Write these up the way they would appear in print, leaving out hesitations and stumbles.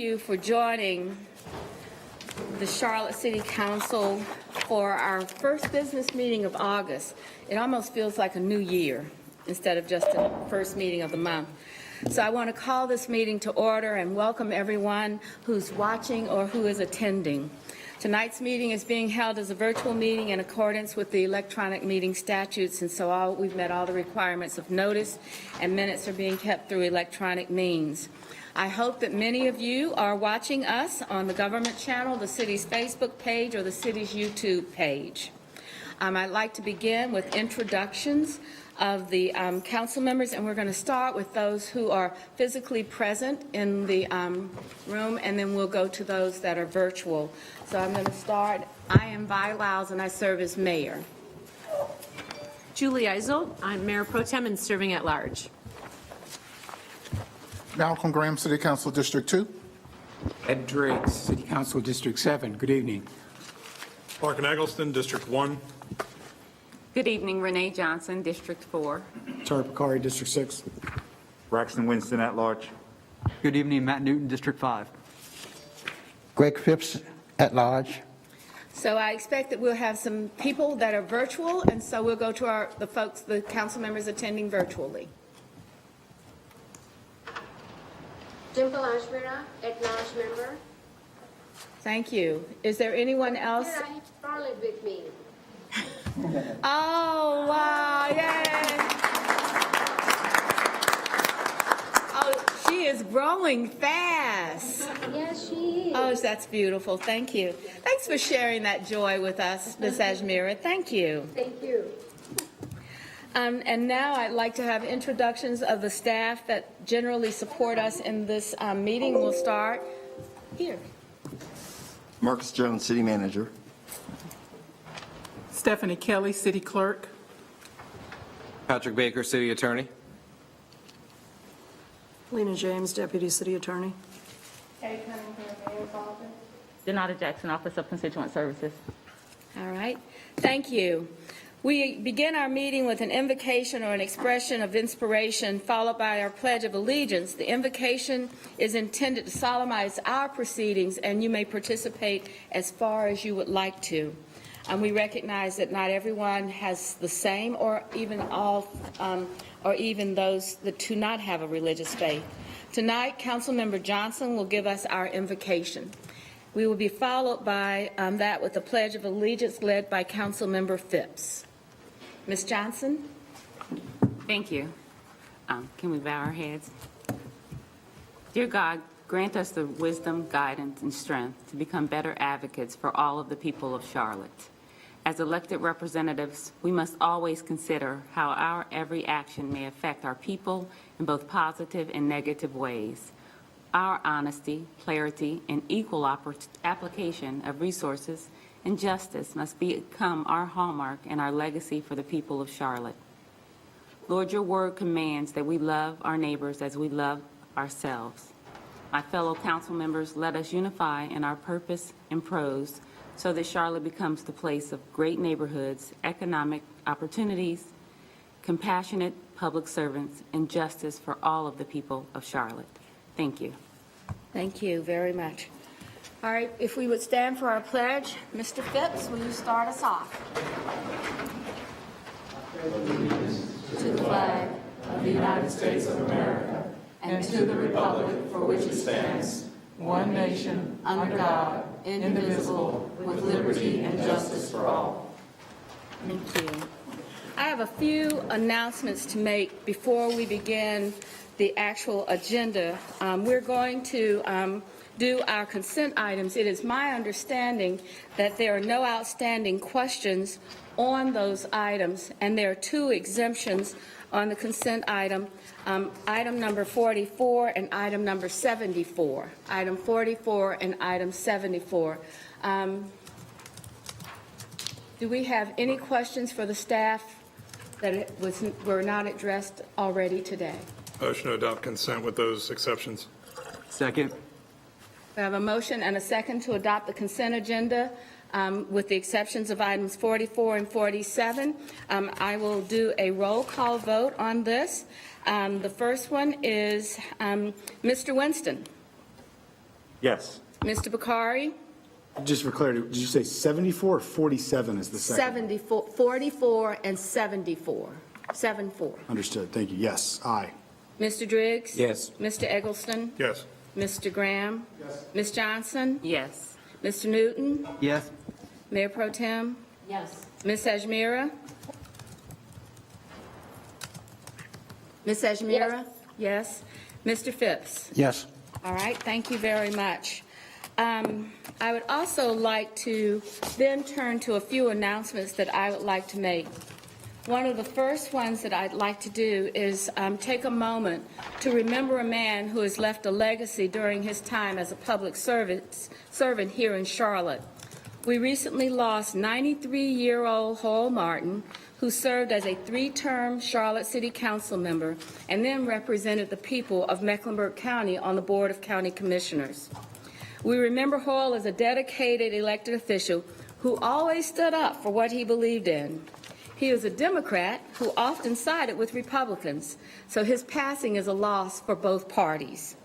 you for joining the Charlotte City Council for our first business meeting of August. It almost feels like a new year instead of just the first meeting of the month. So I want to call this meeting to order and welcome everyone who's watching or who is attending. Tonight's meeting is being held as a virtual meeting in accordance with the electronic meeting statutes, and so we've met all the requirements of notice, and minutes are being kept through electronic means. I hope that many of you are watching us on the government channel, the city's Facebook page, or the city's YouTube page. I'd like to begin with introductions of the council members, and we're going to start with those who are physically present in the room, and then we'll go to those that are virtual. So I'm going to start. I am Vi Lyles, and I serve as mayor. Julie Eisel, I'm Mayor Pro Tem and serving at large. Malcolm Graham, City Council District 2. Ed Drake, City Council District 7. Good evening. Larkin Eggleston, District 1. Good evening, Renee Johnson, District 4. Tara Bakari, District 6. Braxton Winston at large. Good evening, Matt Newton, District 5. Greg Phipps at large. So I expect that we'll have some people that are virtual, and so we'll go to the council members attending virtually. Dimple Ashmira, at-large member. Thank you. Is there anyone else? Here I have Charlotte with me. Oh, wow, yay. Oh, she is growing fast. Yes, she is. Oh, that's beautiful. Thank you. Thanks for sharing that joy with us, Ms. Ashmira. Thank you. Thank you. And now I'd like to have introductions of the staff that generally support us in this meeting. We'll start here. Marcus Jones, City Manager. Stephanie Kelly, City Clerk. Patrick Baker, City Attorney. Lena James, Deputy City Attorney. Kay Cunningham, Mayor's Office. Donata Jackson, Office of Constituent Services. All right. Thank you. We begin our meeting with an invocation or an expression of inspiration, followed by our Pledge of Allegiance. The invocation is intended to solemnize our proceedings, and you may participate as far as you would like to. We recognize that not everyone has the same, or even those that do not have a religious faith. Tonight, Councilmember Johnson will give us our invocation. We will be followed by that with the Pledge of Allegiance led by Councilmember Phipps. Ms. Johnson? Thank you. Can we bow our heads? Dear God, grant us the wisdom, guidance, and strength to become better advocates for all of the people of Charlotte. As elected representatives, we must always consider how our every action may affect our people in both positive and negative ways. Our honesty, clarity, and equal application of resources and justice must become our hallmark and our legacy for the people of Charlotte. Lord, your word commands that we love our neighbors as we love ourselves. My fellow council members, let us unify in our purpose and prose so that Charlotte becomes the place of great neighborhoods, economic opportunities, compassionate public servants, and justice for all of the people of Charlotte. Thank you. Thank you very much. All right, if we would stand for our pledge, Mr. Phipps, will you start us off? To the flag of the United States of America and to the republic for which it stands, one nation, under God, indivisible, with liberty and justice for all. Thank you. I have a few announcements to make before we begin the actual agenda. We're going to do our consent items. It is my understanding that there are no outstanding questions on those items, and there are two exemptions on the consent item, item number 44 and item number 74. Item 44 and item 74. Do we have any questions for the staff that were not addressed already today? Motion to adopt consent with those exceptions. Second. We have a motion and a second to adopt the consent agenda with the exceptions of items 44 and 47. I will do a roll call vote on this. The first one is Mr. Winston. Yes. Mr. Bakari? Just for clarity, did you say 74 or 47 is the second? 74, 44 and 74. 74. Understood. Thank you. Yes. Aye. Mr. Driggs? Yes. Mr. Eggleston? Yes. Mr. Graham? Yes. Ms. Johnson? Yes. Mr. Newton? Yes. Mayor Pro Tem? Yes. Ms. Ajmira? Ms. Ajmira? Yes. Mr. Phipps? Yes. All right, thank you very much. I would also like to then turn to a few announcements that I would like to make. One of the first ones that I'd like to do is take a moment to remember a man who has left a legacy during his time as a public servant here in Charlotte. We recently lost 93-year-old Hoyle Martin, who served as a 3-term Charlotte City Council member and then represented the people of Mecklenburg County on the Board of County Commissioners. We remember Hoyle as a dedicated elected official who always stood up for what he believed in. He was a Democrat who often sided with Republicans, so his passing is a loss for both parties.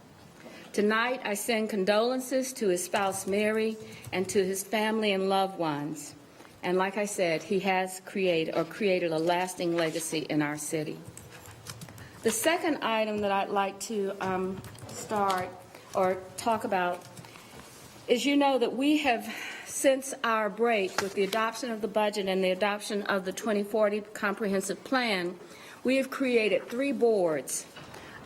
Tonight, I send condolences to his spouse, Mary, and to his family and loved ones. And like I said, he has created a lasting legacy in our city. The second item that I'd like to start or talk about is, you know, that we have, since our break with the adoption of the budget and the adoption of the 2040 comprehensive plan, we have created 3 boards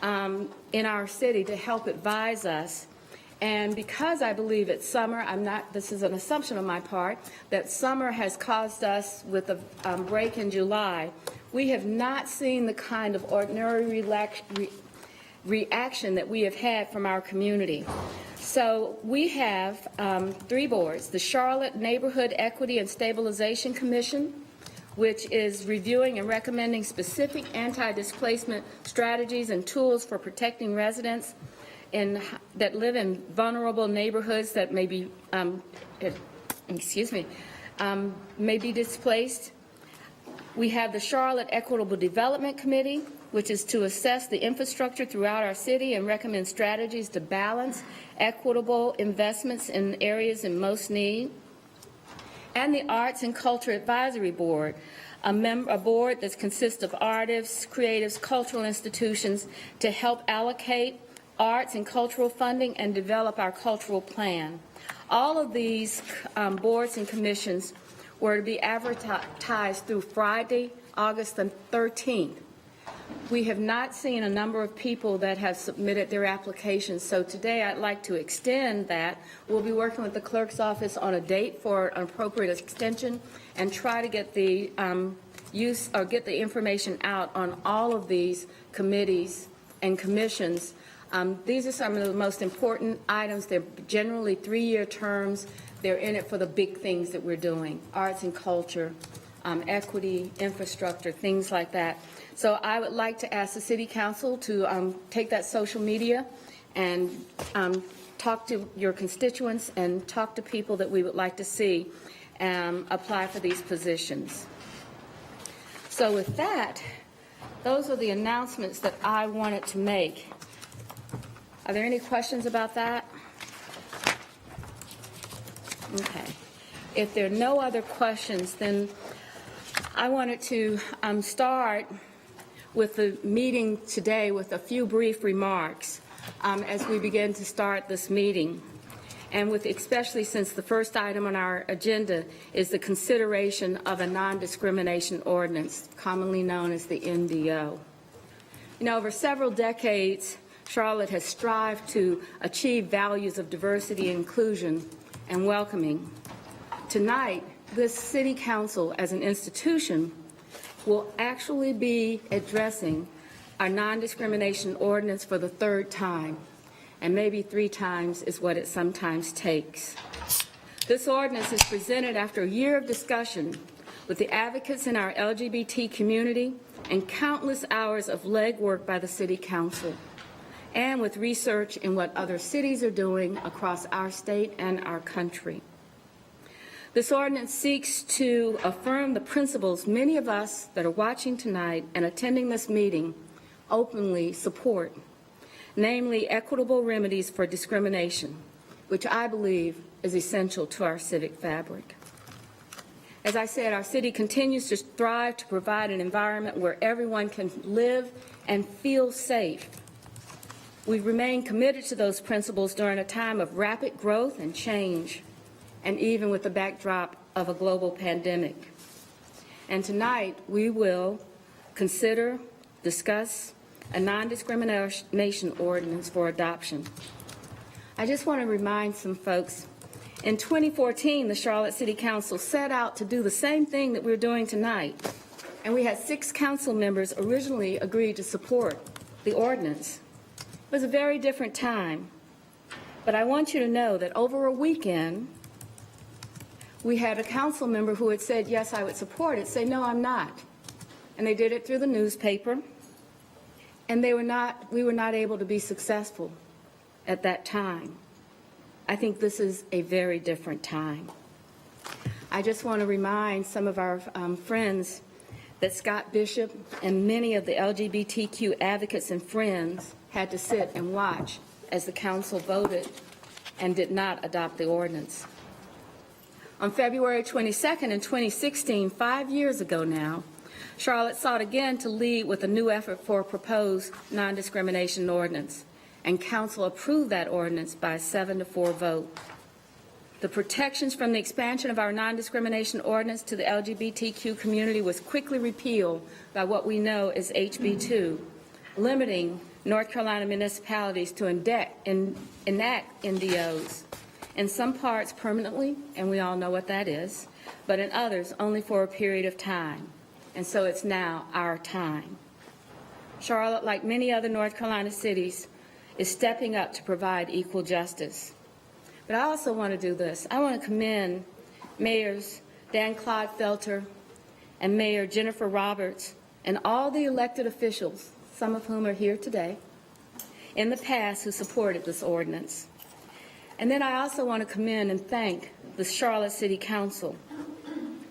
in our city to help advise us. And because I believe it's summer, this is an assumption on my part, that summer has caused us with a break in July, we have not seen the kind of ordinary reaction that we have had from our community. So we have 3 boards: the Charlotte Neighborhood Equity and Stabilization Commission, which is reviewing and recommending specific anti-displacement strategies and tools for protecting residents that live in vulnerable neighborhoods that may be, may be displaced. We have the Charlotte Equitable Development Committee, which is to assess the infrastructure throughout our city and recommend strategies to balance equitable investments in areas in most need. And the Arts and Culture Advisory Board, a board that consists of artists, creatives, cultural institutions to help allocate arts and cultural funding and develop our cultural plan. All of these boards and commissions were to be advertised through Friday, August the 13th. We have not seen a number of people that have submitted their applications, so today I'd like to extend that. We'll be working with the clerk's office on a date for an appropriate extension and try to get the get the information out on all of these committees and commissions. These are some of the most important items. They're generally 3-year terms. They're in it for the big things that we're doing: arts and culture, equity, infrastructure, things like that. So I would like to ask the City Council to take that social media and talk to your constituents and talk to people that we would like to see apply for these positions. So with that, those are the announcements that I wanted to make. Are there any questions about that? Okay. If there are no other questions, then I wanted to start with the meeting today with a few brief remarks as we begin to start this meeting, and with especially since the first item on our agenda is the consideration of a non-discrimination ordinance, commonly known as the NDO. You know, over several decades, Charlotte has strived to achieve values of diversity, inclusion, and welcoming. Tonight, this City Council as an institution will actually be addressing our non-discrimination ordinance for the 3rd time, and maybe 3 times is what it sometimes takes. This ordinance is presented after a year of discussion with the advocates in our LGBT community and countless hours of legwork by the City Council, and with research in what other cities are doing across our state and our country. This ordinance seeks to affirm the principles many of us that are watching tonight and attending this meeting openly support, namely equitable remedies for discrimination, which I believe is essential to our civic fabric. As I said, our city continues to strive to provide an environment where everyone can live and feel safe. We remain committed to those principles during a time of rapid growth and change, and even with the backdrop of a global pandemic. And tonight, we will consider, discuss a non-discrimination ordinance for adoption. I just want to remind some folks, in 2014, the Charlotte City Council set out to do the same thing that we're doing tonight, and we had 6 council members originally agreed to support the ordinance. It was a very different time, but I want you to know that over a weekend, we had a council member who had said, yes, I would support it, say, no, I'm not. And they did it through the newspaper, and we were not able to be successful at that time. I think this is a very different time. I just want to remind some of our friends that Scott Bishop and many of the LGBTQ advocates and friends had to sit and watch as the council voted and did not adopt the ordinance. On February 22nd in 2016, 5 years ago now, Charlotte sought again to lead with a new effort for a proposed non-discrimination ordinance, and council approved that ordinance by a 7-4 vote. The protections from the expansion of our non-discrimination ordinance to the LGBTQ community was quickly repealed by what we know as HB 2, limiting North Carolina municipalities to enact NDOs, in some parts permanently, and we all know what that is, but in others only for a period of time. And so it's now our time. Charlotte, like many other North Carolina cities, is stepping up to provide equal justice. But I also want to do this. I want to commend Mayors Dan Clodfelter and Mayor Jennifer Roberts and all the elected officials, some of whom are here today, in the past who supported this ordinance. And then I also want to commend and thank the Charlotte City Council,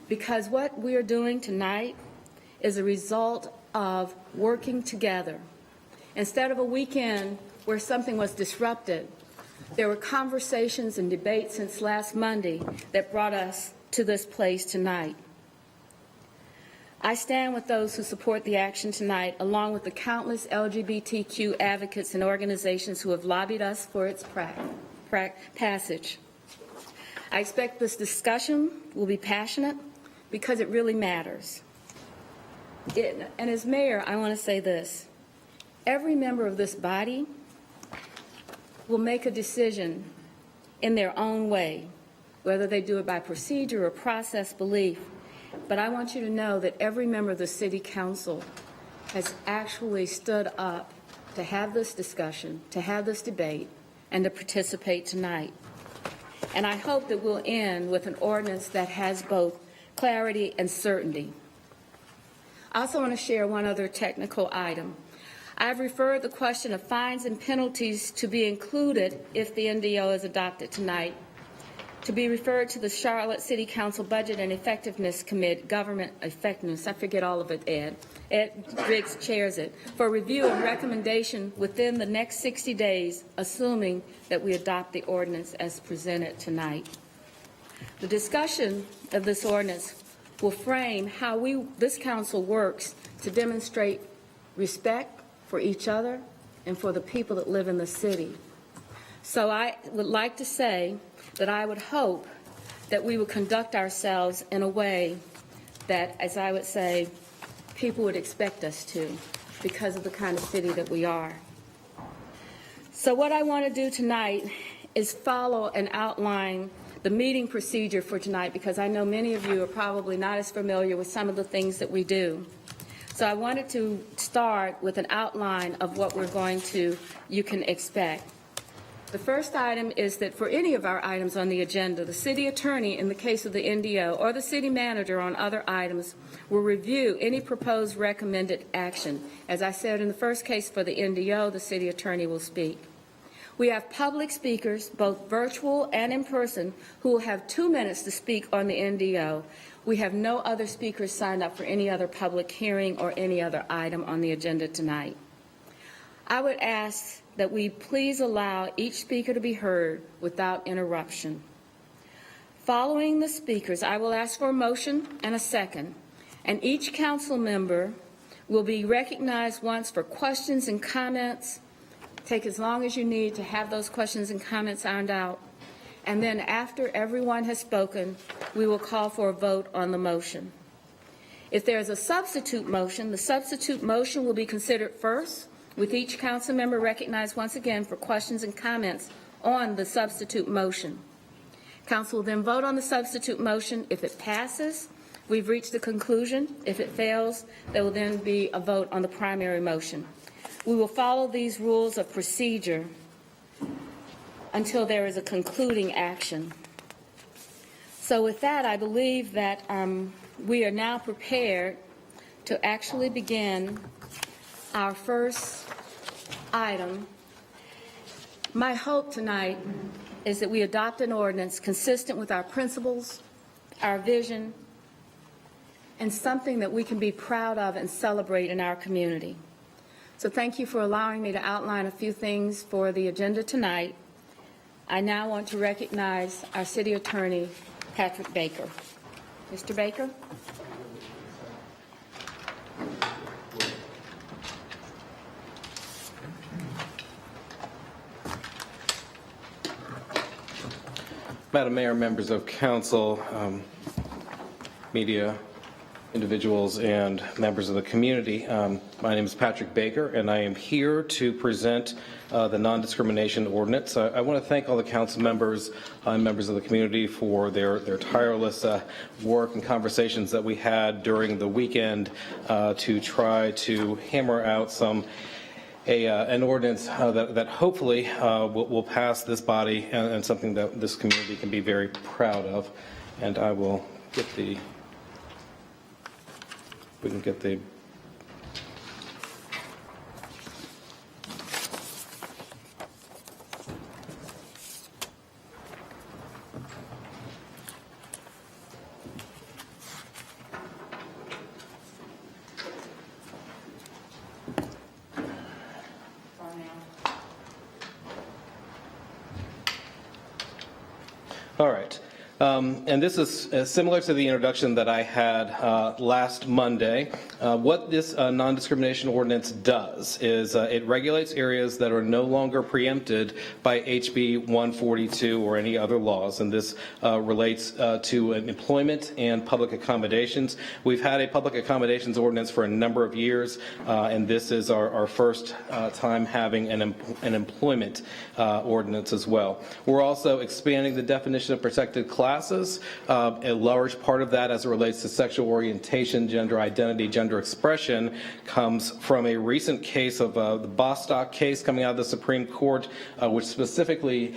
because what we are doing tonight is a result of working together. Instead of a weekend where something was disrupted, there were conversations and debates since last Monday that brought us to this place tonight. I stand with those who support the action tonight, along with the countless LGBTQ advocates and organizations who have lobbied us for its passage. I expect this discussion will be passionate because it really matters. And as mayor, I want to say this. Every member of this body will make a decision in their own way, whether they do it by procedure or process belief. But I want you to know that every member of the City Council has actually stood up to have this discussion, to have this debate, and to participate tonight. And I hope that we'll end with an ordinance that has both clarity and certainty. I also want to share one other technical item. I've referred the question of fines and penalties to be included if the NDO is adopted tonight, to be referred to the Charlotte City Council Budget and Effectiveness Committee, Government Effectiveness, I forget all of it, Ed. Ed Briggs chairs it, for review and recommendation within the next 60 days, assuming that we adopt the ordinance as presented tonight. The discussion of this ordinance will frame how this council works to demonstrate respect for each other and for the people that live in the city. So I would like to say that I would hope that we would conduct ourselves in a way that, as I would say, people would expect us to, because of the kind of city that we are. So what I want to do tonight is follow and outline the meeting procedure for tonight, because I know many of you are probably not as familiar with some of the things that we do. So I wanted to start with an outline of what you can expect. The first item is that for any of our items on the agenda, the city attorney, in the case of the NDO, or the city manager on other items, will review any proposed recommended action. As I said in the first case for the NDO, the city attorney will speak. We have public speakers, both virtual and in person, who will have 2 minutes to speak on the NDO. We have no other speakers signed up for any other public hearing or any other item on the agenda tonight. I would ask that we please allow each speaker to be heard without interruption. Following the speakers, I will ask for a motion and a second, and each council member will be recognized once for questions and comments. Take as long as you need to have those questions and comments ironed out. And then after everyone has spoken, we will call for a vote on the motion. If there is a substitute motion, the substitute motion will be considered first, with each council member recognized once again for questions and comments on the substitute motion. Council will then vote on the substitute motion. If it passes, we've reached the conclusion. If it fails, there will then be a vote on the primary motion. We will follow these rules of procedure until there is a concluding action. So with that, I believe that we are now prepared to actually begin our first item. My hope tonight is that we adopt an ordinance consistent with our principles, our vision, and something that we can be proud of and celebrate in our community. So thank you for allowing me to outline a few things for the agenda tonight. I now want to recognize our City Attorney, Patrick Baker. Mr. Baker? Madam Mayor, members of council, media, individuals, and members of the community. My name is Patrick Baker, and I am here to present the non-discrimination ordinance. I want to thank all the council members and members of the community for their tireless work and conversations that we had during the weekend to try to hammer out an ordinance that hopefully will pass this body and something that this community can be very proud of. And I will get we can get the all right. And this is similar to the introduction that I had last Monday. What this non-discrimination ordinance does is it regulates areas that are no longer preempted by HB 142 or any other laws, and this relates to employment and public accommodations. We've had a public accommodations ordinance for a number of years, and this is our first time having an employment ordinance as well. We're also expanding the definition of protected classes. A large part of that, as it relates to sexual orientation, gender identity, gender expression, comes from a recent case of the Bostock case coming out of the Supreme Court, which specifically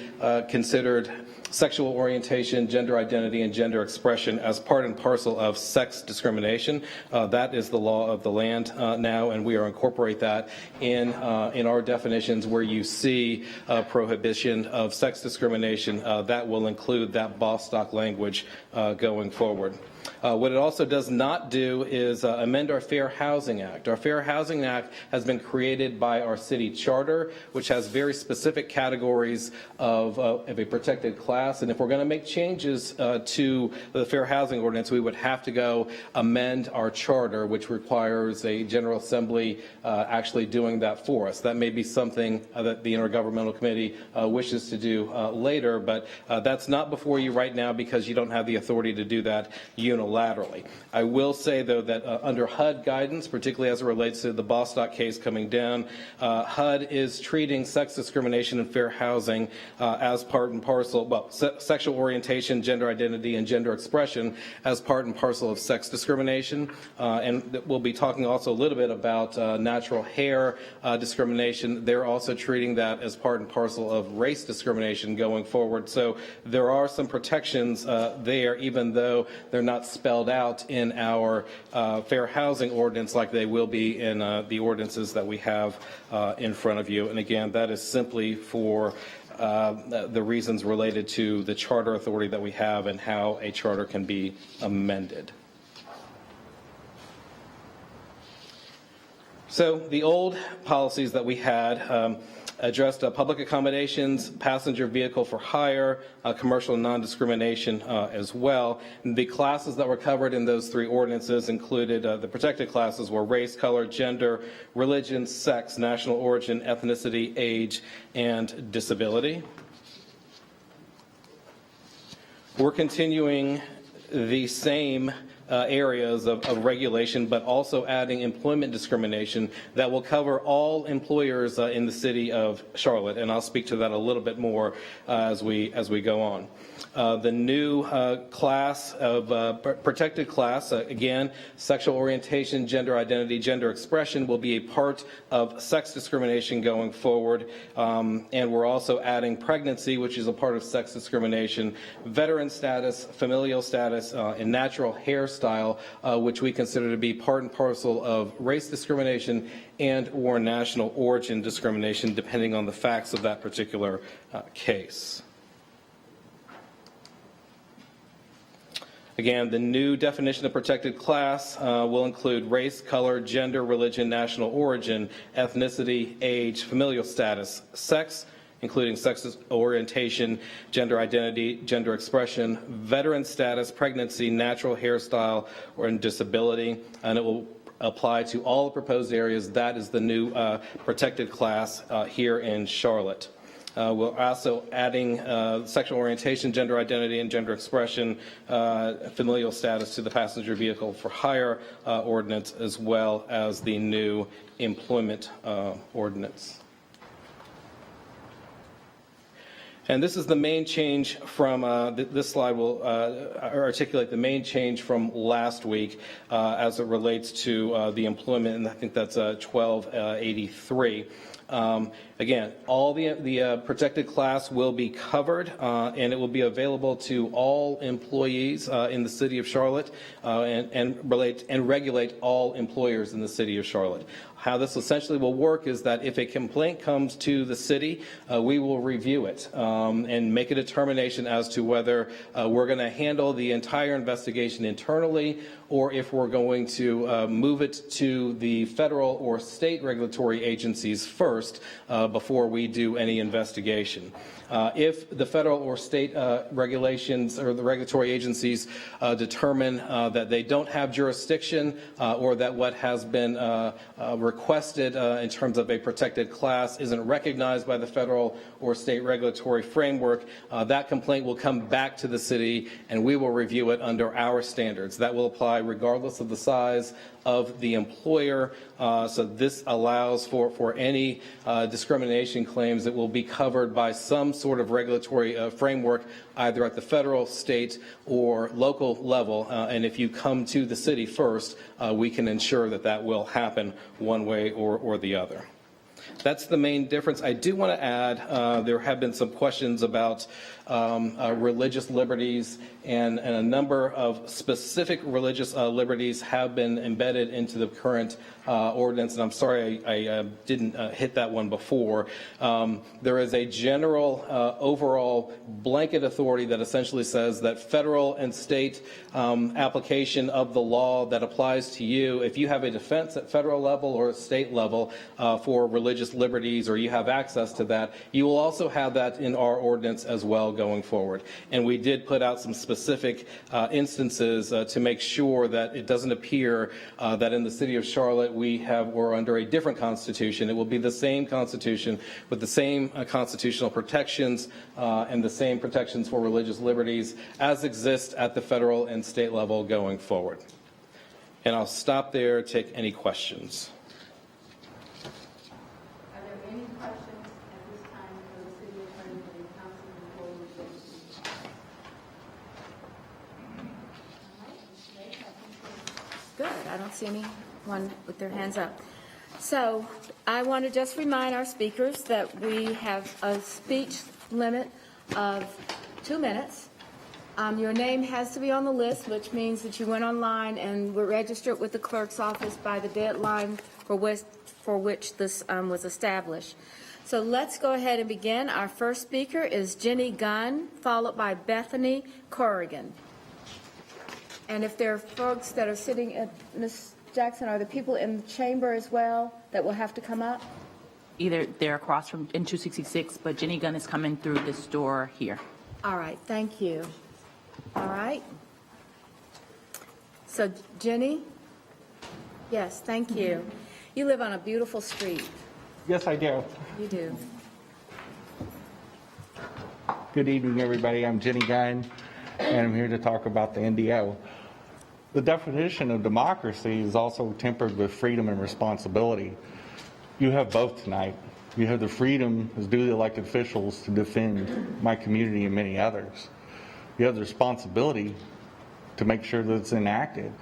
considered sexual orientation, gender identity, and gender expression as part and parcel of sex discrimination. That is the law of the land now, and we are incorporate that in our definitions where you see prohibition of sex discrimination. That will include that Bostock language going forward. What it also does not do is amend our Fair Housing Act. Our Fair Housing Act has been created by our city charter, which has very specific categories of a protected class. And if we're going to make changes to the Fair Housing Ordinance, we would have to go amend our charter, which requires a General Assembly actually doing that for us. That may be something that the Intergovernmental Committee wishes to do later, but that's not before you right now because you don't have the authority to do that unilaterally. I will say, though, that under HUD guidance, particularly as it relates to the Bostock case coming down, HUD is treating sex discrimination in fair housing as part and parcel, well, sexual orientation, gender identity, and gender expression as part and parcel of sex discrimination. And we'll be talking also a little bit about natural hair discrimination. They're also treating that as part and parcel of race discrimination going forward. So there are some protections there, even though they're not spelled out in our fair housing ordinance like they will be in the ordinances that we have in front of you. And again, that is simply for the reasons related to the charter authority that we have and how a charter can be amended. So the old policies that we had addressed public accommodations, passenger vehicle for hire, commercial non-discrimination as well. And the classes that were covered in those three ordinances included the protected classes were race, color, gender, religion, sex, national origin, ethnicity, age, and disability. We're continuing the same areas of regulation, but also adding employment discrimination that will cover all employers in the city of Charlotte, and I'll speak to that a little bit more as we go on. The new class of protected class, again, sexual orientation, gender identity, gender expression will be a part of sex discrimination going forward. And we're also adding pregnancy, which is a part of sex discrimination, veteran status, familial status, and natural hairstyle, which we consider to be part and parcel of race discrimination and or national origin discrimination, depending on the facts of that particular case. Again, the new definition of protected class will include race, color, gender, religion, national origin, ethnicity, age, familial status, sex, including sex orientation, gender identity, gender expression, veteran status, pregnancy, natural hairstyle, or disability, and it will apply to all the proposed areas. That is the new protected class here in Charlotte. We're also adding sexual orientation, gender identity, and gender expression, familial status to the passenger vehicle for hire ordinance, as well as the new employment ordinance. And this is the main change from, this slide will articulate the main change from last week as it relates to the employment, and I think that's 1283. Again, all the protected class will be covered, and it will be available to all employees in the city of Charlotte, and regulate all employers in the city of Charlotte. How this essentially will work is that if a complaint comes to the city, we will review it and make a determination as to whether we're going to handle the entire investigation internally, or if we're going to move it to the federal or state regulatory agencies first before we do any investigation. If the federal or state regulations or the regulatory agencies determine that they don't have jurisdiction or that what has been requested in terms of a protected class isn't recognized by the federal or state regulatory framework, that complaint will come back to the city and we will review it under our standards. That will apply regardless of the size of the employer. So this allows for any discrimination claims that will be covered by some sort of regulatory framework, either at the federal, state, or local level. And if you come to the city first, we can ensure that that will happen one way or the other. That's the main difference. I do want to add, there have been some questions about religious liberties, and a number of specific religious liberties have been embedded into the current ordinance, and I'm sorry I didn't hit that one before. There is a general overall blanket authority that essentially says that federal and state application of the law that applies to you, if you have a defense at federal level or state level for religious liberties, or you have access to that, you will also have that in our ordinance as well going forward. And we did put out some specific instances to make sure that it doesn't appear that in the city of Charlotte we're under a different constitution. It will be the same constitution with the same constitutional protections and the same protections for religious liberties as exist at the federal and state level going forward. And I'll stop there, take any questions. Are there any questions at this time for the city attorney or the council before we proceed? Good. I don't see anyone with their hands up. So I want to just remind our speakers that we have a speech limit of 2 minutes. Your name has to be on the list, which means that you went online and were registered with the clerk's office by the deadline for which this was established. So let's go ahead and begin. Our first speaker is Jenny Gunn, followed by Bethany Corrigan. And if there are folks that are sitting at, Ms. Jackson, are the people in the chamber as well that will have to come up? Either they're across from in 266, but Jenny Gunn is coming through this door here. All right, thank you. All right. So Jenny? Yes, thank you. You live on a beautiful street. Yes, I do. You do. Good evening, everybody. I'm Jenny Gunn, and I'm here to talk about the NDO. The definition of democracy is also tempered with freedom and responsibility. You have both tonight. You have the freedom as duly elected officials to defend my community and many others. You have the responsibility to make sure that it's enacted.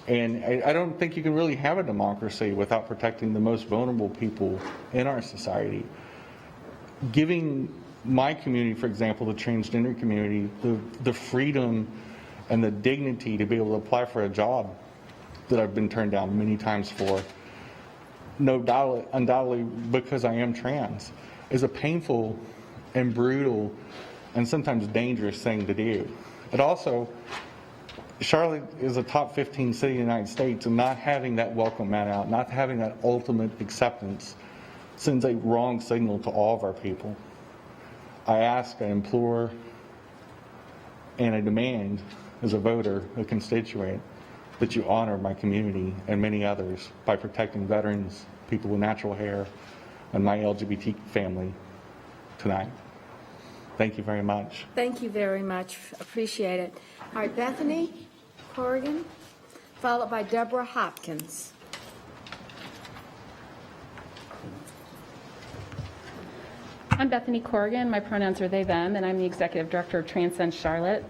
And I don't think you can really have a democracy without protecting the most vulnerable people in our society. Giving my community, for example, the transgender community, the freedom and the dignity to be able to apply for a job that I've been turned down many times for, no doubt, undoubtedly because I am trans, is a painful and brutal and sometimes dangerous thing to do. It also, Charlotte is a top 15 city in the United States, and not having that welcome mat out, not having that ultimate acceptance, sends a wrong signal to all of our people. I ask, I implore, and I demand as a voter, a constituent, that you honor my community and many others by protecting veterans, people with natural hair, and my LGBT family tonight. Thank you very much. Thank you very much. Appreciate it. All right, Bethany Corrigan, followed by Deborah Hopkins. I'm Bethany Corrigan. My pronouns are they, them, and I'm the Executive Director of Transcend Charlotte.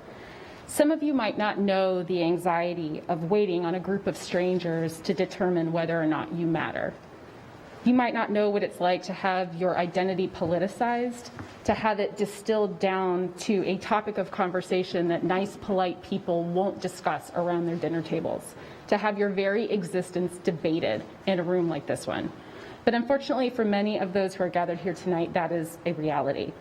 Some of you might not know the anxiety of waiting on a group of strangers to determine whether or not you matter. You might not know what it's like to have your identity politicized, to have it distilled down to a topic of conversation that nice, polite people won't discuss around their dinner tables, to have your very existence debated in a room like this one. But unfortunately, for many of those who are gathered here tonight, that is a reality.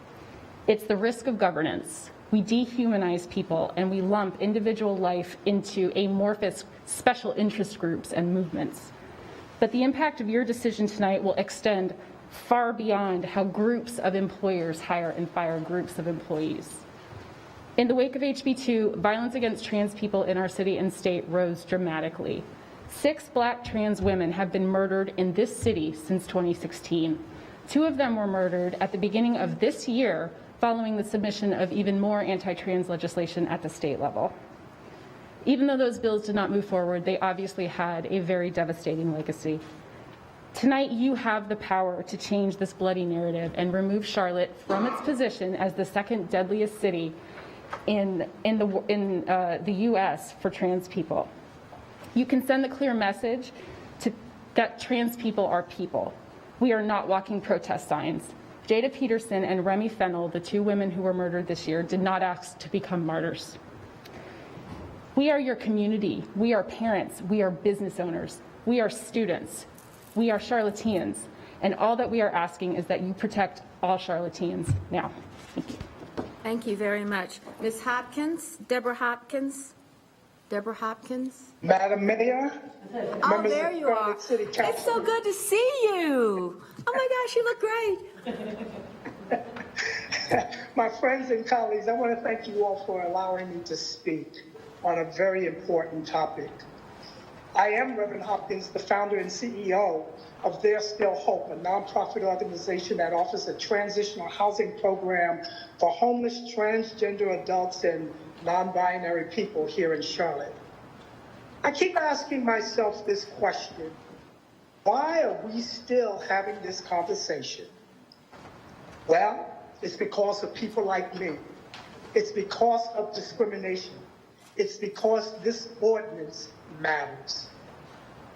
It's the risk of governance. We dehumanize people and we lump individual life into amorphous special interest groups and movements. But the impact of your decision tonight will extend far beyond how groups of employers hire and fire groups of employees. In the wake of HB2, violence against trans people in our city and state rose dramatically. 6 Black trans women have been murdered in this city since 2016. 2 of them were murdered at the beginning of this year following the submission of even more anti-trans legislation at the state level. Even though those bills did not move forward, they obviously had a very devastating legacy. Tonight, you have the power to change this bloody narrative and remove Charlotte from its position as the second deadliest city in the U.S. for trans people. You can send the clear message that trans people are people. We are not walking protest signs. Jada Peterson and Remy Fennell, the 2 women who were murdered this year, did not ask to become martyrs. We are your community. We are parents. We are business owners. We are students. We are Charlotteans. And all that we are asking is that you protect all Charlotteans now. Thank you. Thank you very much. Ms. Hopkins, Deborah Hopkins. Deborah Hopkins. Madam Mayor. Oh, there you are. City Council. It's so good to see you. Oh my gosh, you look great. My friends and colleagues, I want to thank you all for allowing me to speak on a very important topic. I am Reverend Hopkins, the founder and CEO of There's Still Hope, a nonprofit organization that offers a transitional housing program for homeless transgender adults and non-binary people here in Charlotte. I keep asking myself this question: why are we still having this conversation? Well, it's because of people like me. It's because of discrimination. It's because this ordinance matters.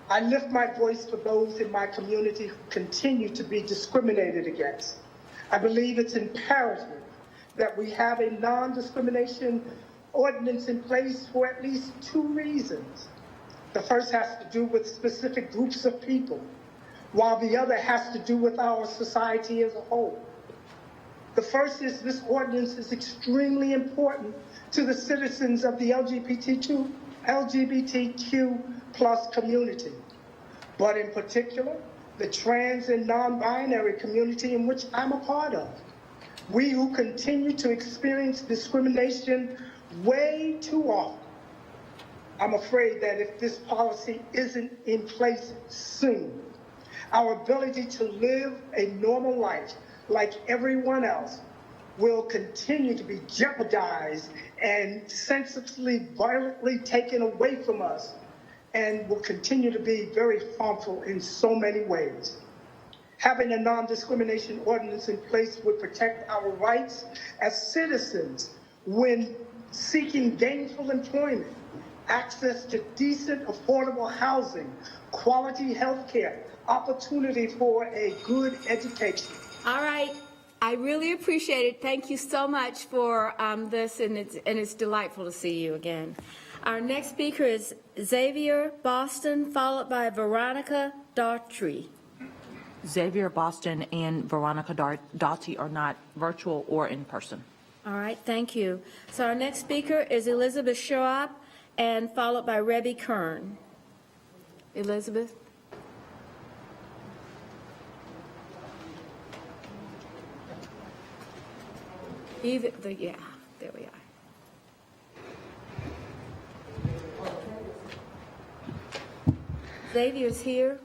I lift my voice for those in my community who continue to be discriminated against. I believe it's imperative that we have a non-discrimination ordinance in place for at least 2 reasons. The first has to do with specific groups of people, while the other has to do with our society as a whole. The first is this ordinance is extremely important to the citizens of the LGBTQ plus community, but in particular the trans and non-binary community in which I'm a part of. We who continue to experience discrimination way too often. I'm afraid that if this policy isn't in place soon, our ability to live a normal life like everyone else will continue to be jeopardized and senselessly, violently taken away from us, and will continue to be very harmful in so many ways. Having a non-discrimination ordinance in place would protect our rights as citizens when seeking gainful employment, access to decent, affordable housing, quality health care, opportunity for a good education. All right. I really appreciate it. Thank you so much for this, and it's delightful to see you again. Our next speaker is Xavier Boston, followed by Veronica Daughtry. Xavier Boston and Veronica Daughtry are not virtual or in person. All right, thank you. So our next speaker is Elizabeth Shoab, and followed by Rebby Kern. Elizabeth? Yeah, there we are. Xavier's here.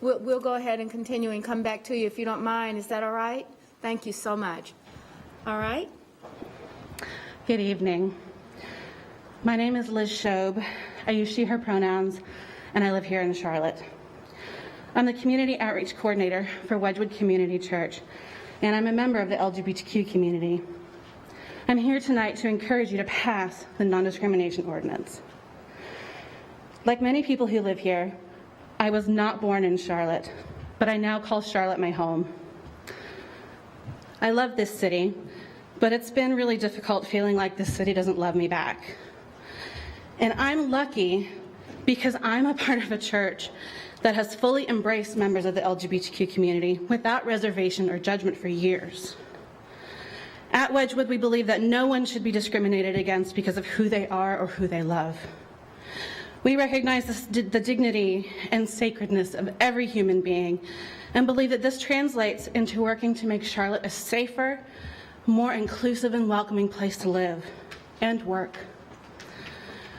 We'll go ahead and continue and come back to you if you don't mind. Is that all right? Thank you so much. All right. Good evening. My name is Liz Shoab. I use she, her pronouns, and I live here in Charlotte. I'm the Community Outreach Coordinator for Wedgwood Community Church, and I'm a member of the LGBTQ community. I'm here tonight to encourage you to pass the non-discrimination ordinance. Like many people who live here, I was not born in Charlotte, but I now call Charlotte my home. I love this city, but it's been really difficult feeling like this city doesn't love me back. And I'm lucky because I'm a part of a church that has fully embraced members of the LGBTQ community without reservation or judgment for years. At Wedgwood, we believe that no one should be discriminated against because of who they are or who they love. We recognize the dignity and sacredness of every human being and believe that this translates into working to make Charlotte a safer, more inclusive and welcoming place to live and work.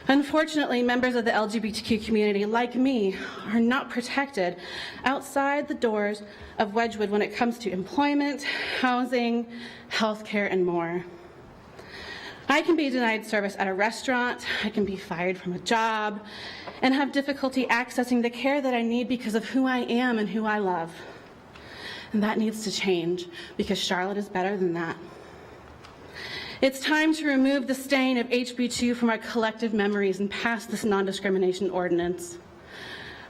Unfortunately, members of the LGBTQ community, like me, are not protected outside the doors of Wedgwood when it comes to employment, housing, healthcare, and more. I can be denied service at a restaurant, I can be fired from a job, and have difficulty accessing the care that I need because of who I am and who I love. And that needs to change because Charlotte is better than that. It's time to remove the stain of HB2 from our collective memories and pass this non-discrimination ordinance.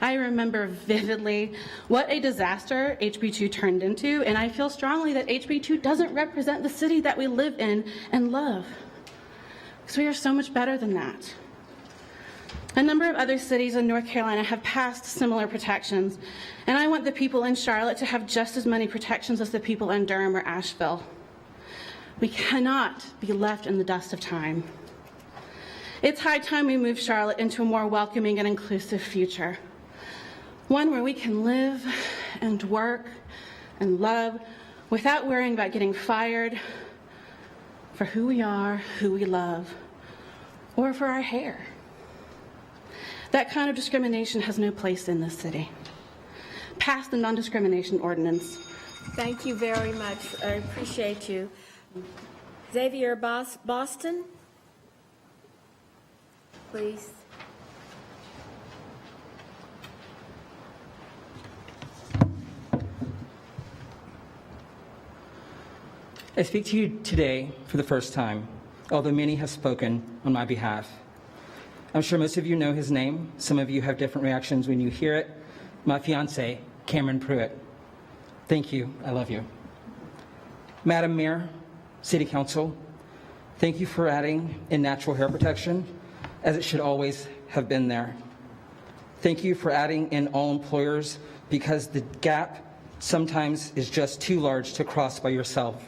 I remember vividly what a disaster HB2 turned into, and I feel strongly that HB2 doesn't represent the city that we live in and love, because we are so much better than that. A number of other cities in North Carolina have passed similar protections, and I want the people in Charlotte to have just as many protections as the people in Durham or Asheville. We cannot be left in the dust of time. It's high time we move Charlotte into a more welcoming and inclusive future. One where we can live and work and love without worrying about getting fired for who we are, who we love, or for our hair. That kind of discrimination has no place in this city. Pass the non-discrimination ordinance. Thank you very much. I appreciate you. Xavier Boston, please. I speak to you today for the first time, although many have spoken on my behalf. I'm sure most of you know his name. Some of you have different reactions when you hear it. My fiance, Cameron Pruitt. Thank you. I love you. Madam Mayor, City Council, thank you for adding in natural hair protection, as it should always have been there. Thank you for adding in all employers, because the gap sometimes is just too large to cross by yourself.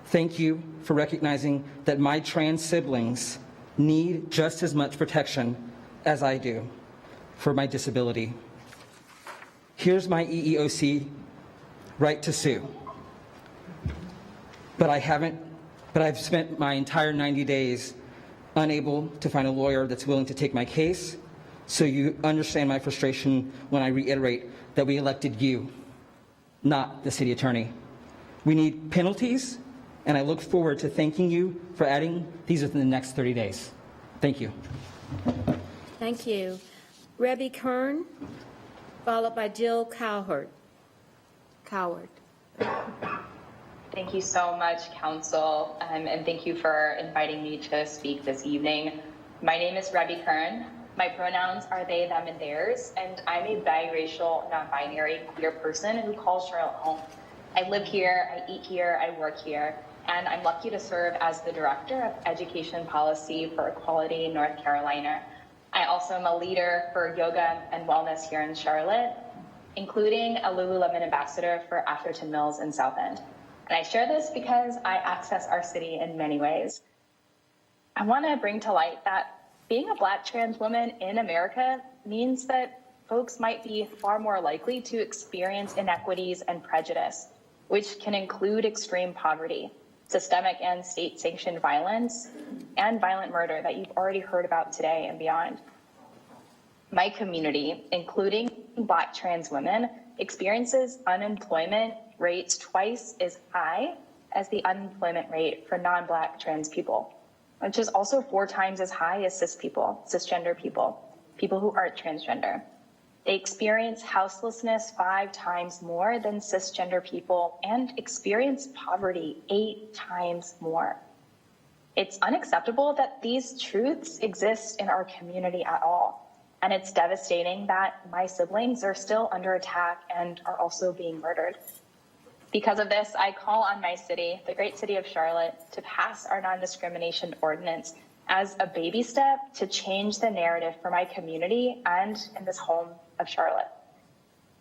Thank you for recognizing that my trans siblings need just as much protection as I do for my disability. Here's my EEOC right to sue. But I've spent my entire 90 days unable to find a lawyer that's willing to take my case. So you understand my frustration when I reiterate that we elected you, not the city attorney. We need penalties, and I look forward to thanking you for adding these within the next 30 days. Thank you. Thank you. Rebby Kern, followed by Jill Coward. Thank you so much, Council, and thank you for inviting me to speak this evening. My name is Rebby Kern. My pronouns are they, them, and theirs, and I'm a biracial, non-binary, queer person who calls Charlotte home. I live here, I eat here, I work here, and I'm lucky to serve as the Director of Education Policy for Equality in North Carolina. I also am a leader for yoga and wellness here in Charlotte, including a Lululemon ambassador for Atherton Mills in South End. And I share this because I access our city in many ways. I want to bring to light that being a Black trans woman in America means that folks might be far more likely to experience inequities and prejudice, which can include extreme poverty, systemic and state-sanctioned violence, and violent murder that you've already heard about today and beyond. My community, including Black trans women, experiences unemployment rates twice as high as the unemployment rate for non-Black trans people, which is also 4 times as high as cisgender people, people who aren't transgender. They experience houselessness 5 times more than cisgender people and experience poverty 8 times more. It's unacceptable that these truths exist in our community at all. And it's devastating that my siblings are still under attack and are also being murdered. Because of this, I call on my city, the great city of Charlotte, to pass our non-discrimination ordinance as a baby step to change the narrative for my community and in this home of Charlotte.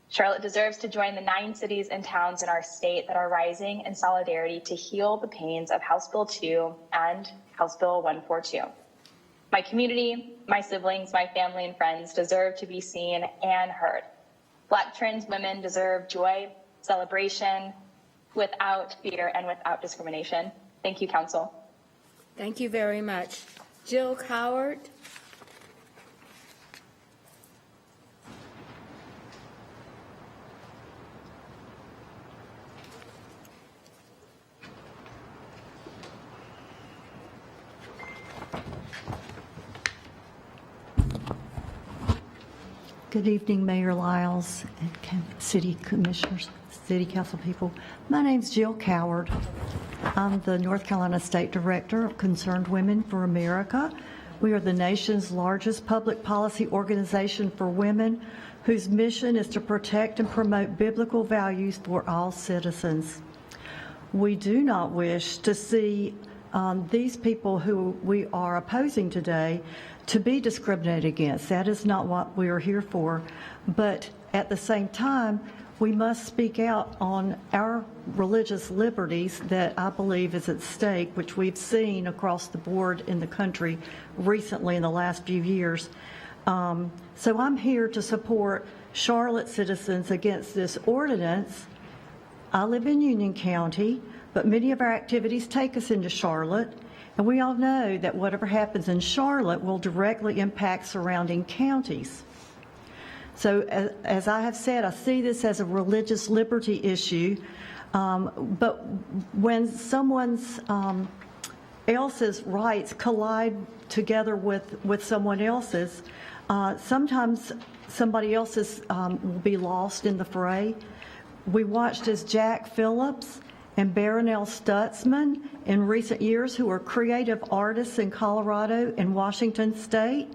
Charlotte deserves to join the 9 cities and towns in our state that are rising in solidarity to heal the pains of House Bill 2 and House Bill 142. My community, my siblings, my family and friends deserve to be seen and heard. Black trans women deserve joy, celebration, without fear and without discrimination. Thank you, Council. Thank you very much. Jill Coward. Good evening, Mayor Lyles and City Commissioners, City Council people. My name's Jill Coward. I'm the North Carolina State Director of Concerned Women for America. We are the nation's largest public policy organization for women whose mission is to protect and promote biblical values for all citizens. We do not wish to see these people who we are opposing today to be discriminated against. That is not what we are here for. But at the same time, we must speak out on our religious liberties that I believe is at stake, which we've seen across the board in the country recently in the last few years. So I'm here to support Charlotte citizens against this ordinance. I live in Union County, but many of our activities take us into Charlotte. And we all know that whatever happens in Charlotte will directly impact surrounding counties. So as I have said, I see this as a religious liberty issue. But when someone's else's rights collide together with someone else's, sometimes somebody else's will be lost in the fray. We watched as Jack Phillips and Baronelle Stutzman in recent years, who are creative artists in Colorado and Washington State,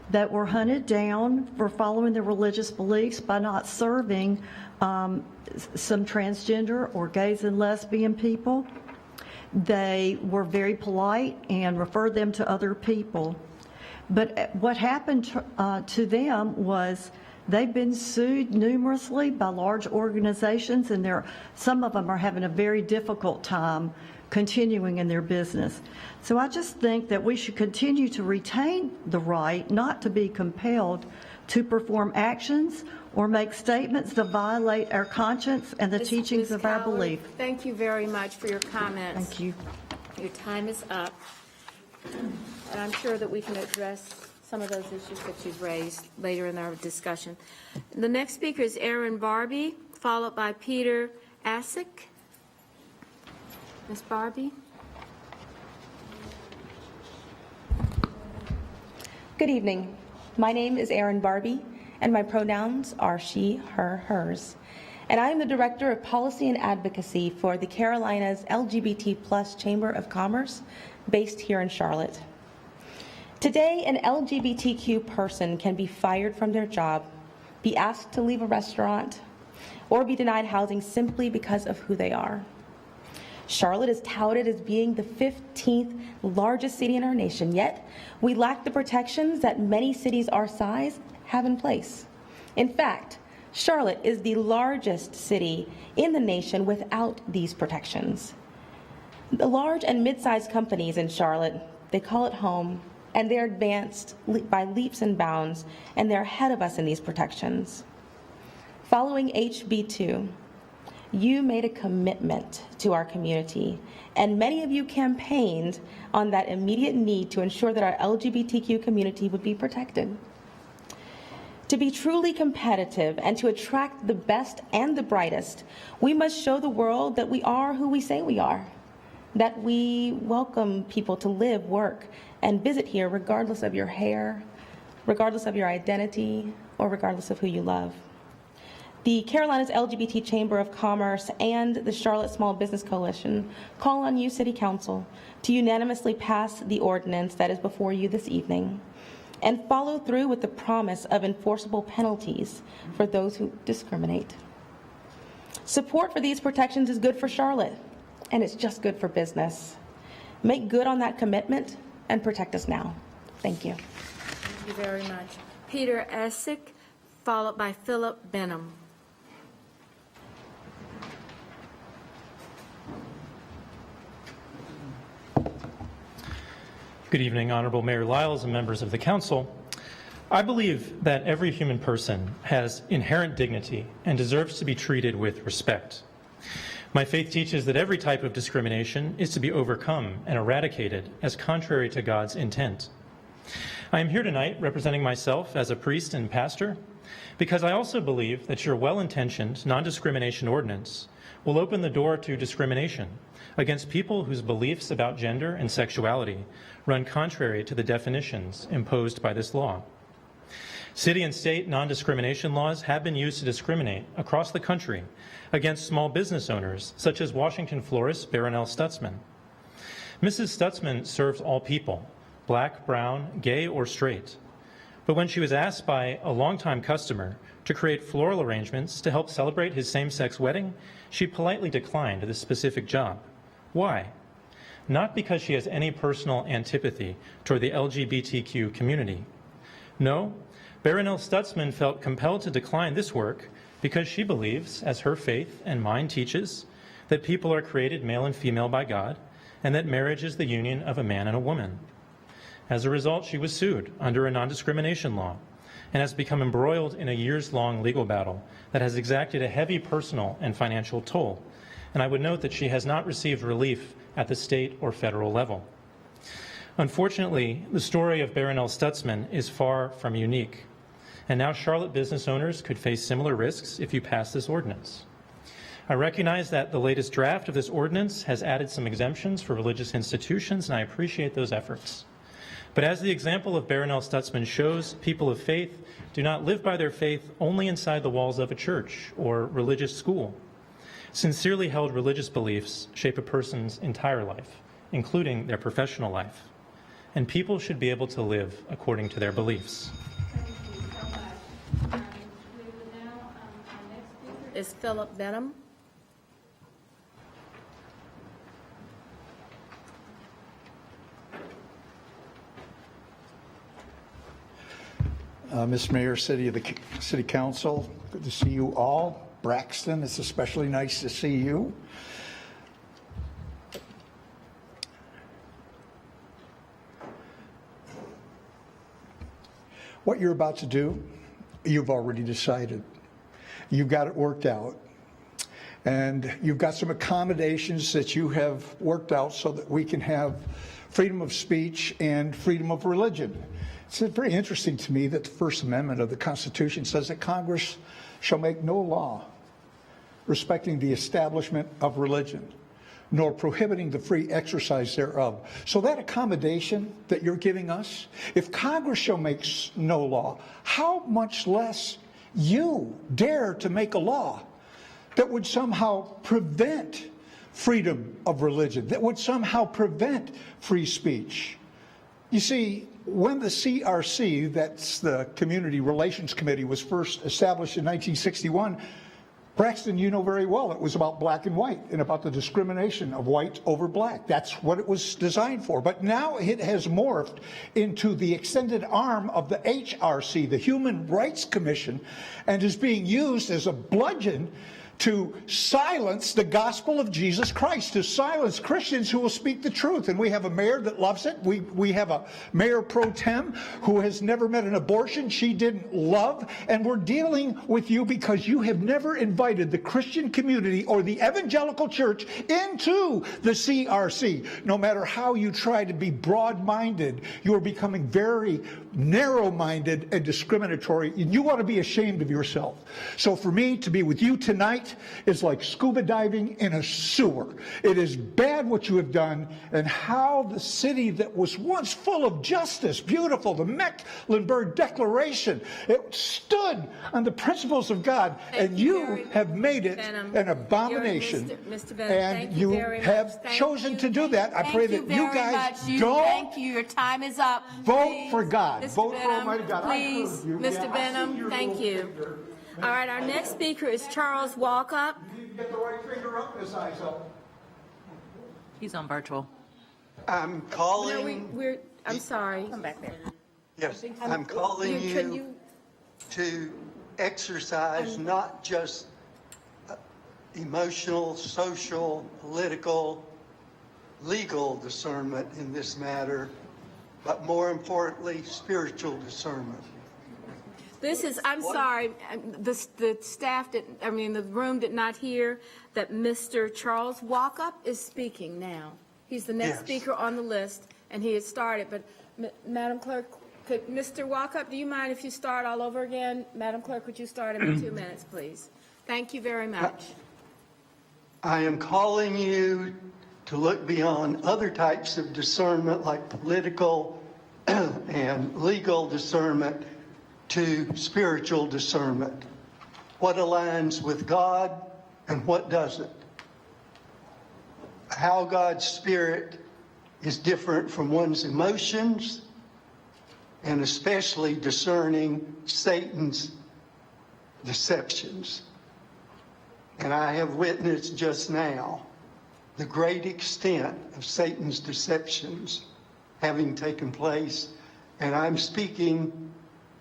that were hunted down for following their religious beliefs by not serving some transgender or gays and lesbian people. They were very polite and referred them to other people. But what happened to them was they've been sued numerously by large organizations, and some of them are having a very difficult time continuing in their business. So I just think that we should continue to retain the right not to be compelled to perform actions or make statements that violate our conscience and the teachings of our belief. Thank you very much for your comments. Thank you. Your time is up. And I'm sure that we can address some of those issues that you've raised later in our discussion. The next speaker is Aaron Barbie, followed by Peter Asick. Ms. Barbie? Good evening. My name is Erin Barbie, and my pronouns are she, her, hers. And I am the Director of Policy and Advocacy for the Carolinas LGBT+ Chamber of Commerce, based here in Charlotte. Today, an LGBTQ person can be fired from their job, be asked to leave a restaurant, or be denied housing simply because of who they are. Charlotte is touted as being the 15th largest city in our nation, yet we lack the protections that many cities our size have in place. In fact, Charlotte is the largest city in the nation without these protections. The large and mid-sized companies in Charlotte, they call it home, and they're advanced by leaps and bounds, and they're ahead of us in these protections. Following HB2, you made a commitment to our community, and many of you campaigned on that immediate need to ensure that our LGBTQ community would be protected. To be truly competitive and to attract the best and the brightest, we must show the world that we are who we say we are, that we welcome people to live, work, and visit here regardless of your hair, regardless of your identity, or regardless of who you love. The Carolinas LGBT Chamber of Commerce and the Charlotte Small Business Coalition call on you, City Council, to unanimously pass the ordinance that is before you this evening and follow through with the promise of enforceable penalties for those who discriminate. Support for these protections is good for Charlotte, and it's just good for business. Make good on that commitment and protect us now. Thank you. Thank you very much. Peter Asick, followed by Philip Benham. Good evening, Honorable Mayor Lyles and members of the Council. I believe that every human person has inherent dignity and deserves to be treated with respect. My faith teaches that every type of discrimination is to be overcome and eradicated as contrary to God's intent. I am here tonight representing myself as a priest and pastor because I also believe that your well-intentioned non-discrimination ordinance will open the door to discrimination against people whose beliefs about gender and sexuality run contrary to the definitions imposed by this law. City and state non-discrimination laws have been used to discriminate across the country against small business owners, such as Washington florist Baronelle Stutzman. Mrs. Stutzman serves all people, black, brown, gay, or straight. But when she was asked by a longtime customer to create floral arrangements to help celebrate his same-sex wedding, she politely declined this specific job. Why? Not because she has any personal antipathy toward the LGBTQ community. No, Baronelle Stutzman felt compelled to decline this work because she believes, as her faith and mine teaches, that people are created male and female by God, and that marriage is the union of a man and a woman. As a result, she was sued under a non-discrimination law and has become embroiled in a years-long legal battle that has exacted a heavy personal and financial toll. And I would note that she has not received relief at the state or federal level. Unfortunately, the story of Baronelle Stutzman is far from unique, and now Charlotte business owners could face similar risks if you pass this ordinance. I recognize that the latest draft of this ordinance has added some exemptions for religious institutions, and I appreciate those efforts. But as the example of Baronelle Stutzman shows, people of faith do not live by their faith only inside the walls of a church or religious school. Sincerely held religious beliefs shape a person's entire life, including their professional life. And people should be able to live according to their beliefs. Is Philip Benham. Mr. Mayor, City Council, good to see you all. Braxton, it's especially nice to see you. What you're about to do, you've already decided. You've got it worked out. And you've got some accommodations that you have worked out so that we can have freedom of speech and freedom of religion. It's very interesting to me that the First Amendment of the Constitution says that Congress shall make no law respecting the establishment of religion, nor prohibiting the free exercise thereof. So that accommodation that you're giving us, if Congress shall make no law, how much less you dare to make a law that would somehow prevent freedom of religion, that would somehow prevent free speech? You see, when the CRC, that's the Community Relations Committee, was first established in 1961, Braxton, you know very well, it was about black and white and about the discrimination of white over black. That's what it was designed for. But now it has morphed into the extended arm of the HRC, the Human Rights Commission, and is being used as a bludgeon to silence the gospel of Jesus Christ, to silence Christians who will speak the truth. And we have a mayor that loves it. We have a mayor pro tem who has never met an abortion she didn't love. And we're dealing with you because you have never invited the Christian community or the evangelical church into the CRC. No matter how you try to be broad-minded, you are becoming very narrow-minded and discriminatory. And you ought to be ashamed of yourself. So for me to be with you tonight is like scuba diving in a sewer. It is bad what you have done, and how the city that was once full of justice, beautiful, the Mecklenburg Declaration, it stood on the principles of God, and you have made it an abomination. Mr. Benham, and you have chosen to do that. I pray that you guys don't Thank you. Your time is up. vote for God. Mr. Vote for Benham, Almighty God. please, Mr. Benham, thank you. All right, our next speaker is Charles Walkup. Get the right finger up, Miss Izzo. He's on virtual. I'm calling. No, I'm sorry. Come back there. Yes, I'm calling you to exercise not just emotional, social, political, legal discernment in this matter, but more importantly, spiritual discernment. I'm sorry, the staff the room did not hear that Mr. Charles Walkup is speaking now. He's the next speaker on the list, and he has started, but Madam Clerk, Mr. Walkup, do you mind if you start all over again? Madam Clerk, would you start in 2 minutes, please? Thank you very much. I am calling you to look beyond other types of discernment like political and legal discernment to spiritual discernment. What aligns with God and what doesn't. How God's Spirit is different from one's emotions, and especially discerning Satan's deceptions. And I have witnessed just now the great extent of Satan's deceptions having taken place, and I'm speaking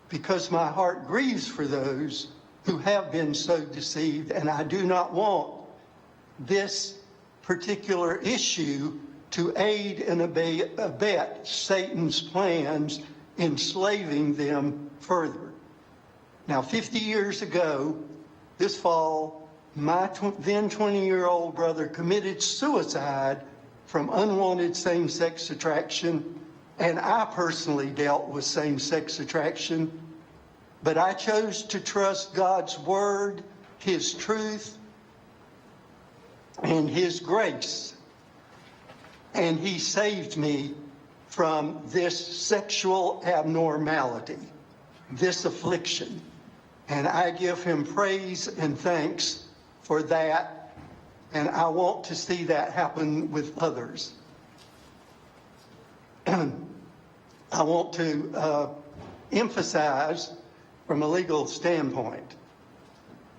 because my heart grieves for those who have been so deceived, and I do not want this particular issue to aid and abet Satan's plans, enslaving them further. Now, 50 years ago, this fall, my then 20-year-old brother committed suicide from unwanted same-sex attraction, and I personally dealt with same-sex attraction, but I chose to trust God's word, his truth, and his grace. And he saved me from this sexual abnormality, this affliction. And I give him praise and thanks for that. And I want to see that happen with others. I want to emphasize from a legal standpoint,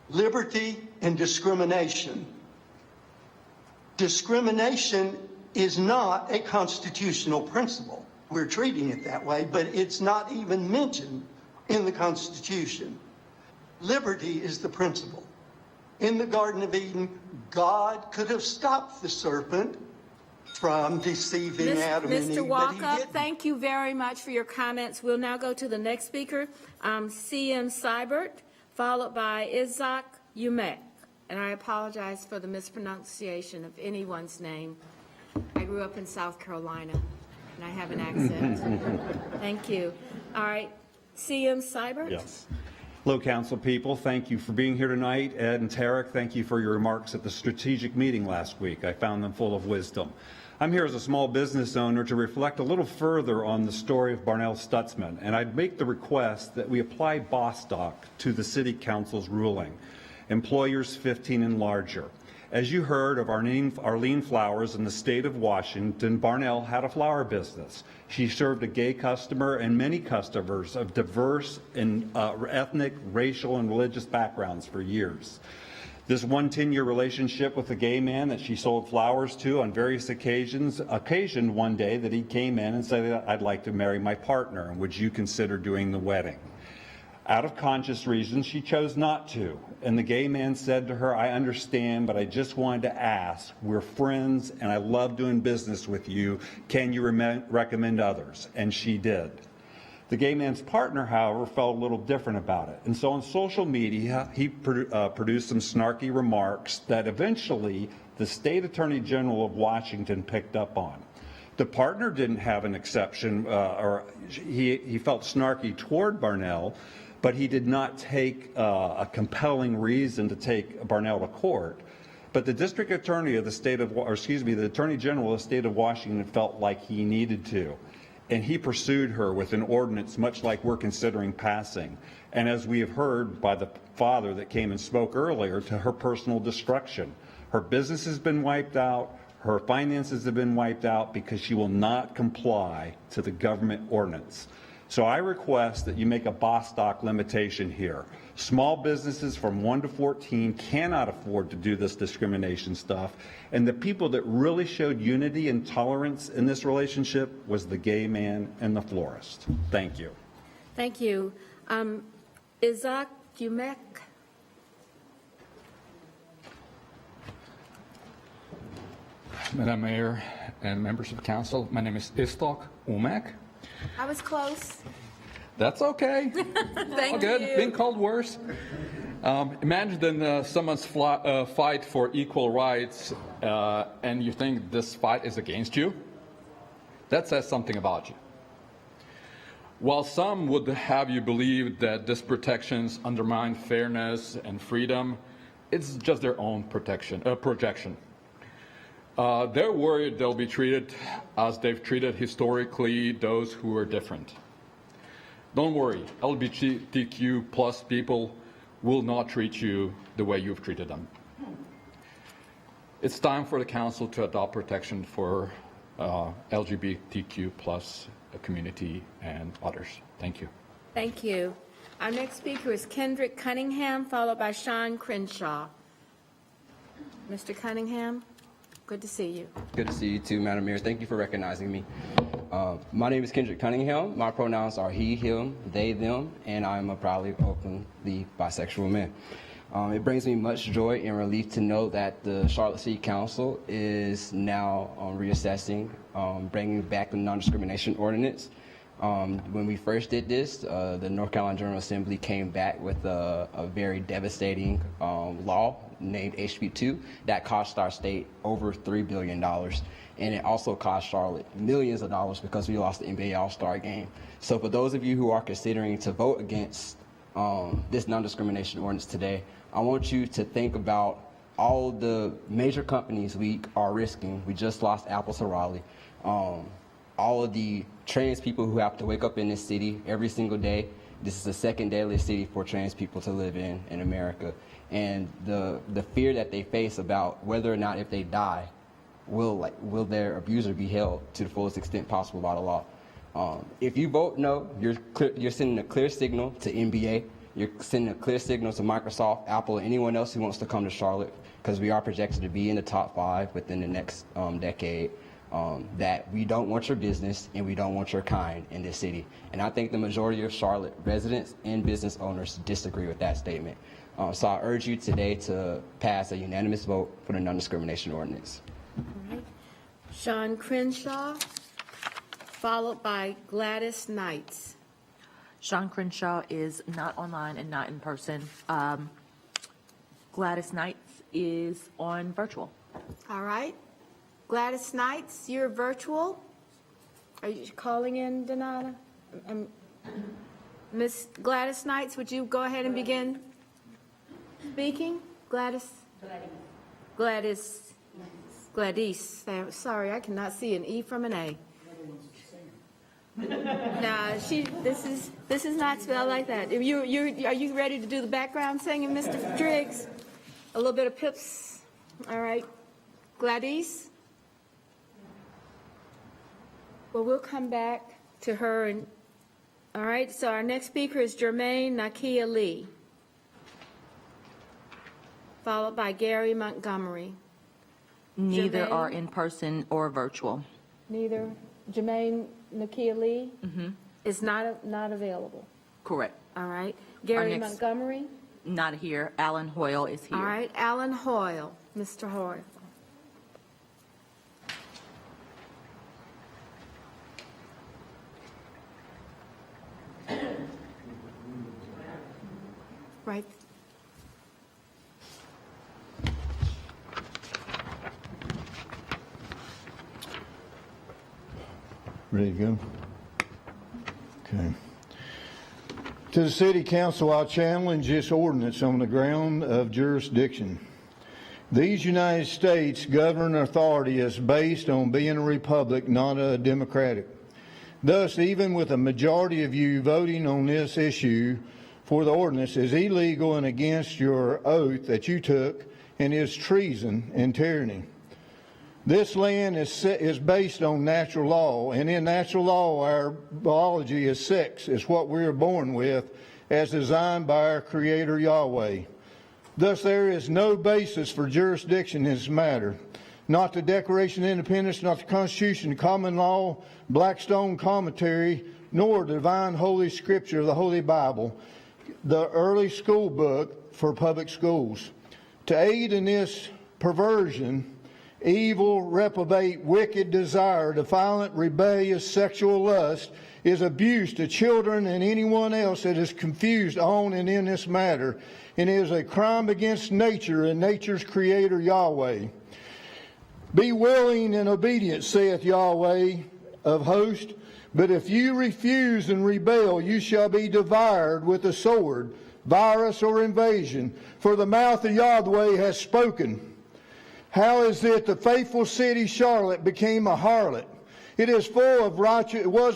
liberty and discrimination. Discrimination is not a constitutional principle. We're treating it that way, but it's not even mentioned in the Constitution. Liberty is the principle. In the Garden of Eden, God could have stopped the serpent. from deceiving Adam and Eve. Mr. but he Walkup, didn't. thank you very much for your comments. We'll now go to the next speaker, C.M. Seibert, followed by Isaac Umek. And I apologize for the mispronunciation of anyone's name. I grew up in South Carolina, and I have an accent. Thank you. All right, C.M. Seibert? Yes. Hello, council people. Thank you for being here tonight. Ed and Tarek, thank you for your remarks at the strategic meeting last week. I found them full of wisdom. I'm here as a small business owner to reflect a little further on the story of Barnell Stutzman, and I'd make the request that we apply Bostock to the City Council's ruling. Employers 15 and larger. As you heard of Arlene Flowers in the state of Washington, Barnell had a flower business. She served a gay customer and many customers of diverse and ethnic, racial, and religious backgrounds for years. This 10-year relationship with a gay man that she sold flowers to on various occasions occasioned one day that he came in and said, "I'd like to marry my partner, and would you consider doing the wedding?" Out of conscious reasons, she chose not to. And the gay man said to her, "I understand, but I just wanted to ask. We're friends, and I love doing business with you. Can you recommend others?" And she did. The gay man's partner, however, felt a little different about it. And so on social media, he produced some snarky remarks that eventually the State Attorney General of Washington picked up on. The partner didn't have an exception, or he felt snarky toward Barnell, but he did not take a compelling reason to take Barnell to court. But the district attorney of the state of, the attorney general of the state of Washington felt like he needed to. And he pursued her with an ordinance much like we're considering passing. And as we have heard by the father that came and spoke earlier, to her personal destruction. Her business has been wiped out. Her finances have been wiped out because she will not comply to the government ordinance. So I request that you make a Bostock limitation here. Small businesses from 1 to 14 cannot afford to do this discrimination stuff. And the people that really showed unity and tolerance in this relationship was the gay man and the florist. Thank you. Thank you. Isaac Umek. Madam Mayor and members of council, my name is Istok Umek. I was close. That's okay. Thank All good. you. Been called worse. Imagine someone's fight for equal rights and you think this fight is against you. That says something about you. While some would have you believe that these protections undermine fairness and freedom, it's just their own projection. They're worried they'll be treated as they've treated historically those who are different. Don't worry, LGBTQ plus people will not treat you the way you've treated them. It's time for the council to adopt protection for LGBTQ plus community and others. Thank you. Thank you. Our next speaker is Kendrick Cunningham, followed by Sean Crenshaw. Mr. Cunningham, good to see you. Good to see you too, Madam Mayor. Thank you for recognizing me. My name is Kendrick Cunningham. My pronouns are he, him, they, them, and I am a proudly openly bisexual man. It brings me much joy and relief to know that the Charlotte City Council is now reassessing, bringing back the non-discrimination ordinance. When we first did this, the North Carolina General Assembly came back with a very devastating law named HB 2 that cost our state over $3 billion. And it also cost Charlotte millions of dollars because we lost the NBA All-Star game. So for those of you who are considering to vote against this non-discrimination ordinance today, I want you to think about all the major companies we are risking. We just lost Apple to Raleigh. All of the trans people who have to wake up in this city every single day. This is the second deadliest city for trans people to live in America. And the fear that they face about whether or not if they die, will their abuser be held to the fullest extent possible by the law. If you vote no, you're sending a clear signal to NBA. You're sending a clear signal to Microsoft, Apple, and anyone else who wants to come to Charlotte, because we are projected to be in the top 5 within the next decade. That we don't want your business and we don't want your kind in this city. And I think the majority of Charlotte residents and business owners disagree with that statement. So I urge you today to pass a unanimous vote for the non-discrimination ordinance. All right. Sean Crenshaw, followed by Gladys Knights. Sean Crenshaw is not online and not in person. Gladys Knights is on virtual. All right. Gladys Knights, you're virtual. Are you calling in, Donata? Miss Gladys Knights, would you go ahead and begin speaking? Gladys? Gladys. Sorry, I cannot see an E from an A. No, this is not spelled like that. Are you ready to do the background singing, Mr. Driggs? A little bit of Pips. All right. Gladys? Well, we'll come back to her. And all right, so our next speaker is Jermaine Nakia Lee, followed by Gary Montgomery. Neither Jermaine? are in person or virtual. Neither. Jermaine Nakia Lee is not available. Correct. All right. Our Gary next- Montgomery? Not here. Alan Hoyle is here. All right. Alan Hoyle. Mr. Hoyle. Right. Ready to go? Okay. To the City Council, I challenge this ordinance on the ground of jurisdiction. These United States government authority is based on being a republic, not a democratic. Thus, even with a majority of you voting on this issue for the ordinance is illegal and against your oath that you took and is treason and tyranny. This land is based on natural law, and in natural law, our biology is sex. It's what we are born with, as designed by our Creator Yahweh. Thus, there is no basis for jurisdiction in this matter. Not the Declaration of Independence, not the Constitution, the common law, Blackstone commentary, nor the divine Holy Scripture of the Holy Bible, the early school book for public schools. To aid in this perversion, evil, reprobate, wicked desire, defiant, rebellious, sexual lust is abuse to children and anyone else that is confused on and in this matter, and is a crime against nature and nature's creator Yahweh. Be willing and obedient, saith Yahweh of hosts, but if you refuse and rebel, you shall be devoured with a sword, virus, or invasion, for the mouth of Yahweh has spoken. How is it the faithful city Charlotte became a harlot? It was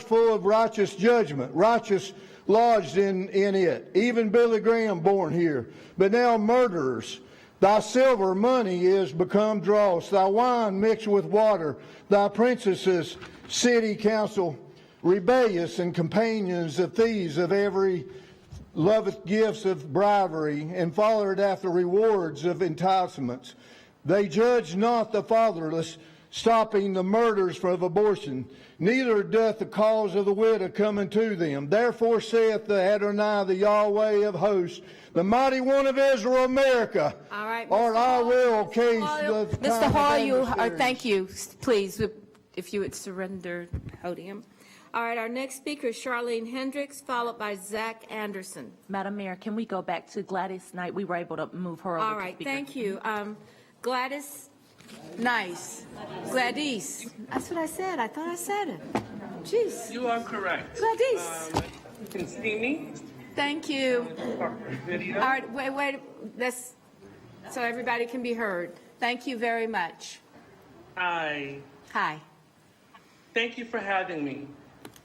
full of righteous judgment, righteous lodged in it. Even Billy Graham born here. But now murderers. Thy silver money is become dross. Thy wine mixed with water. Thy princesses, city council, rebellious and companions of thieves of every loveth gifts of bribery and followed after rewards of enticements. They judge not the fatherless, stopping the murders of abortion. Neither doth the cause of the widow come unto them. Therefore saith the Adonai, the Yahweh of hosts, the mighty one of Israel, America. All right, or I will case the Mr. Hall, time thank you. Please, if you would surrender podium. All right, our next speaker is Charlene Hendricks, followed by Zach Anderson. Madam Mayor, can we go back to Gladys Knight? We were able to move her over. All right, thank you. Gladys, nice. Gladys, that's what I said. I thought I said it. Jeez. You are correct. Gladys. You can see me. Thank you. Video. All right, wait. That's so everybody can be heard. Thank you very much. Hi. Hi. Thank you for having me.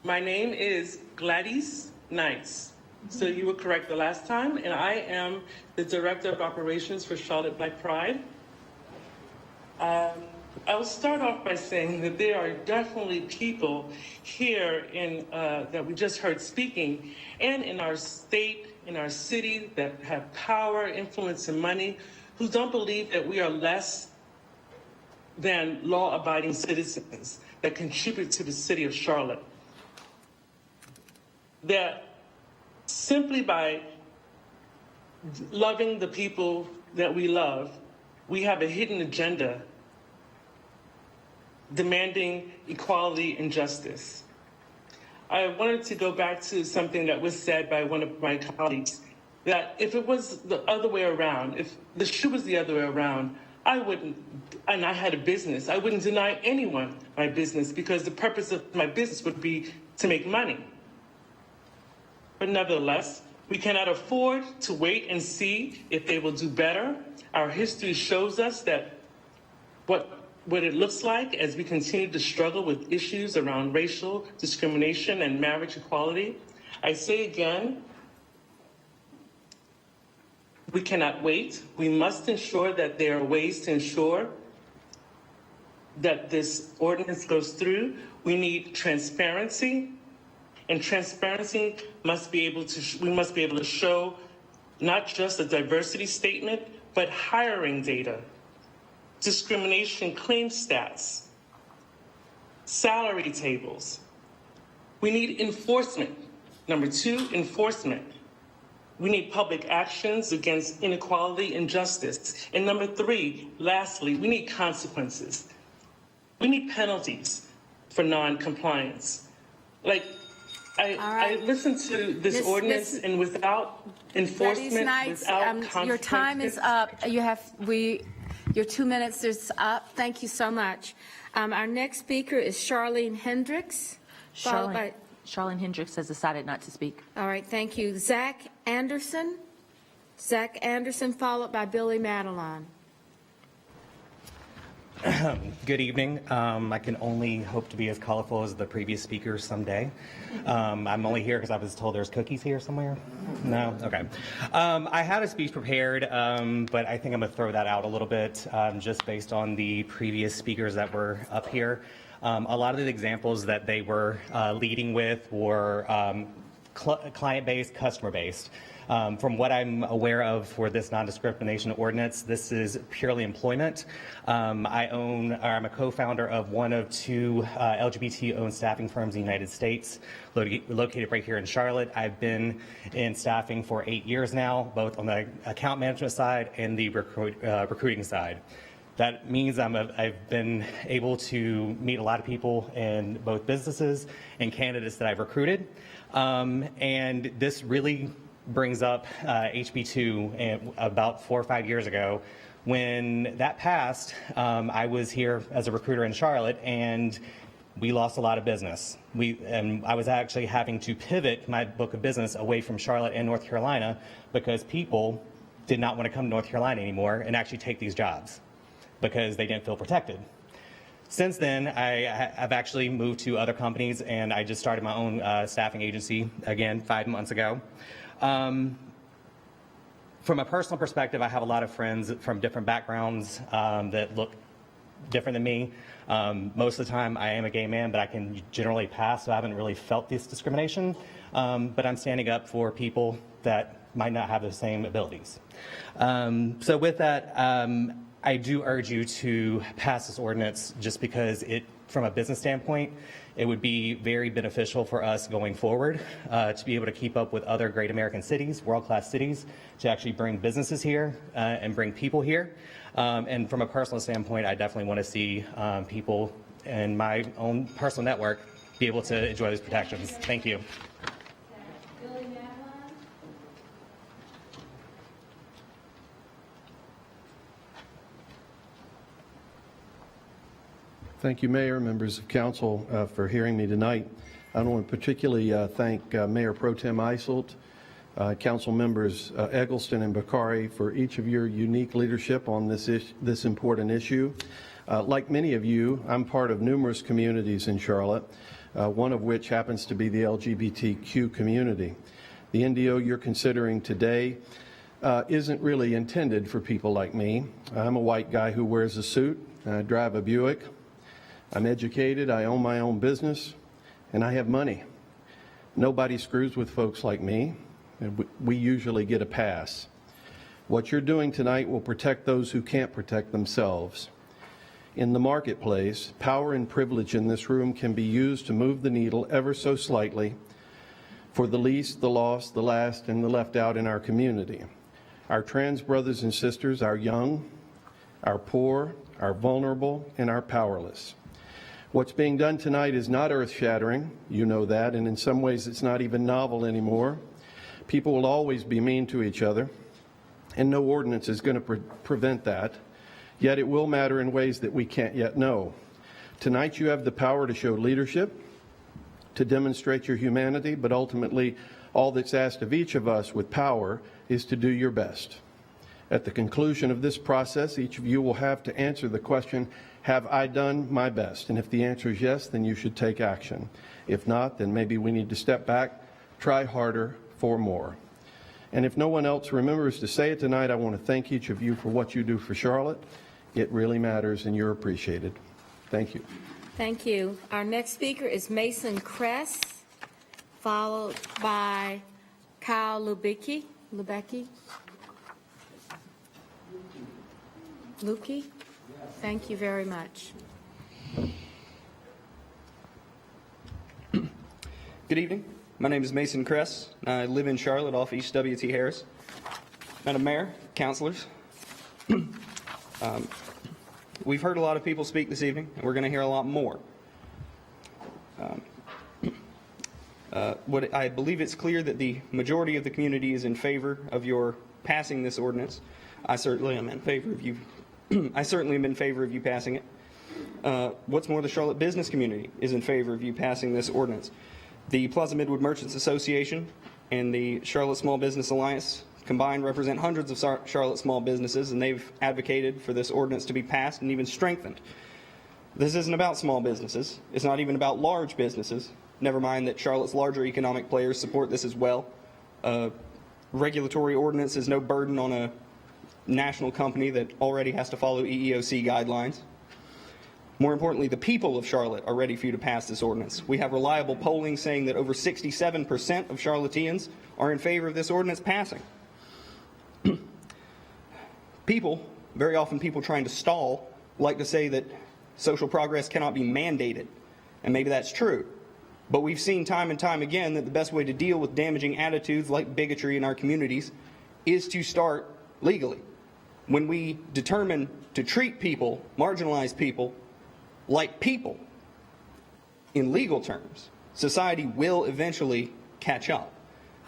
My name is Gladys Knights. So you were correct the last time, and I am the Director of Operations for Charlotte Black Pride. I'll start off by saying that there are definitely people here that we just heard speaking, and in our state, in our city, that have power, influence, and money, who don't believe that we are less than law-abiding citizens that contribute to the city of Charlotte. That simply by loving the people that we love, we have a hidden agenda demanding equality and justice. I wanted to go back to something that was said by one of my colleagues, that if it was the other way around, if the shoe was the other way around, I wouldn't, and I had a business, I wouldn't deny anyone my business because the purpose of my business would be to make money. But nevertheless, we cannot afford to wait and see if they will do better. Our history shows us that what it looks like as we continue to struggle with issues around racial discrimination and marriage equality. I say again, we cannot wait. We must ensure that there are ways to ensure that this ordinance goes through. We need transparency, and transparency must be able to, we must be able to show not just a diversity statement, but hiring data, discrimination claim stats, salary tables. We need enforcement. Number two, enforcement. We need public actions against inequality and justice. And number three, lastly, we need consequences. We need penalties for non-compliance. Like, I listened to this ordinance, and without enforcement, without consequences. Your time is up. Your 2 minutes is up. Thank you so much. Our next speaker is Charlene Hendricks. Charlene Hendricks has decided not to speak. All right, thank you. Zach Anderson. Zach Anderson, followed by Billy Madeline. Good evening. I can only hope to be as colorful as the previous speakers someday. I'm only here because I was told there's cookies here somewhere. No? Okay. I had a speech prepared, but I think I'm going to throw that out a little bit just based on the previous speakers that were up here. A lot of the examples that they were leading with were client-based, customer-based. From what I'm aware of for this non-discrimination ordinance, this is purely employment. I'm a co-founder of one of two LGBT-owned staffing firms in the United States, located right here in Charlotte. I've been in staffing for 8 years now, both on the account management side and the recruiting side. That means I've been able to meet a lot of people in both businesses and candidates that I've recruited. And this really brings up HB2 about 4 or 5 years ago. When that passed, I was here as a recruiter in Charlotte, and we lost a lot of business. I was actually having to pivot my book of business away from Charlotte and North Carolina because people did not want to come to North Carolina anymore and actually take these jobs because they didn't feel protected. Since then, I've actually moved to other companies, and I just started my own staffing agency, again, 5 months ago. From a personal perspective, I have a lot of friends from different backgrounds that look different than me. Most of the time, I am a gay man, but I can generally pass, so I haven't really felt this discrimination. But I'm standing up for people that might not have the same abilities. So with that, I do urge you to pass this ordinance just because from a business standpoint, it would be very beneficial for us going forward to be able to keep up with other great American cities, world-class cities, to actually bring businesses here and bring people here. And from a personal standpoint, I definitely want to see people in my own personal network be able to enjoy those protections. Thank you. Thank you, Mayor, members of council, for hearing me tonight. I want to particularly thank Mayor Pro Tem Eiselt, council members Eggleston and Bakari for each of your unique leadership on this important issue. Like many of you, I'm part of numerous communities in Charlotte, one of which happens to be the LGBTQ community. The NDO you're considering today isn't really intended for people like me. I'm a white guy who wears a suit, I drive a Buick. I'm educated, I own my own business, and I have money. Nobody screws with folks like me, and we usually get a pass. What you're doing tonight will protect those who can't protect themselves. In the marketplace, power and privilege in this room can be used to move the needle ever so slightly for the least, the lost, the last, and the left out in our community. Our trans brothers and sisters, our young, our poor, our vulnerable, and our powerless. What's being done tonight is not earth-shattering, you know that, and in some ways it's not even novel anymore. People will always be mean to each other, and no ordinance is going to prevent that. Yet it will matter in ways that we can't yet know. Tonight you have the power to show leadership, to demonstrate your humanity, but ultimately all that's asked of each of us with power is to do your best. At the conclusion of this process, each of you will have to answer the question, have I done my best? And if the answer is yes, then you should take action. If not, then maybe we need to step back, try harder for more. And if no one else remembers to say it tonight, I want to thank each of you for what you do for Charlotte. It really matters and you're appreciated. Thank you. Thank you. Our next speaker is Mason Kress, followed by Kyle Lubecki. Lukey? Thank you very much. Good evening. My name is Mason Kress. I live in Charlotte off East W.T. Harris. Madam Mayor, councilors, we've heard a lot of people speak this evening, and we're going to hear a lot more. I believe it's clear that the majority of the community is in favor of your passing this ordinance. I certainly am in favor of you. I certainly am in favor of you passing it. What's more, the Charlotte business community is in favor of you passing this ordinance. The Plaza Midwood Merchants Association and the Charlotte Small Business Alliance combined represent hundreds of Charlotte small businesses, and they've advocated for this ordinance to be passed and even strengthened. This isn't about small businesses. It's not even about large businesses. Never mind that Charlotte's larger economic players support this as well. Regulatory ordinance is no burden on a national company that already has to follow EEOC guidelines. More importantly, the people of Charlotte are ready for you to pass this ordinance. We have reliable polling saying that over 67% of Charlotteans are in favor of this ordinance passing. People, very often people trying to stall, like to say that social progress cannot be mandated, and maybe that's true. But we've seen time and time again that the best way to deal with damaging attitudes like bigotry in our communities is to start legally. When we determine to treat people, marginalized people, like people in legal terms, society will eventually catch up.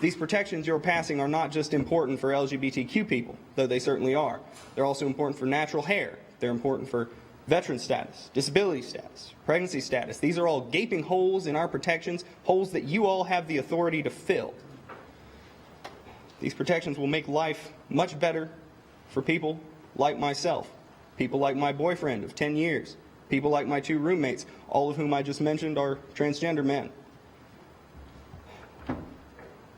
These protections you're passing are not just important for LGBTQ people, though they certainly are. They're also important for natural hair. They're important for veteran status, disability status, pregnancy status. These are all gaping holes in our protections, holes that you all have the authority to fill. These protections will make life much better for people like myself, people like my boyfriend of 10 years, people like my 2 roommates, all of whom I just mentioned are transgender men.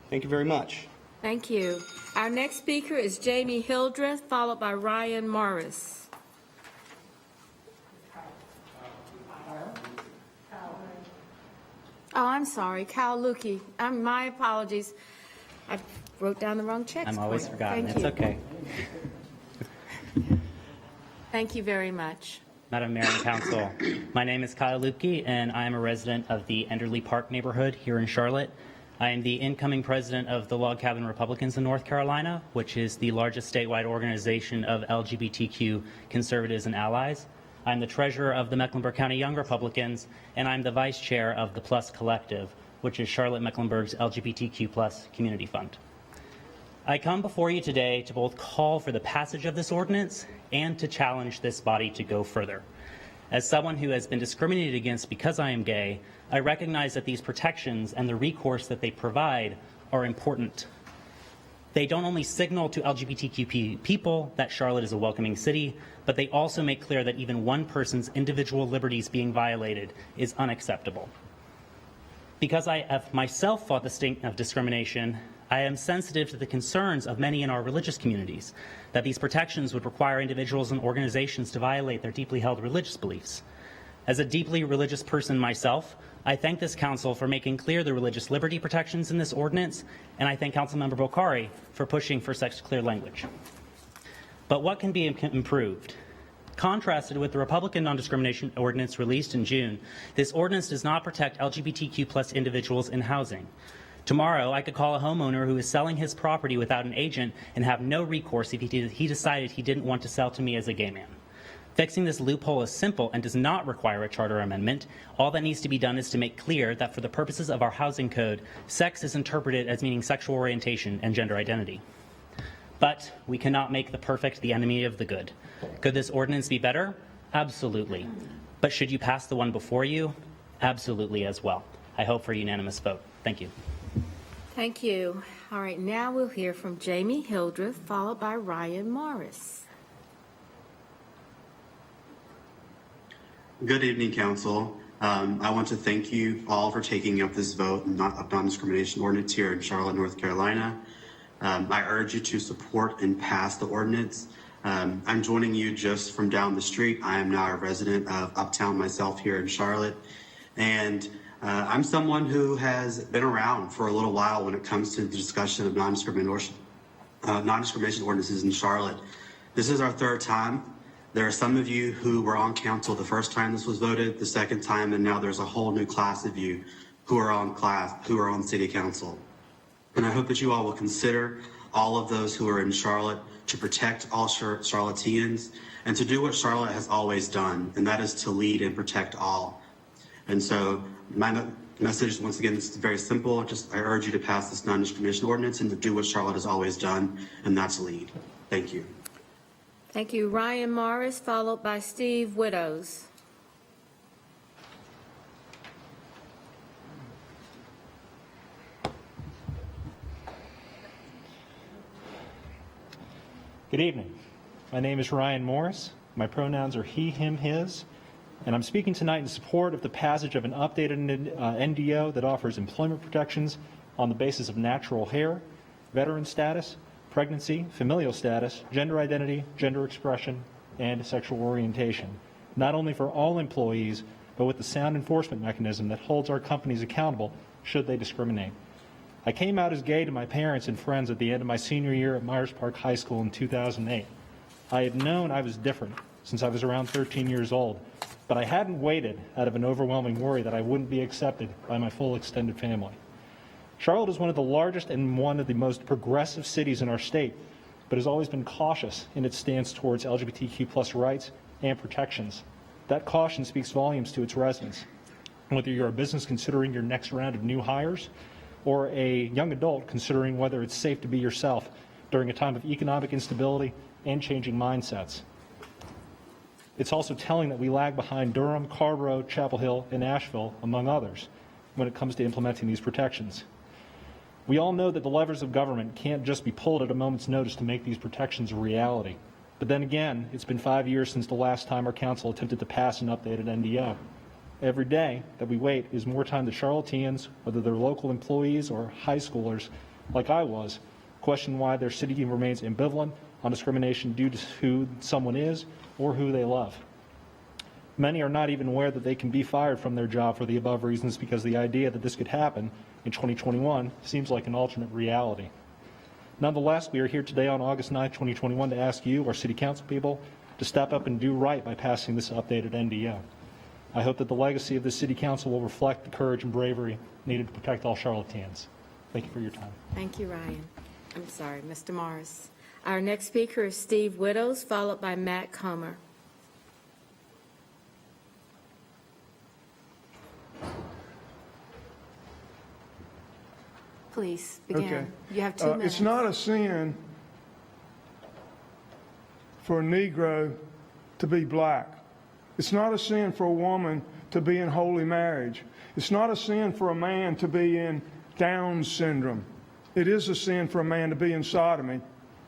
Thank you very much. Thank you. Our next speaker is Jamie Hildreth, followed by Ryan Morris. Oh, I'm sorry, Kyle Lukey. My apologies. I wrote down the wrong check. I'm always forgotten. Thank It's you. okay. Thank you very much. Madam Mayor and Council, my name is Kyle Lupke, and I am a resident of the Enderley Park neighborhood here in Charlotte. I am the incoming president of the Log Cabin Republicans in North Carolina, which is the largest statewide organization of LGBTQ conservatives and allies. I'm the treasurer of the Mecklenburg County Young Republicans, and I'm the vice chair of the Plus Collective, which is Charlotte Mecklenburg's LGBTQ plus community fund. I come before you today to both call for the passage of this ordinance and to challenge this body to go further. As someone who has been discriminated against because I am gay, I recognize that these protections and the recourse that they provide are important. They don't only signal to LGBTQ people that Charlotte is a welcoming city, but they also make clear that even one person's individual liberties being violated is unacceptable. Because I have myself fought the sting of discrimination, I am sensitive to the concerns of many in our religious communities that these protections would require individuals and organizations to violate their deeply held religious beliefs. As a deeply religious person myself, I thank this council for making clear the religious liberty protections in this ordinance, and I thank Councilmember Bokhari for pushing for such clear language. But what can be improved? Contrasted with the Republican non-discrimination ordinance released in June, this ordinance does not protect LGBTQ plus individuals in housing. Tomorrow, I could call a homeowner who is selling his property without an agent and have no recourse if he decided he didn't want to sell to me as a gay man. Fixing this loophole is simple and does not require a charter amendment. All that needs to be done is to make clear that for the purposes of our housing code, sex is interpreted as meaning sexual orientation and gender identity. But we cannot make the perfect the enemy of the good. Could this ordinance be better? Absolutely. But should you pass the one before you? Absolutely as well. I hope for a unanimous vote. Thank you. Thank you. All right, now we'll hear from Jamie Hildreth, followed by Ryan Morris. Good evening, Council. I want to thank you all for taking up this vote of non-discrimination ordinance here in Charlotte, North Carolina. I urge you to support and pass the ordinance. I'm joining you just from down the street. I am now a resident of Uptown myself here in Charlotte. And I'm someone who has been around for a little while when it comes to the discussion of non-discrimination ordinances in Charlotte. This is our third time. There are some of you who were on council the first time this was voted, the second time, and now there's a whole new class of you who are on city council. And I hope that you all will consider all of those who are in Charlotte to protect all Charlotteans and to do what Charlotte has always done, and that is to lead and protect all. And so my message, once again, is very simple. I urge you to pass this non-discrimination ordinance and to do what Charlotte has always done, and that's lead. Thank you. Thank you. Ryan Morris, followed by Steve Widows. Good evening. My name is Ryan Morris. My pronouns are he, him, his, and I'm speaking tonight in support of the passage of an updated NDO that offers employment protections on the basis of natural hair, veteran status, pregnancy, familial status, gender identity, gender expression, and sexual orientation, not only for all employees, but with the sound enforcement mechanism that holds our companies accountable should they discriminate. I came out as gay to my parents and friends at the end of my senior year at Myers Park High School in 2008. I had known I was different since I was around 13 years old, but I hadn't waited out of an overwhelming worry that I wouldn't be accepted by my full extended family. Charlotte is one of the largest and one of the most progressive cities in our state, but has always been cautious in its stance towards LGBTQ+ rights and protections. That caution speaks volumes to its residents. Whether you're a business considering your next round of new hires, or a young adult considering whether it's safe to be yourself during a time of economic instability and changing mindsets. It's also telling that we lag behind Durham, Carrboro, Chapel Hill, and Asheville, among others, when it comes to implementing these protections. We all know that the levers of government can't just be pulled at a moment's notice to make these protections a reality. But then again, it's been 5 years since the last time our council attempted to pass an updated NDO. Every day that we wait is more time that Charlotteans, whether they're local employees or high schoolers, like I was, question why their city remains ambivalent on discrimination due to who someone is or who they love. Many are not even aware that they can be fired from their job for the above reasons because the idea that this could happen in 2021 seems like an alternate reality. Nonetheless, we are here today on August 9, 2021 to ask you, our city council people, to step up and do right by passing this updated NDO. I hope that the legacy of this city council will reflect the courage and bravery needed to protect all Charlotteans. Thank you for your time. Thank you, Ryan. I'm sorry, Mr. Morris. Our next speaker is Steve Widows, followed by Matt Comer. Please begin. Okay. You have 2 minutes. It's not a sin for a Negro to be black. It's not a sin for a woman to be in holy marriage. It's not a sin for a man to be in Down syndrome. It is a sin for a man to be in sodomy.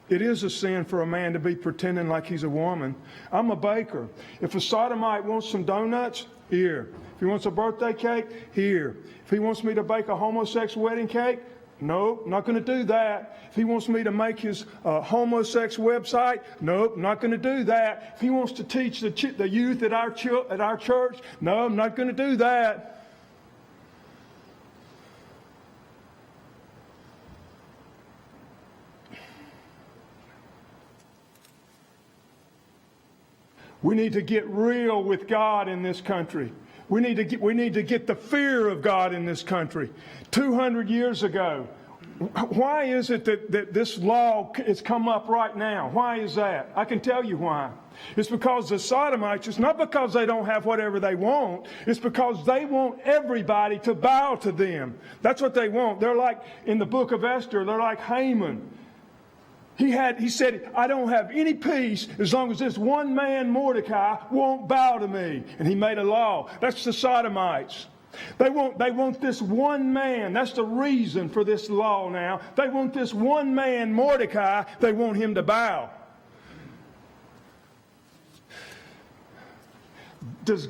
It is a sin for a man to be pretending like he's a woman. I'm a baker. If a sodomite wants some donuts, here. If he wants a birthday cake, here. If he wants me to bake a homosexual wedding cake, nope, not going to do that. If he wants me to make his homosex website, nope, not going to do that. If he wants to teach the youth at our church, no, I'm not going to do that. We need to get real with God in this country. We need to get the fear of God in this country. 200 years ago, Why is it that this law has come up right now? Why is that? I can tell you why. It's because the Sodomites, it's not because they don't have whatever they want. It's because they want everybody to bow to them. That's what they want. They're like, in the book of Esther, they're like Haman. He said, I don't have any peace as long as this one man, Mordecai, won't bow to me. And he made a law. That's the Sodomites. They want this one man. That's the reason for this law now. They want this one man, Mordecai, they want him to bow. Does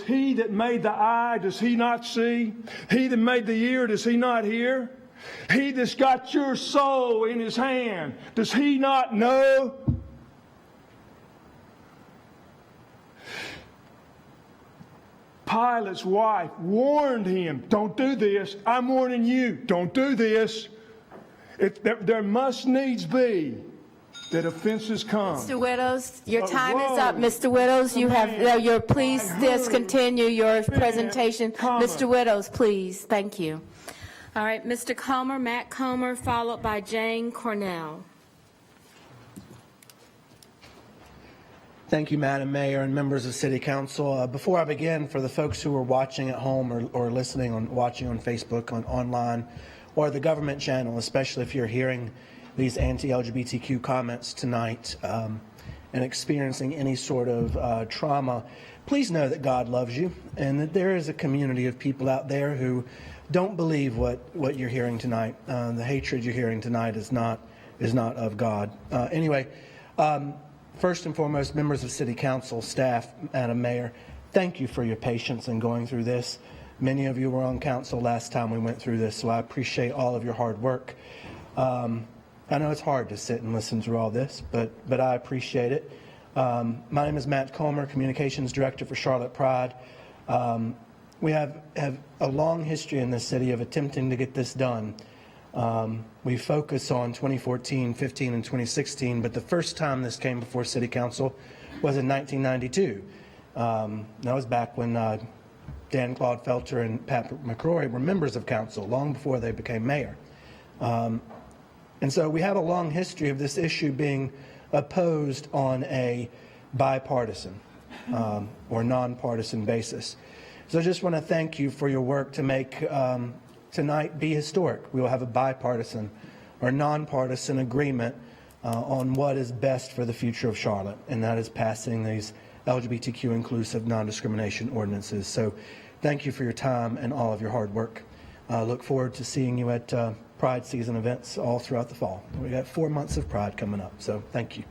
he that made the eye, does he not see? He that made the ear, does he not hear? He that's got your soul in his hand, does he not know? Pilate's wife warned him, don't do this. I'm warning you, don't do this. There must needs be that offenses come. Mr. Widows, your time is up. Mr. Widows, you have your please discontinue your presentation. Mr. Widows, please. Thank you. All right, Mr. Comer, Matt Comer, followed by Jane Cornell. Thank you, Madam Mayor and members of City Council. Before I begin, for the folks who are watching at home or listening watching on Facebook, online, or the government channel, especially if you're hearing these anti-LGBTQ comments tonight and experiencing any sort of trauma, please know that God loves you and that there is a community of people out there who don't believe what you're hearing tonight. The hatred you're hearing tonight is not of God. Anyway. First and foremost, members of City Council, staff, Madam Mayor, thank you for your patience in going through this. Many of you were on council last time we went through this, so I appreciate all of your hard work. I know it's hard to sit and listen through all this, but I appreciate it. My name is Matt Comer, Communications Director for Charlotte Pride. We have a long history in this city of attempting to get this done. We focus on 2014, 15, and 2016, but the first time this came before City Council was in 1992. That was back when Dan Claude Felter and Pat McCrory were members of council, long before they became mayor. And so we have a long history of this issue being opposed on a bipartisan or nonpartisan basis. So I just want to thank you for your work to make tonight be historic. We will have a bipartisan or nonpartisan agreement on what is best for the future of Charlotte, and that is passing these LGBTQ inclusive non-discrimination ordinances. So thank you for your time and all of your hard work. Look forward to seeing you at Pride season events all throughout the fall. We got 4 months of Pride coming up, so thank you.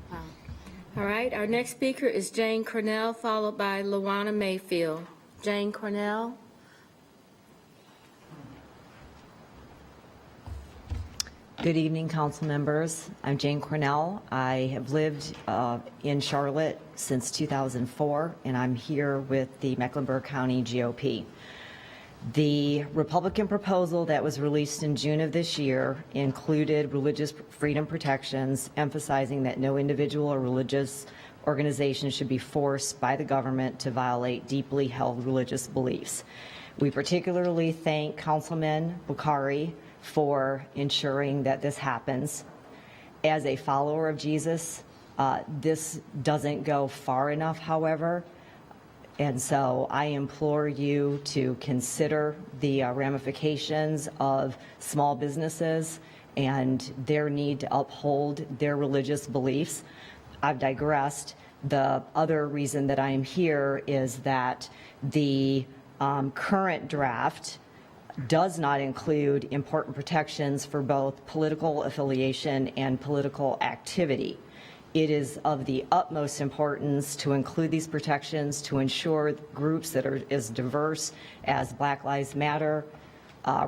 All right, our next speaker is Jane Cornell, followed by Luana Mayfield. Jane Cornell. Good evening, council members. I'm Jane Cornell. I have lived in Charlotte since 2004, and I'm here with the Mecklenburg County GOP. The Republican proposal that was released in June of this year included religious freedom protections, emphasizing that no individual or religious organization should be forced by the government to violate deeply held religious beliefs. We particularly thank Councilman Bukhari for ensuring that this happens. As a follower of Jesus, this doesn't go far enough, however, and so I implore you to consider the ramifications of small businesses and their need to uphold their religious beliefs. I've digressed. The other reason that I am here is that the current draft does not include important protections for both political affiliation and political activity. It is of the utmost importance to include these protections to ensure groups that are as diverse as Black Lives Matter,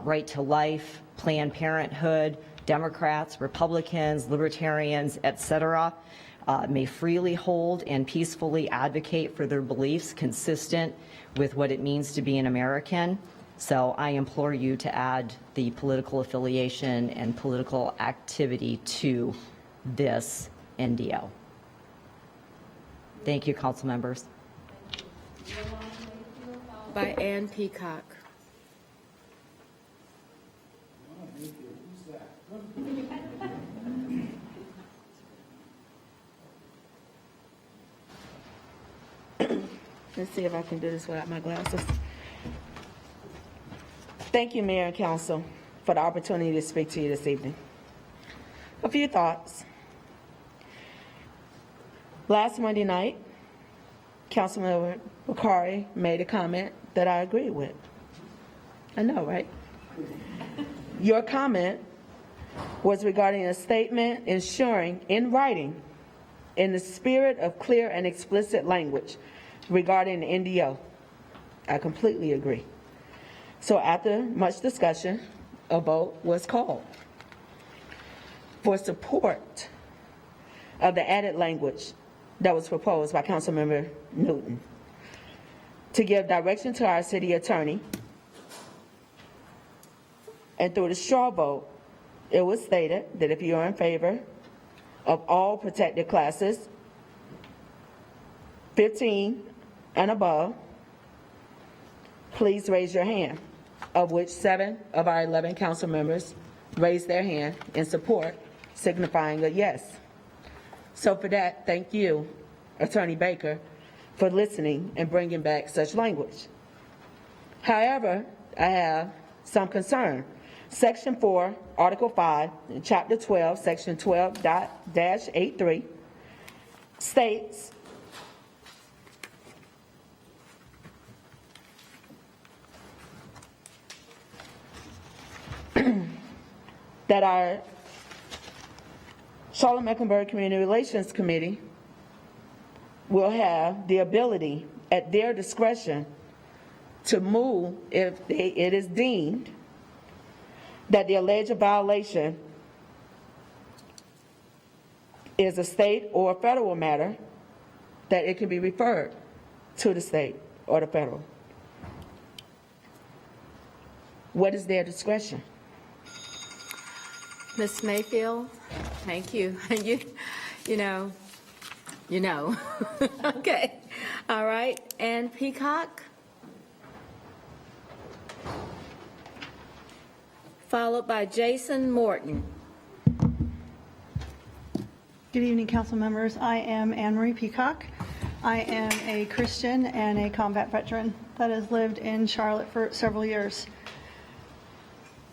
Right to Life, Planned Parenthood, Democrats, Republicans, Libertarians, etc., may freely hold and peacefully advocate for their beliefs consistent with what it means to be an American. So I implore you to add the political affiliation and political activity to this NDO. Thank you, council members. By Ann Peacock. Who's that? Let's see if I can do this without my glasses. Thank you, Mayor and Council, for the opportunity to speak to you this evening. A few thoughts. Last Monday night, Councilmember Bakari made a comment that I agreed with. I know, right? Your comment was regarding a statement ensuring in writing, in the spirit of clear and explicit language, regarding the NDO. I completely agree. So after much discussion, a vote was called for support of the added language that was proposed by Councilmember Newton to give direction to our city attorney. And through the straw vote, it was stated that if you are in favor of all protected classes, 15 and above, please raise your hand, of which 7 of our 11 council members raised their hand in support, signifying a yes. So for that, thank you, Attorney Baker, for listening and bringing back such language. However, I have some concern. Section 4, Article 5, in Chapter 12, Section 12.83 states that our Charlotte-Mecklenburg Community Relations Committee will have the ability at their discretion to move if it is deemed that the alleged violation is a state or a federal matter, that it can be referred to the state or the federal. What is their discretion? Ms. Mayfield, thank you. You know. Okay. All right. And Peacock? Followed by Jason Morton. Good evening, council members. I am Anne Marie Peacock. I am a Christian and a combat veteran that has lived in Charlotte for several years.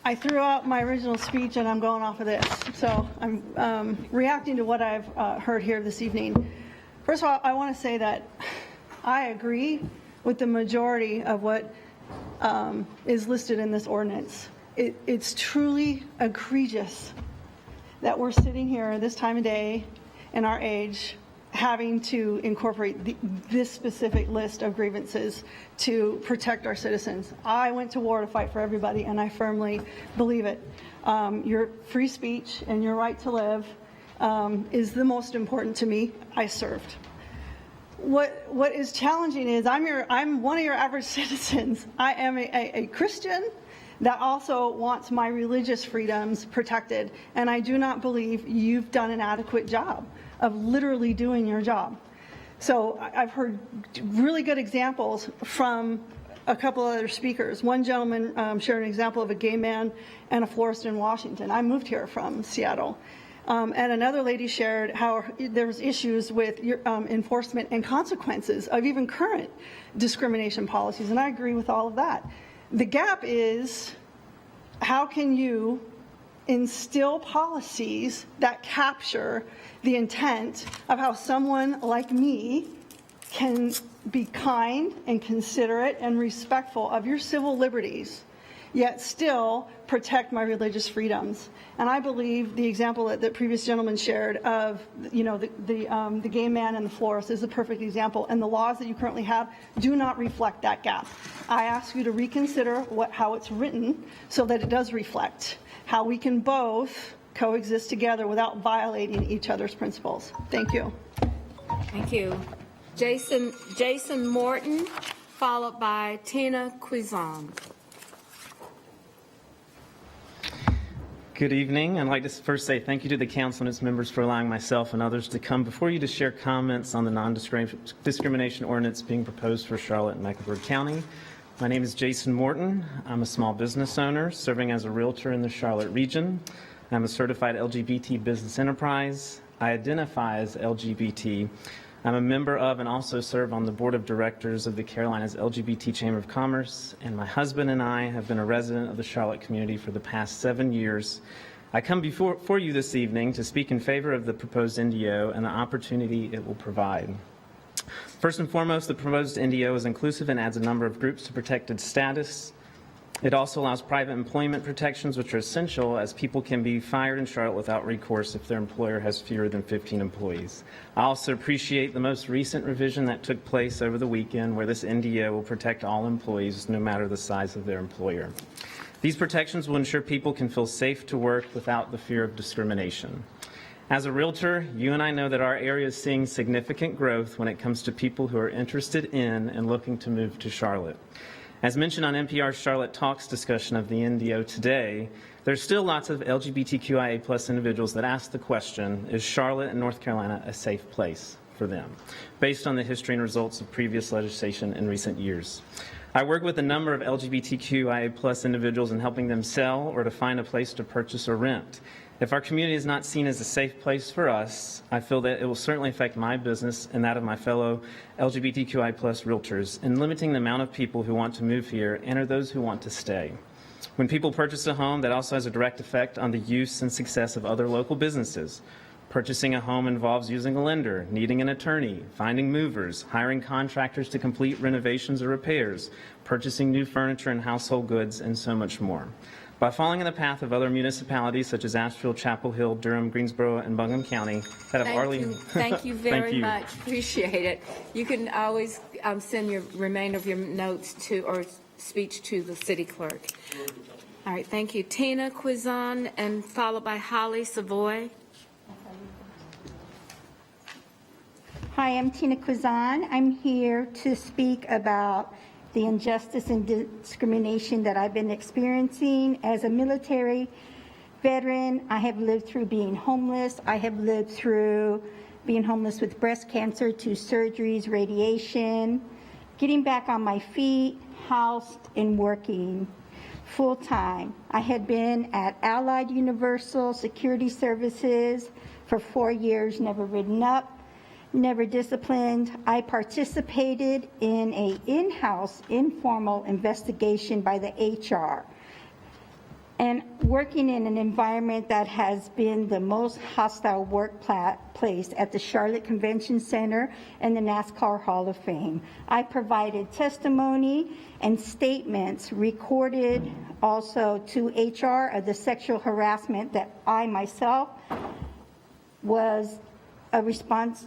I threw out my original speech and I'm going off of this. So I'm reacting to what I've heard here this evening. First of all, I want to say that I agree with the majority of what is listed in this ordinance. It's truly egregious that we're sitting here this time of day in our age having to incorporate this specific list of grievances to protect our citizens. I went to war to fight for everybody, and I firmly believe it. Your free speech and your right to live is the most important to me. I served. What is challenging is I'm one of your average citizens. I am a Christian that also wants my religious freedoms protected, and I do not believe you've done an adequate job of literally doing your job. So I've heard really good examples from a couple other speakers. One gentleman shared an example of a gay man and a florist in Washington. I moved here from Seattle. And another lady shared how there was issues with enforcement and consequences of even current discrimination policies, and I agree with all of that. The gap is, how can you instill policies that capture the intent of how someone like me can be kind and considerate and respectful of your civil liberties, yet still protect my religious freedoms? And I believe the example that the previous gentleman shared of, the gay man and the florist is a perfect example, and the laws that you currently have do not reflect that gap. I ask you to reconsider how it's written so that it does reflect how we can both coexist together without violating each other's principles. Thank you. Thank you. Jason Morton, followed by Tina Cuisin's. Good evening. I'd like to first say thank you to the council and its members for allowing myself and others to come before you to share comments on the non-discrimination ordinance being proposed for Charlotte and Mecklenburg County. My name is Jason Morton. I'm a small business owner serving as a realtor in the Charlotte region. I'm a certified LGBT business enterprise. I identify as LGBT. I'm a member of and also serve on the board of directors of the Carolinas LGBT Chamber of Commerce, and my husband and I have been a resident of the Charlotte community for the past 7 years. I come before you this evening to speak in favor of the proposed NDO and the opportunity it will provide. First and foremost, the proposed NDO is inclusive and adds a number of groups to protected status. It also allows private employment protections, which are essential as people can be fired in Charlotte without recourse if their employer has fewer than 15 employees. I also appreciate the most recent revision that took place over the weekend where this NDO will protect all employees no matter the size of their employer. These protections will ensure people can feel safe to work without the fear of discrimination. As a realtor, you and I know that our area is seeing significant growth when it comes to people who are interested in and looking to move to Charlotte. As mentioned on NPR's Charlotte Talks discussion of the NDO today, there's still lots of LGBTQIA+ individuals that ask the question, is Charlotte and North Carolina a safe place for them, based on the history and results of previous legislation in recent years. I work with a number of LGBTQIA+ individuals in helping them sell or to find a place to purchase or rent. If our community is not seen as a safe place for us, I feel that it will certainly affect my business and that of my fellow LGBTQI+ realtors in limiting the amount of people who want to move here and are those who want to stay. When people purchase a home, that also has a direct effect on the use and success of other local businesses. Purchasing a home involves using a lender, needing an attorney, finding movers, hiring contractors to complete renovations or repairs, purchasing new furniture and household goods, and so much more. By following in the path of other municipalities such as Asheville, Chapel Hill, Durham, Greensboro, and Buncombe County that have already... Thank you very much. Appreciate it. You can always send your remainder of your notes to or speech to the city clerk. All right, thank you. Tina Quizon, and followed by Holly Savoy. Hi, I'm Tina Quizon. I'm here to speak about the injustice and discrimination that I've been experiencing as a military veteran. I have lived through being homeless. I have lived through being homeless with breast cancer, 2 surgeries, radiation, getting back on my feet, housed and working full time. I had been at Allied Universal Security Services for 4 years, never ridden up, never disciplined. I participated in an in-house informal investigation by the HR. And working in an environment that has been the most hostile workplace at the Charlotte Convention Center and the NASCAR Hall of Fame. I provided testimony and statements recorded also to HR of the sexual harassment that I myself was a response,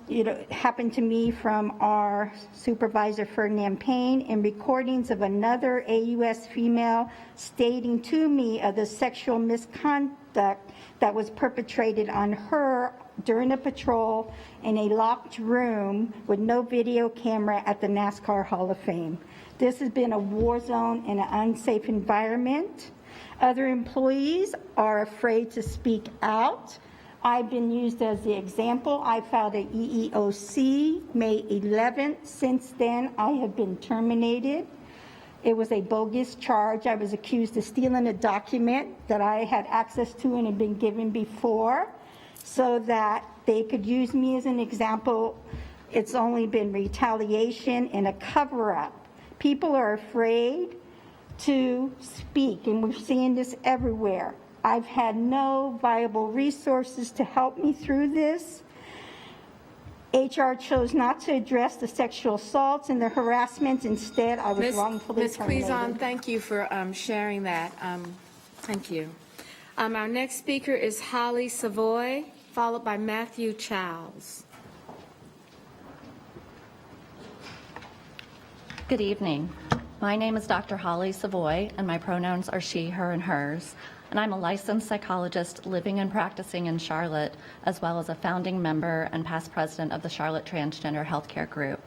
happened to me from our supervisor, Ferdinand Payne, and recordings of another AUS female stating to me of the sexual misconduct that was perpetrated on her during a patrol in a locked room with no video camera at the NASCAR Hall of Fame. This has been a war zone and an unsafe environment. Other employees are afraid to speak out. I've been used as the example. I filed an EEOC May 11th. Since then, I have been terminated. It was a bogus charge. I was accused of stealing a document that I had access to and had been given before so that they could use me as an example. It's only been retaliation and a cover-up. People are afraid to speak, and we're seeing this everywhere. I've had no viable resources to help me through this. HR chose not to address the sexual assaults and the harassment. Instead, I was wrongfully terminated. Ms. Quizon, thank you for sharing that. Thank you. Our next speaker is Holly Savoy, followed by Matthew Childs. Good evening. My name is Dr. Holly Savoy, and my pronouns are she, her, and hers. And I'm a licensed psychologist living and practicing in Charlotte, as well as a founding member and past president of the Charlotte Transgender Healthcare Group.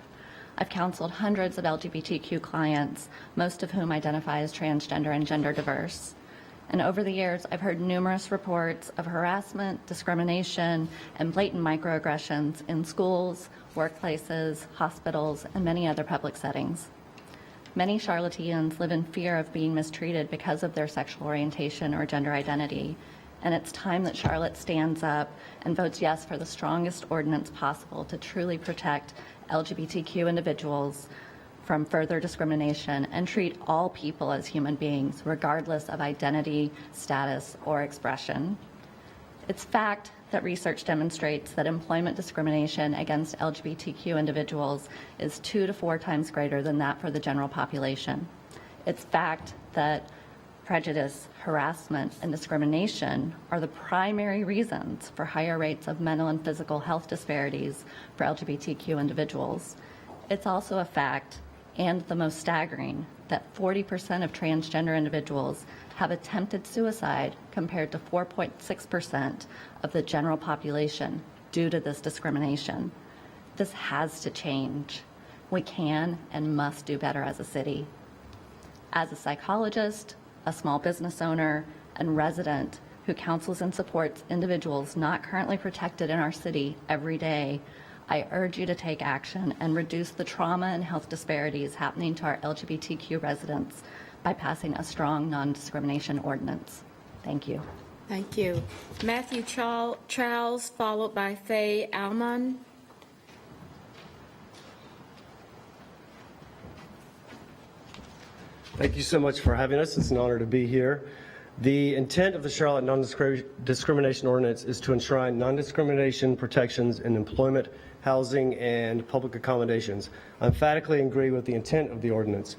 I've counseled hundreds of LGBTQ clients, most of whom identify as transgender and gender diverse. And over the years, I've heard numerous reports of harassment, discrimination, and blatant microaggressions in schools, workplaces, hospitals, and many other public settings. Many Charlotteans live in fear of being mistreated because of their sexual orientation or gender identity, and it's time that Charlotte stands up and votes yes for the strongest ordinance possible to truly protect LGBTQ individuals from further discrimination and treat all people as human beings, regardless of identity, status, or expression. It's fact that research demonstrates that employment discrimination against LGBTQ individuals is 2 to 4 times greater than that for the general population. It's fact that prejudice, harassment, and discrimination are the primary reasons for higher rates of mental and physical health disparities for LGBTQ individuals. It's also a fact, and the most staggering, that 40% of transgender individuals have attempted suicide compared to 4.6% of the general population due to this discrimination. This has to change. We can and must do better as a city. As a psychologist, a small business owner, and resident who counsels and supports individuals not currently protected in our city every day, I urge you to take action and reduce the trauma and health disparities happening to our LGBTQ residents by passing a strong non-discrimination ordinance. Thank you. Thank you. Matthew Charles, followed by Faye Alman. Thank you so much for having us. It's an honor to be here. The intent of the Charlotte Non-Discrimination Ordinance is to enshrine non-discrimination protections in employment, housing, and public accommodations. I emphatically agree with the intent of the ordinance.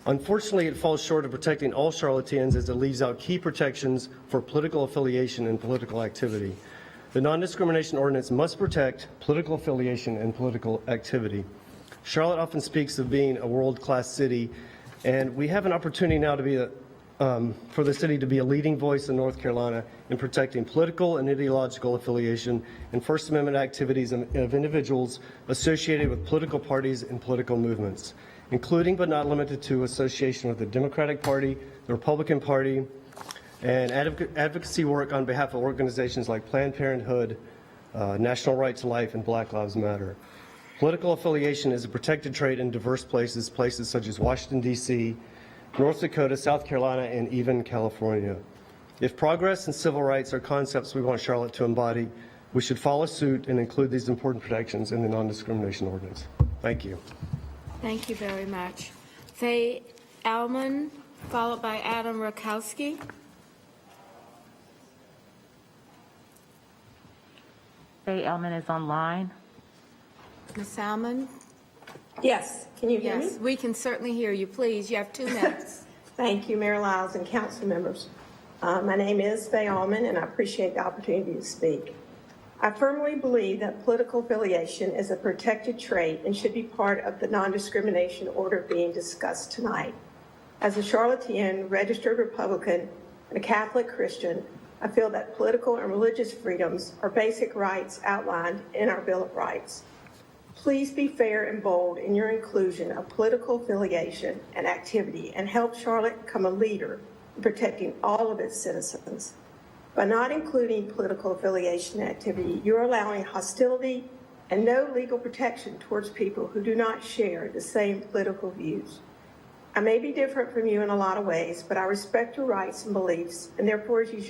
Unfortunately, it falls short of protecting all Charlotteans as it leaves out key protections for political affiliation and political activity. The Non-Discrimination Ordinance must protect political affiliation and political activity. Charlotte often speaks of being a world-class city, and we have an opportunity now to be for the city to be a leading voice in North Carolina in protecting political and ideological affiliation and First Amendment activities of individuals associated with political parties and political movements, including but not limited to association with the Democratic Party, the Republican Party, and advocacy work on behalf of organizations like Planned Parenthood, National Right to Life, and Black Lives Matter. Political affiliation is a protected trait in diverse places such as Washington, D.C., North Dakota, South Carolina, and even California. If progress and civil rights are concepts we want Charlotte to embody, we should follow suit and include these important protections in the non-discrimination ordinance. Thank you. Thank you very much. Faye Alman, followed by Adam Rakowski. Faye Elman is online. Ms. Alman? Yes, can you hear me? Yes, we can certainly hear you. Please, you have 2 minutes. Thank you, Mayor Lyles and council members. My name is Faye Allman, and I appreciate the opportunity to speak. I firmly believe that political affiliation is a protected trait and should be part of the non-discrimination order being discussed tonight. As a Charlottean, registered Republican, and a Catholic Christian, I feel that political and religious freedoms are basic rights outlined in our Bill of Rights. Please be fair and bold in your inclusion of political affiliation and activity and help Charlotte become a leader in protecting all of its citizens. By not including political affiliation and activity, you're allowing hostility and no legal protection towards people who do not share the same political views. I may be different from you in a lot of ways, but I respect your rights and beliefs, and therefore you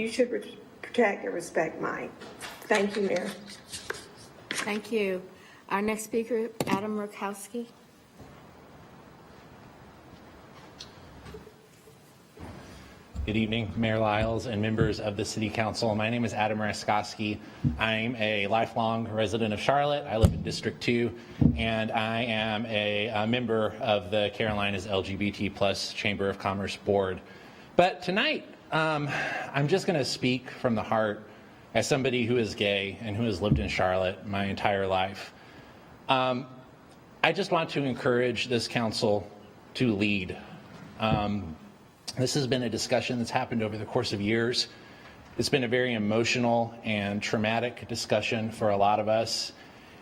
should protect and respect mine. Thank you, Mayor. Thank you. Our next speaker, Adam Rakowski. Good evening, Mayor Lyles and members of the City Council. My name is Adam Raskoski. I'm a lifelong resident of Charlotte. I live in District 2, and I am a member of the Carolinas LGBT+ Chamber of Commerce Board. But tonight, I'm just going to speak from the heart as somebody who is gay and who has lived in Charlotte my entire life. I just want to encourage this council to lead. This has been a discussion that's happened over the course of years. It's been a very emotional and traumatic discussion for a lot of us.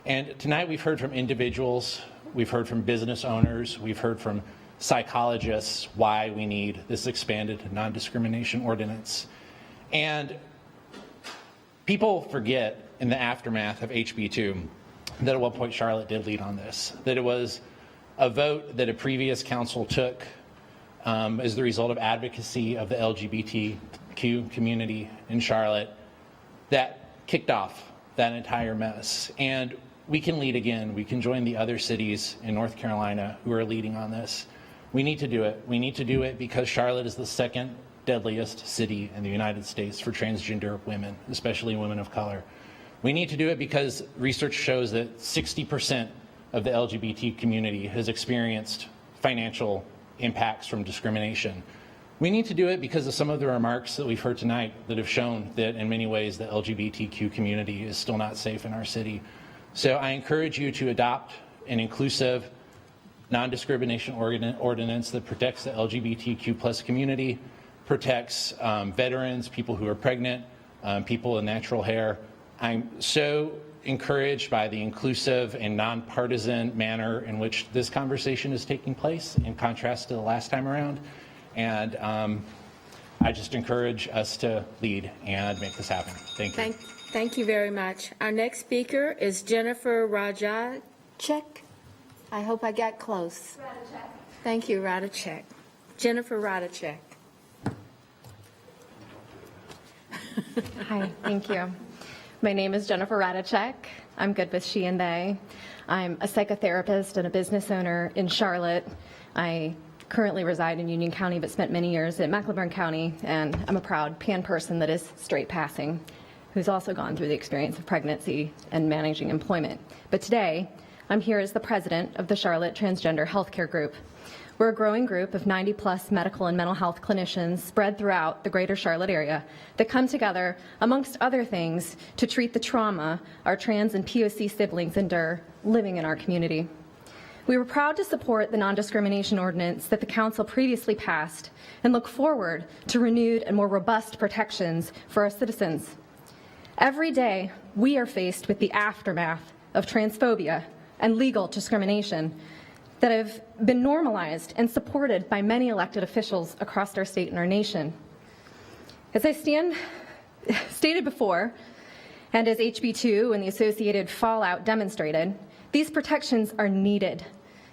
And tonight we've heard from individuals, we've heard from business owners, we've heard from psychologists why we need this expanded non-discrimination ordinance. And people forget in the aftermath of HB2 that at one point Charlotte did lead on this, that it was a vote that a previous council took as the result of advocacy of the LGBT LGBTQ community in Charlotte that kicked off that entire mess. And we can lead again. We can join the other cities in North Carolina who are leading on this. We need to do it. We need to do it because Charlotte is the second deadliest city in the United States for transgender women, especially women of color. We need to do it because research shows that 60% of the LGBT community has experienced financial impacts from discrimination. We need to do it because of some of the remarks that we've heard tonight that have shown that in many ways the LGBTQ community is still not safe in our city. So I encourage you to adopt an inclusive, non-discrimination ordinance that protects the LGBTQ plus community, protects veterans, people who are pregnant, people with natural hair. I'm so encouraged by the inclusive and nonpartisan manner in which this conversation is taking place in contrast to the last time around. And I just encourage us to lead and make this happen. Thank you. Thank you very much. Our next speaker is Jennifer Radacek. I hope I got close. Radacek. Thank you, Radacek. Jennifer Radacek. Hi, thank you. My name is Jennifer Radacek. I'm good with she and they. I'm a psychotherapist and a business owner in Charlotte. I currently reside in Union County but spent many years in Mecklenburg County, and I'm a proud pan person that is straight passing, who's also gone through the experience of pregnancy and managing employment. But today, I'm here as the president of the Charlotte Transgender Healthcare Group. We're a growing group of 90-plus medical and mental health clinicians spread throughout the greater Charlotte area that come together, amongst other things, to treat the trauma our trans and POC siblings endure living in our community. We were proud to support the non-discrimination ordinance that the council previously passed and look forward to renewed and more robust protections for our citizens. Every day, we are faced with the aftermath of transphobia and legal discrimination that have been normalized and supported by many elected officials across our state and our nation. As I stated before, and as HB2 and the associated fallout demonstrated, these protections are needed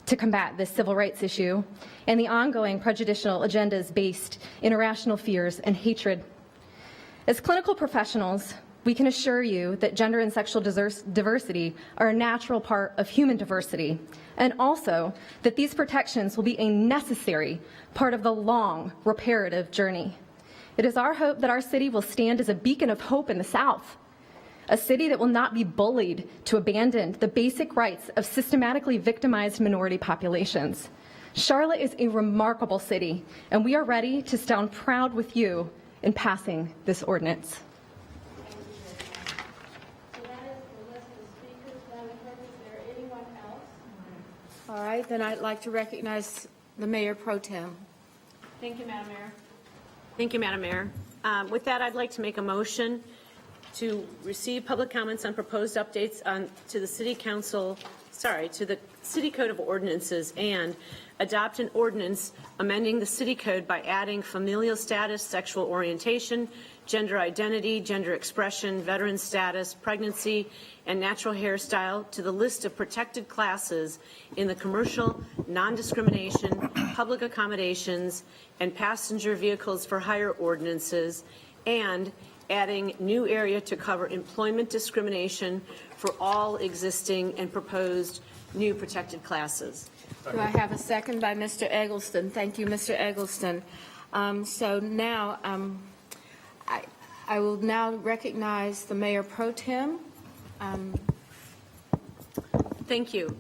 to combat this civil rights issue and the ongoing prejudicial agendas based in irrational fears and hatred. As clinical professionals, we can assure you that gender and sexual diversity are a natural part of human diversity, and also that these protections will be a necessary part of the long reparative journey. It is our hope that our city will stand as a beacon of hope in the South, a city that will not be bullied to abandon the basic rights of systematically victimized minority populations. Charlotte is a remarkable city, and we are ready to stand proud with you in passing this ordinance. All right, then I'd like to recognize the Mayor Pro Tem. Thank you, Madam Mayor. Thank you, Madam Mayor. With that, I'd like to make a motion to receive public comments on proposed updates to the City Code of Ordinances and adopt an ordinance amending the City Code by adding familial status, sexual orientation, gender identity, gender expression, veteran status, pregnancy, and natural hairstyle to the list of protected classes in the commercial, non-discrimination, public accommodations, and passenger vehicles for hire ordinances, and adding new area to cover employment discrimination for all existing and proposed new protected classes. Do I have a second by Mr. Eggleston? Thank you, Mr. Eggleston. So now, I will now recognize the Mayor Pro Tem. Thank you.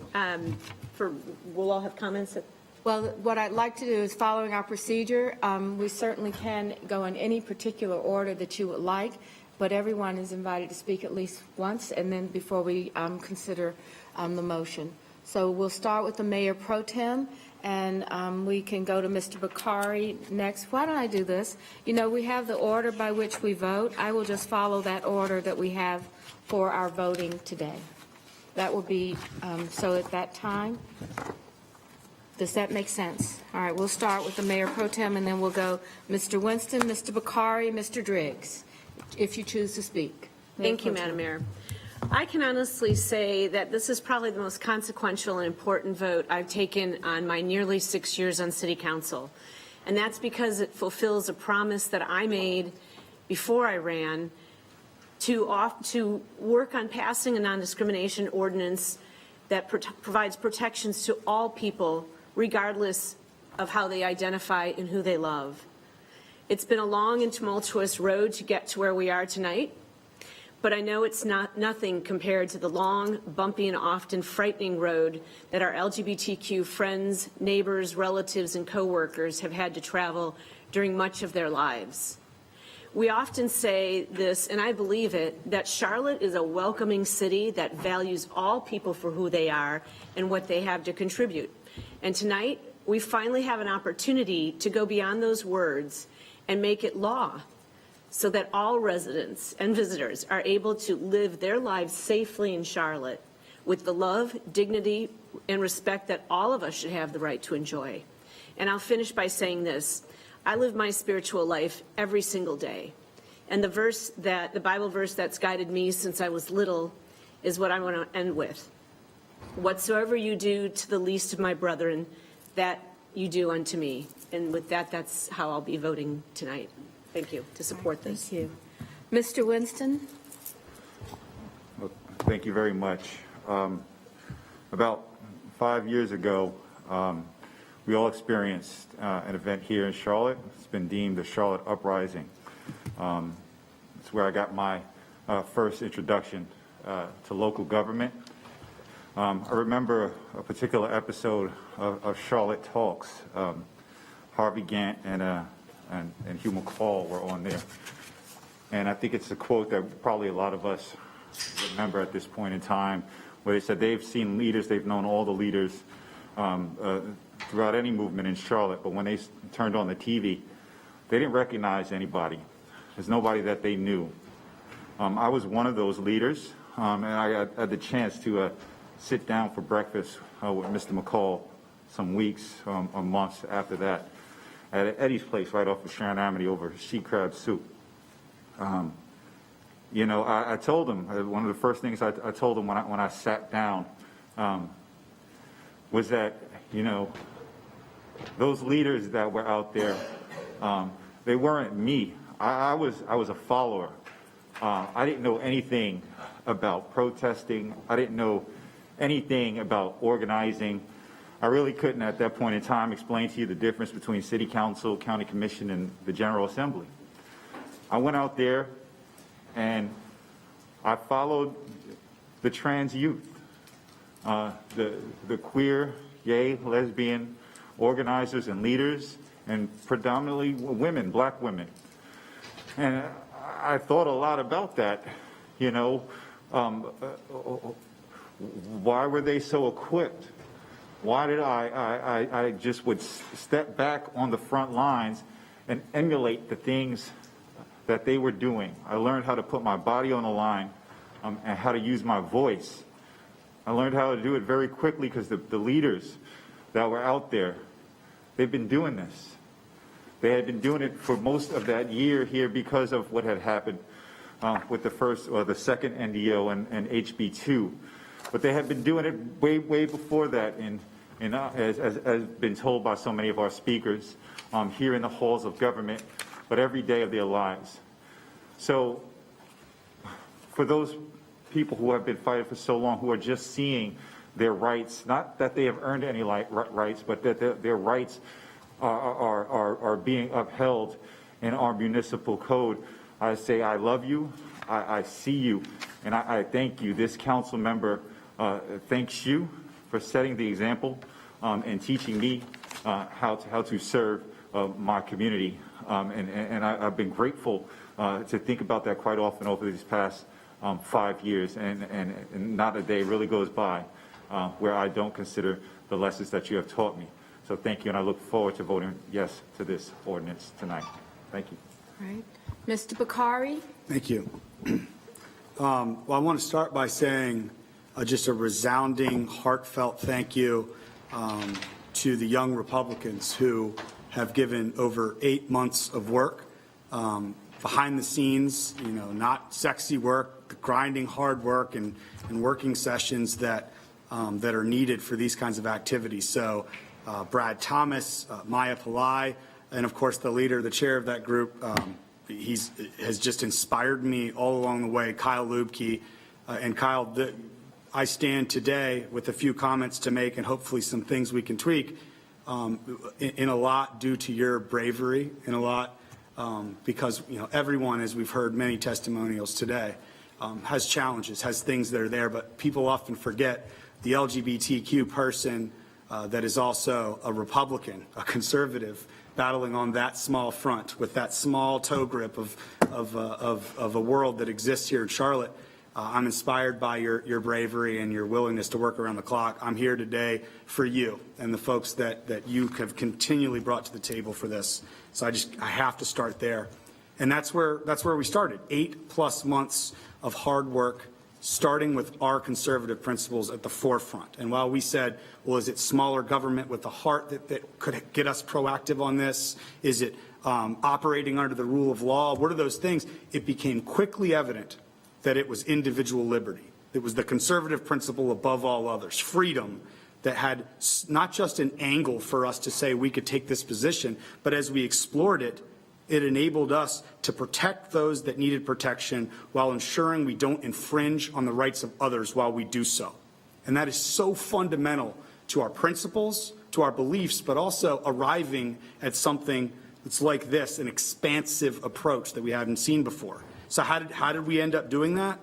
We'll all have comments. Well, what I'd like to do is, following our procedure, we certainly can go in any particular order that you would like, but everyone is invited to speak at least once, and then before we consider the motion. So we'll start with the Mayor Pro Tem, and we can go to Mr. Bakari next. Why don't I do this? You know, we have the order by which we vote. I will just follow that order that we have for our voting today. That will be, so at that time, does that make sense? All right, we'll start with the Mayor Pro Tem, and then we'll go Mr. Winston, Mr. Bakari, Mr. Driggs, if you choose to speak. Thank you, Madam Mayor. I can honestly say that this is probably the most consequential and important vote I've taken on my nearly 6 years on City Council. And that's because it fulfills a promise that I made before I ran to work on passing a non-discrimination ordinance that provides protections to all people, regardless of how they identify and who they love. It's been a long and tumultuous road to get to where we are tonight, but I know it's nothing compared to the long, bumpy, and often frightening road that our LGBTQ friends, neighbors, relatives, and coworkers have had to travel during much of their lives. We often say this, and I believe it, that Charlotte is a welcoming city that values all people for who they are and what they have to contribute. And tonight, we finally have an opportunity to go beyond those words and make it law so that all residents and visitors are able to live their lives safely in Charlotte with the love, dignity, and respect that all of us should have the right to enjoy. And I'll finish by saying this. I live my spiritual life every single day. And the Bible verse that's guided me since I was little is what I want to end with. Whatsoever you do to the least of my brethren, that you do unto me. And with that, that's how I'll be voting tonight. Thank you to support this. Thank you. Mr. Winston? Well, thank you very much. About 5 years ago, we all experienced an event here in Charlotte. It's been deemed the Charlotte Uprising. It's where I got my first introduction to local government. I remember a particular episode of Charlotte Talks. Harvey Gantt and Hugh McCall were on there. And I think it's a quote that probably a lot of us remember at this point in time, where they said they've seen leaders, they've known all the leaders throughout any movement in Charlotte, but when they turned on the TV, they didn't recognize anybody. There's nobody that they knew. I was one of those leaders, and I had the chance to sit down for breakfast with Mr. McCall some weeks or months after that at Eddie's place right off of Sharon Amity over she crab soup. You know, I told him, one of the first things I told him when I sat down was that, you know, those leaders that were out there, they weren't me. I was a follower. I didn't know anything about protesting. I didn't know anything about organizing. I really couldn't at that point in time explain to you the difference between city council, county commission, and the General Assembly. I went out there and I followed the trans youth, the queer, gay, lesbian organizers and leaders, and predominantly women, black women. And I thought a lot about that, you know. Why were they so equipped? Why did I just would step back on the front lines and emulate the things that they were doing? I learned how to put my body on the line and how to use my voice. I learned how to do it very quickly because the leaders that were out there, they've been doing this. They had been doing it for most of that year here because of what had happened with the first or the second NDO and HB2. But they had been doing it way before that, as been told by so many of our speakers here in the halls of government, but every day of their lives. So for those people who have been fighting for so long, who are just seeing their rights, not that they have earned any rights, but that their rights are being upheld in our municipal code, I say I love you, I see you, and I thank you. This council member thanks you for setting the example and teaching me how to serve my community. And I've been grateful to think about that quite often over these past 5 years, and not a day really goes by where I don't consider the lessons that you have taught me. So thank you, and I look forward to voting yes to this ordinance tonight. Thank you. All right. Mr. Bakari? Thank you. Well, I want to start by saying just a resounding, heartfelt thank you to the young Republicans who have given over 8 months of work behind the scenes, you know, not sexy work, the grinding hard work and working sessions that are needed for these kinds of activities. So Brad Thomas, Maya Pillai, and of course the leader, the chair of that group, has just inspired me all along the way, Kyle Lubke. And Kyle, I stand today with a few comments to make and hopefully some things we can tweak in a lot due to your bravery, in a lot because everyone, as we've heard many testimonials today, has challenges, has things that are there, but people often forget the LGBTQ person that is also a Republican, a conservative, battling on that small front with that small toe grip of a world that exists here in Charlotte. I'm inspired by your bravery and your willingness to work around the clock. I'm here today for you and the folks that you have continually brought to the table for this. So I have to start there. And that's where we started. 8+ months of hard work, starting with our conservative principles at the forefront. And while we said, well, is it smaller government with a heart that could get us proactive on this? Is it operating under the rule of law? What are those things? It became quickly evident that it was individual liberty. It was the conservative principle above all others, freedom, that had not just an angle for us to say we could take this position, but as we explored it, it enabled us to protect those that needed protection while ensuring we don't infringe on the rights of others while we do so. And that is so fundamental to our principles, to our beliefs, but also arriving at something that's like this, an expansive approach that we hadn't seen before. So how did we end up doing that?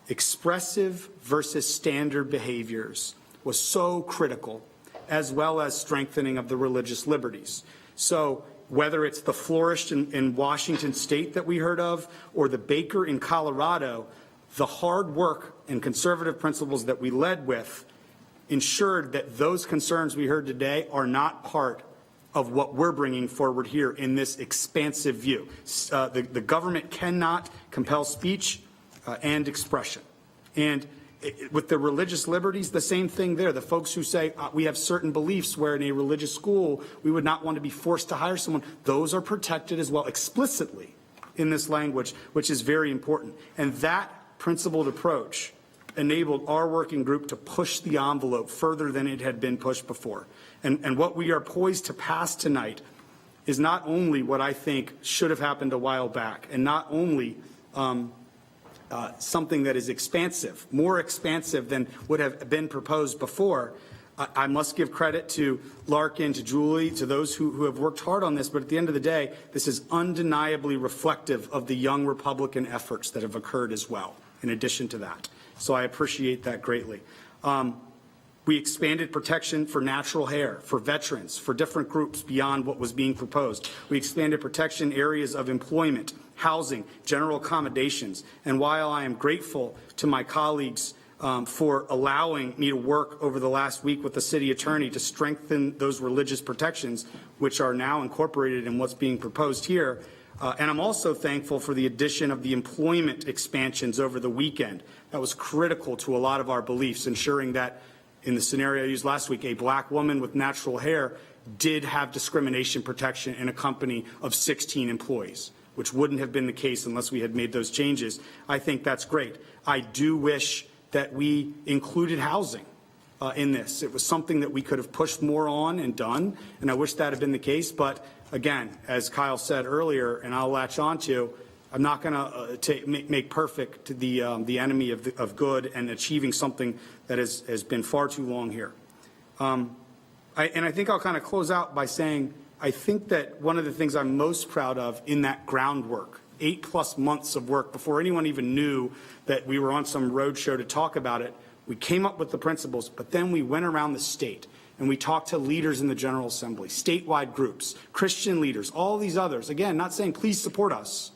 Expressive versus standard behaviors was so critical, as well as strengthening of the religious liberties. So whether it's the florist in Washington State that we heard of, or the baker in Colorado, the hard work and conservative principles that we led with ensured that those concerns we heard today are not part of what we're bringing forward here in this expansive view. The government cannot compel speech and expression. And with the religious liberties, the same thing there. The folks who say we have certain beliefs where in a religious school we would not want to be forced to hire someone, those are protected as well explicitly in this language, which is very important. And that principled approach enabled our working group to push the envelope further than it had been pushed before. And what we are poised to pass tonight is not only what I think should have happened a while back, and not only something that is expansive, more expansive than would have been proposed before. I must give credit to Larkin, to Julie, to those who have worked hard on this, but at the end of the day, this is undeniably reflective of the young Republican efforts that have occurred as well, in addition to that. So I appreciate that greatly. We expanded protection for natural hair, for veterans, for different groups beyond what was being proposed. We expanded protection areas of employment, housing, general accommodations. And while I am grateful to my colleagues for allowing me to work over the last week with the city attorney to strengthen those religious protections, which are now incorporated in what's being proposed here, and I'm also thankful for the addition of the employment expansions over the weekend. That was critical to a lot of our beliefs, ensuring that in the scenario I used last week, a black woman with natural hair did have discrimination protection in a company of 16 employees, which wouldn't have been the case unless we had made those changes. I think that's great. I do wish that we included housing in this. It was something that we could have pushed more on and done, and I wish that had been the case. But again, as Kyle said earlier, and I'll latch on to, I'm not going to make perfect the enemy of good and achieving something that has been far too long here. And I think I'll kind of close out by saying I think that one of the things I'm most proud of in that groundwork, 8+ months of work before anyone even knew that we were on some road show to talk about it, we came up with the principles, but then we went around the state and we talked to leaders in the General Assembly, statewide groups, Christian leaders, all these others. Again, not saying please support us,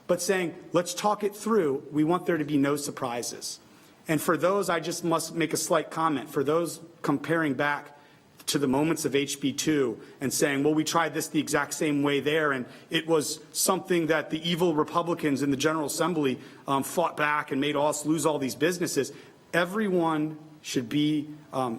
but saying let's talk it through. We want there to be no surprises. And for those, I just must make a slight comment. For those comparing back to the moments of HB2 and saying, well, we tried this the exact same way there, and it was something that the evil Republicans in the General Assembly fought back and made us lose all these businesses. Everyone should be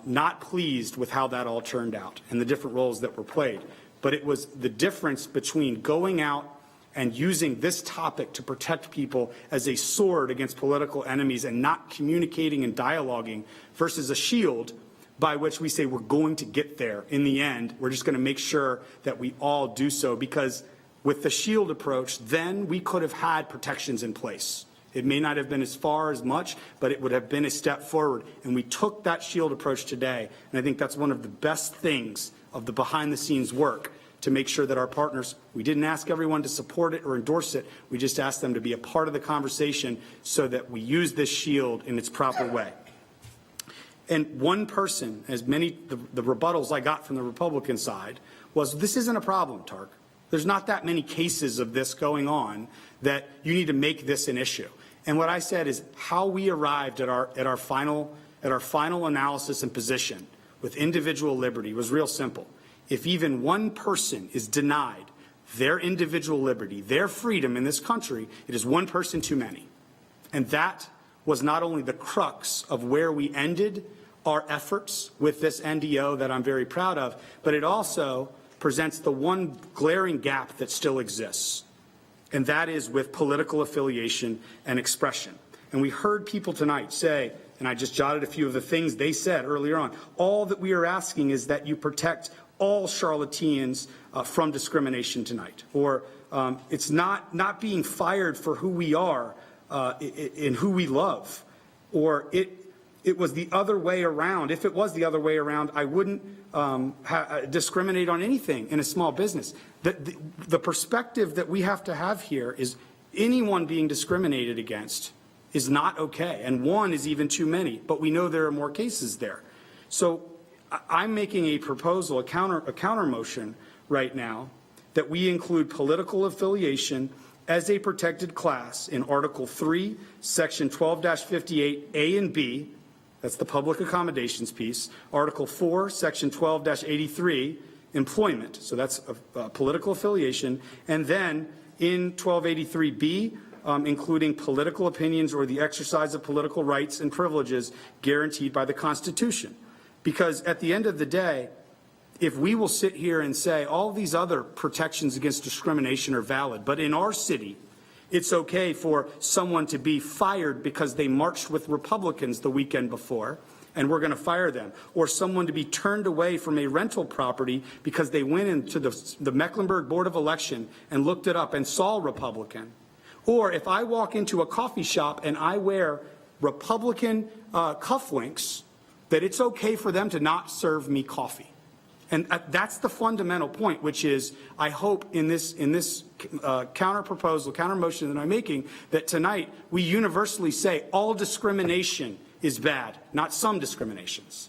not pleased with how that all turned out and the different roles that were played. But it was the difference between going out and using this topic to protect people as a sword against political enemies and not communicating and dialoguing versus a shield by which we say we're going to get there in the end. We're just going to make sure that we all do so, because With the shield approach, then we could have had protections in place. It may not have been as far as much, but it would have been a step forward. And we took that shield approach today. And I think that's one of the best things of the behind the scenes work, to make sure that our partners, we didn't ask everyone to support it or endorse it. We just asked them to be a part of the conversation so that we use this shield in its proper way. And one person, as many, the rebuttals I got from the Republican side was, this isn't a problem, Tark. There's not that many cases of this going on that you need to make this an issue. And what I said is how we arrived at our final analysis and position with individual liberty was real simple. If even one person is denied their individual liberty, their freedom in this country, it is one person too many. And that was not only the crux of where we ended our efforts with this NDO that I'm very proud of, but it also presents the one glaring gap that still exists, and that is with political affiliation and expression. And we heard people tonight say, and I just jotted a few of the things they said earlier on, all that we are asking is that you protect all Charlotteans from discrimination tonight, or it's not being fired for who we are and who we love, or it was the other way around. If it was the other way around, I wouldn't discriminate on anything in a small business. The perspective that we have to have here is anyone being discriminated against is not okay, and one is even too many, but we know there are more cases there. So I'm making a proposal, a counter motion right now, that we include political affiliation as a protected class in Article 3, Section 12-58 A and B. That's the public accommodations piece. Article 4, Section 12-83, employment. So that's political affiliation. And then in 1283B, including political opinions or the exercise of political rights and privileges guaranteed by the Constitution. Because at the end of the day, if we will sit here and say all these other protections against discrimination are valid, but in our city, it's okay for someone to be fired because they marched with Republicans the weekend before, and we're going to fire them, or someone to be turned away from a rental property because they went into the Mecklenburg Board of Election and looked it up and saw Republican, or if I walk into a coffee shop and I wear Republican cufflinks, that it's okay for them to not serve me coffee. And that's the fundamental point, which is I hope in this counter proposal, counter motion that I'm making, that tonight we universally say all discrimination is bad, not some discriminations.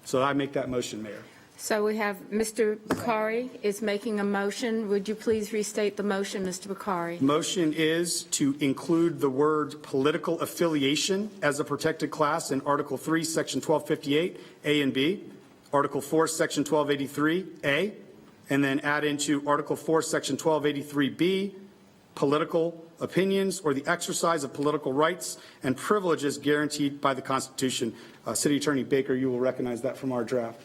So I make that motion, Mayor. So we have Mr. Bakari is making a motion. Would you please restate the motion, Mr. Bakari? Motion is to include the word political affiliation as a protected class in Article 3, Section 1258, A and B, Article 4, Section 1283, A, and then add into Article 4, Section 1283B, political opinions or the exercise of political rights and privileges guaranteed by the Constitution. City Attorney Baker, you will recognize that from our draft.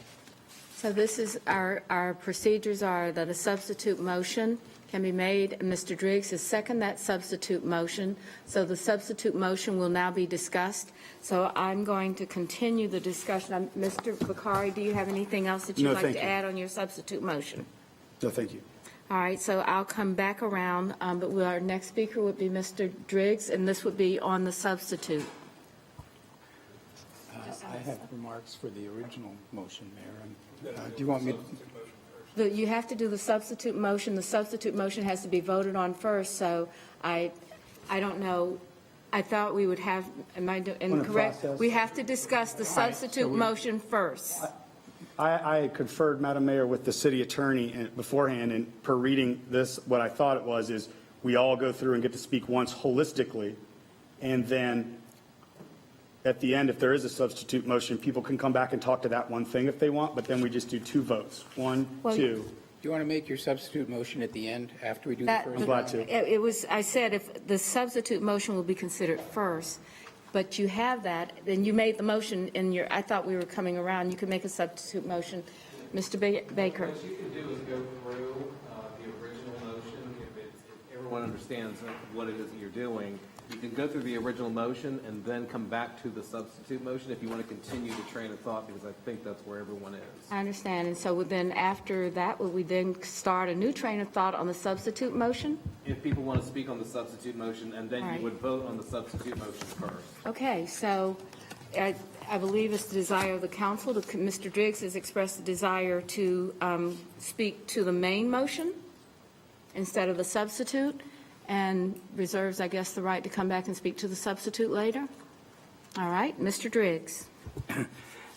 So this is our procedures are that a substitute motion can be made, and Mr. Driggs has seconded that substitute motion. So the substitute motion will now be discussed. So I'm going to continue the discussion. Mr. Bakari, do you have anything else that you'd like to add on your substitute motion? No, thank you. All right, so I'll come back around, but our next speaker would be Mr. Driggs, and this would be on the substitute. I have remarks for the original motion, Mayor. Do you want me to? You have to do the substitute motion. The substitute motion has to be voted on first, so I don't know. I thought we would have, am I incorrect? We have to discuss the substitute motion first. I conferred, Madam Mayor, with the city attorney beforehand, and per reading this, what I thought it was is we all go through and get to speak once holistically, and then at the end, if there is a substitute motion, people can come back and talk to that one thing if they want, but then we just do two votes. One, two. Do you want to make your substitute motion at the end after we do the first? I'm glad to. It was, I said if the substitute motion will be considered first, but you have that, then you made the motion in your, I thought we were coming around. You could make a substitute motion. Mr. Baker. What you can do is go through the original motion, if everyone understands what it is that you're doing, You can go through the original motion and then come back to the substitute motion if you want to continue the train of thought, because I think that's where everyone is. I understand. And so then after that, would we then start a new train of thought on the substitute motion? If people want to speak on the substitute motion, and then All right. you would vote on the substitute motion first. Okay, so I believe it's the desire of the council. Mr. Driggs has expressed the desire to speak to the main motion instead of the substitute, and reserves, I guess, the right to come back and speak to the substitute later. All right, Mr. Driggs.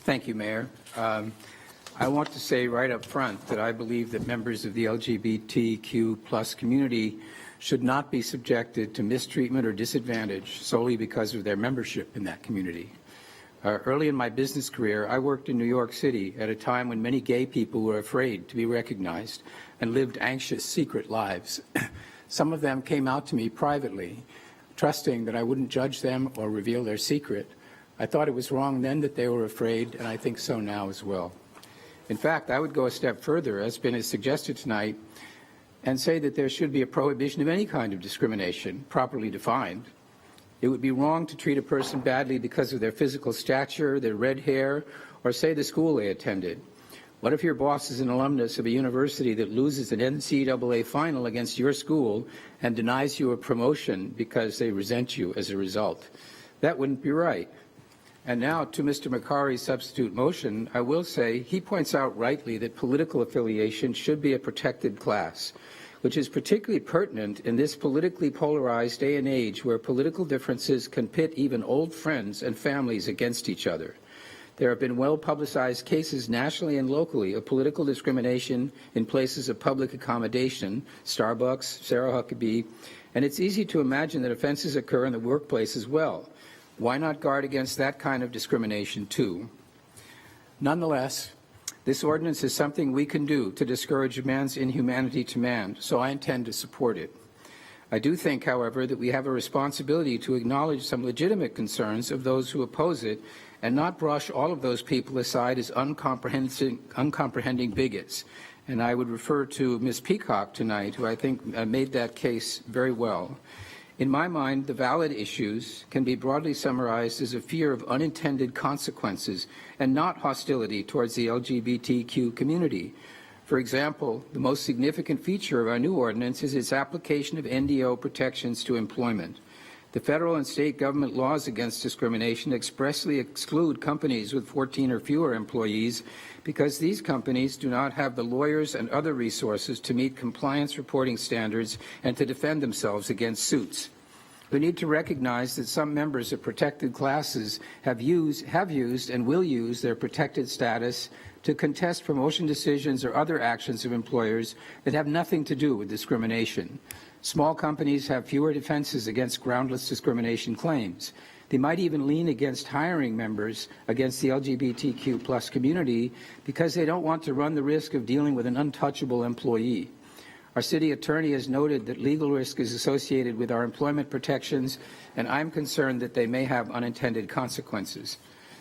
Thank you, Mayor. I want to say right up front that I believe that members of the LGBTQ plus community should not be subjected to mistreatment or disadvantage solely because of their membership in that community. Early in my business career, I worked in New York City at a time when many gay people were afraid to be recognized and lived anxious, secret lives. Some of them came out to me privately, trusting that I wouldn't judge them or reveal their secret. I thought it was wrong then that they were afraid, and I think so now as well. In fact, I would go a step further, as been suggested tonight, and say that there should be a prohibition of any kind of discrimination, properly defined. It would be wrong to treat a person badly because of their physical stature, their red hair, or say the school they attended. What if your boss is an alumnus of a university that loses an NCAA final against your school and denies you a promotion because they resent you as a result? That wouldn't be right. And now to Mr. Macari's substitute motion, I will say he points out rightly that political affiliation should be a protected class, which is particularly pertinent in this politically polarized day and age where political differences can pit even old friends and families against each other. There have been well-publicized cases nationally and locally of political discrimination in places of public accommodation, Starbucks, Sarah Huckabee, and it's easy to imagine that offenses occur in the workplace as well. Why not guard against that kind of discrimination too? Nonetheless, this ordinance is something we can do to discourage man's inhumanity to man, so I intend to support it. I do think, however, that we have a responsibility to acknowledge some legitimate concerns of those who oppose it and not brush all of those people aside as uncomprehending bigots. And I would refer to Ms. Peacock tonight, who I think made that case very well. In my mind, the valid issues can be broadly summarized as a fear of unintended consequences and not hostility towards the LGBTQ community. For example, the most significant feature of our new ordinance is its application of NDO protections to employment. The federal and state government laws against discrimination expressly exclude companies with 14 or fewer employees because these companies do not have the lawyers and other resources to meet compliance reporting standards and to defend themselves against suits. We need to recognize that some members of protected classes have used and will use their protected status to contest promotion decisions or other actions of employers that have nothing to do with discrimination. Small companies have fewer defenses against groundless discrimination claims. They might even lean against hiring members against the LGBTQ plus community because they don't want to run the risk of dealing with an untouchable employee. Our city attorney has noted that legal risk is associated with our employment protections, and I'm concerned that they may have unintended consequences.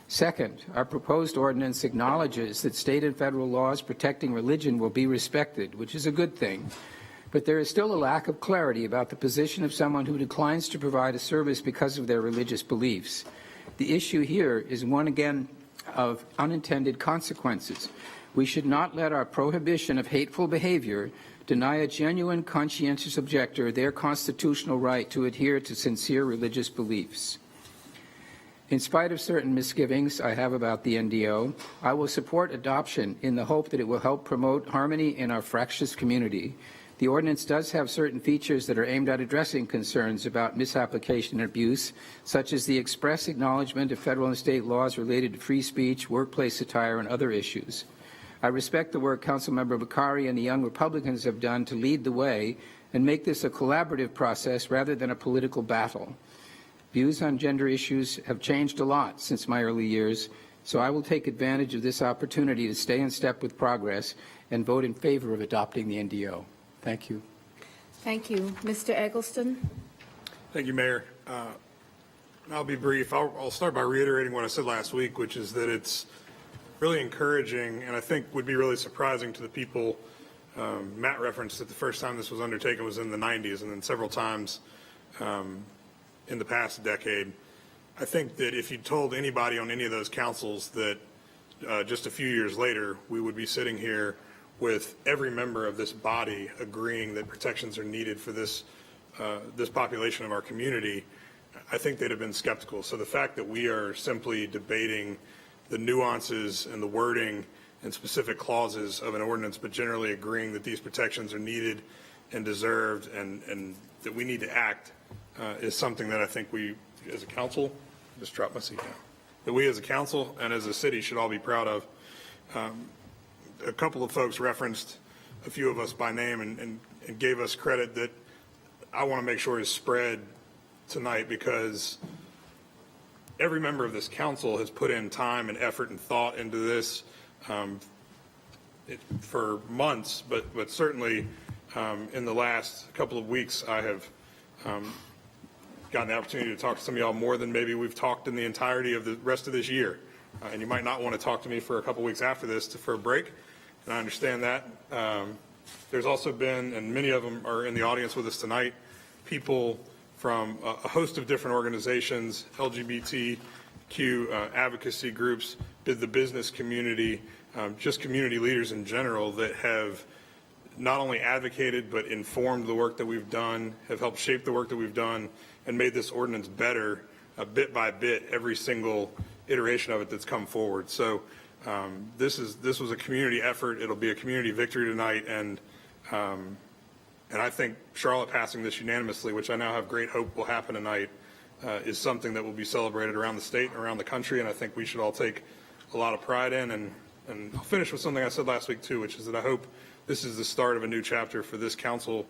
Second, our proposed ordinance acknowledges that state and federal laws protecting religion will be respected, which is a good thing. But there is still a lack of clarity about the position of someone who declines to provide a service because of their religious beliefs. The issue here is one, again, of unintended consequences. We should not let our prohibition of hateful behavior deny a genuine conscientious objector their constitutional right to adhere to sincere religious beliefs. In spite of certain misgivings I have about the NDO, I will support adoption in the hope that it will help promote harmony in our fractious community. The ordinance does have certain features that are aimed at addressing concerns about misapplication and abuse, such as the express acknowledgement of federal and state laws related to free speech, workplace attire, and other issues. I respect the work Councilmember Bakari and the Young Republicans have done to lead the way and make this a collaborative process rather than a political battle. Views on gender issues have changed a lot since my early years, so I will take advantage of this opportunity to stay in step with progress and vote in favor of adopting the NDO. Thank you. Thank you. Mr. Eggleston? Thank you, Mayor. I'll be brief. I'll start by reiterating what I said last week, which is that it's really encouraging and I think would be really surprising to the people. Matt referenced that the first time this was undertaken was in the 90s and then several times in the past decade. I think that if you told anybody on any of those councils that just a few years later, we would be sitting here with every member of this body agreeing that protections are needed for this population of our community, I think they'd have been skeptical. So the fact that we are simply debating the nuances and the wording and specific clauses of an ordinance, but generally agreeing that these protections are needed and deserved and that we need to act is something that I think we as a council, just drop my seat down, that we as a council and as a city should all be proud of. A couple of folks referenced a few of us by name and gave us credit that I want to make sure is spread tonight, because every member of this council has put in time and effort and thought into this for months, but certainly in the last couple of weeks, I have gotten the opportunity to talk to some of y'all more than maybe we've talked in the entirety of the rest of this year. And you might not want to talk to me for a couple weeks after this for a break, and I understand that. There's also been, and many of them are in the audience with us tonight, people from a host of different organizations, LGBTQ advocacy groups, the business community, just community leaders in general that have not only advocated but informed the work that we've done, have helped shape the work that we've done, and made this ordinance better bit by bit every single iteration of it that's come forward. So this was a community effort. It'll be a community victory tonight, and I think Charlotte passing this unanimously, which I now have great hope will happen tonight, is something that will be celebrated around the state and around the country, and I think we should all take a lot of pride in. And I'll finish with something I said last week too, which is that I hope this is the start of a new chapter for this council.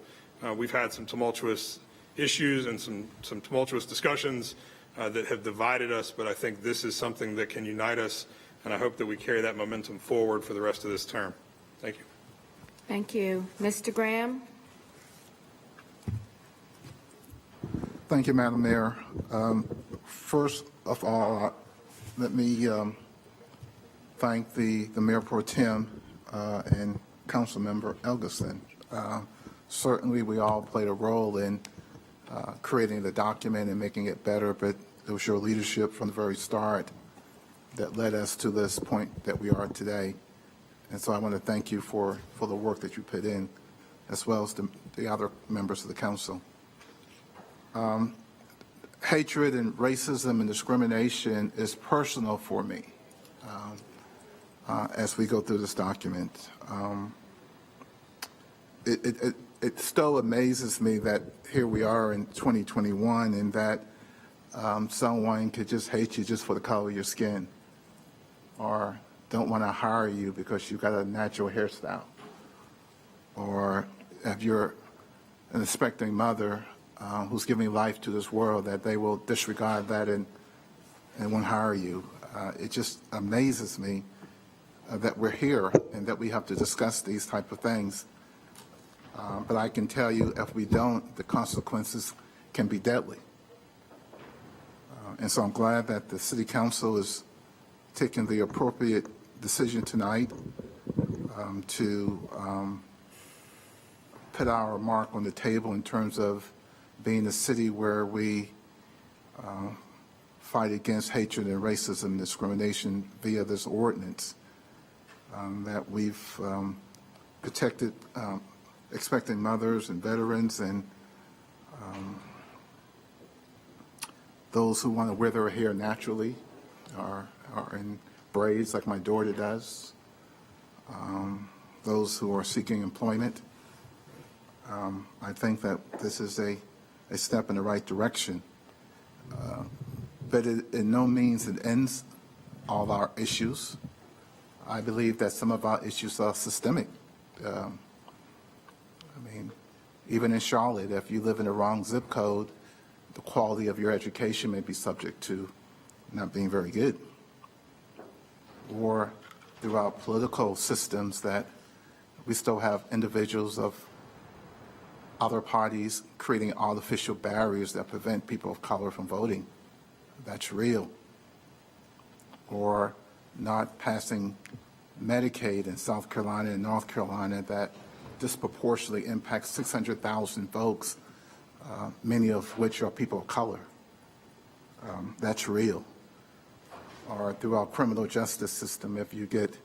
We've had some tumultuous issues and some tumultuous discussions that have divided us, but I think this is something that can unite us, and I hope that we carry that momentum forward for the rest of this term. Thank you. Thank you. Mr. Graham? Thank you, Madam Mayor. First of all, let me thank the Mayor Pro Tem and Councilmember Elgerson. Certainly, we all played a role in creating the document and making it better, but it was your leadership from the very start that led us to this point that we are today. And so I want to thank you for the work that you put in, as well as the other members of the council. Hatred and racism and discrimination is personal for me as we go through this document. It still amazes me that here we are in 2021 and that someone could just hate you just for the color of your skin, or don't want to hire you because you've got a natural hairstyle, or if you're an expecting mother who's giving life to this world, that they will disregard that and won't hire you. It just amazes me that we're here and that we have to discuss these type of things. But I can tell you, if we don't, the consequences can be deadly. And so I'm glad that the City Council is taking the appropriate decision tonight to put our mark on the table in terms of being a city where we fight against hatred and racism and discrimination via this ordinance, that we've protected expecting mothers and veterans and those who want to wear their hair naturally or in braids like my daughter does, those who are seeking employment. I think that this is a step in the right direction, but in no means it ends all our issues. I believe that some of our issues are systemic. I mean, even in Charlotte, if you live in the wrong zip code, the quality of your education may be subject to not being very good. Or throughout political systems that we still have individuals of other parties creating artificial barriers that prevent people of color from voting. That's real. Or not passing Medicaid in South Carolina and North Carolina that disproportionately impacts 600,000 folks, many of which are people of color. That's real. Or through our criminal justice system, if you get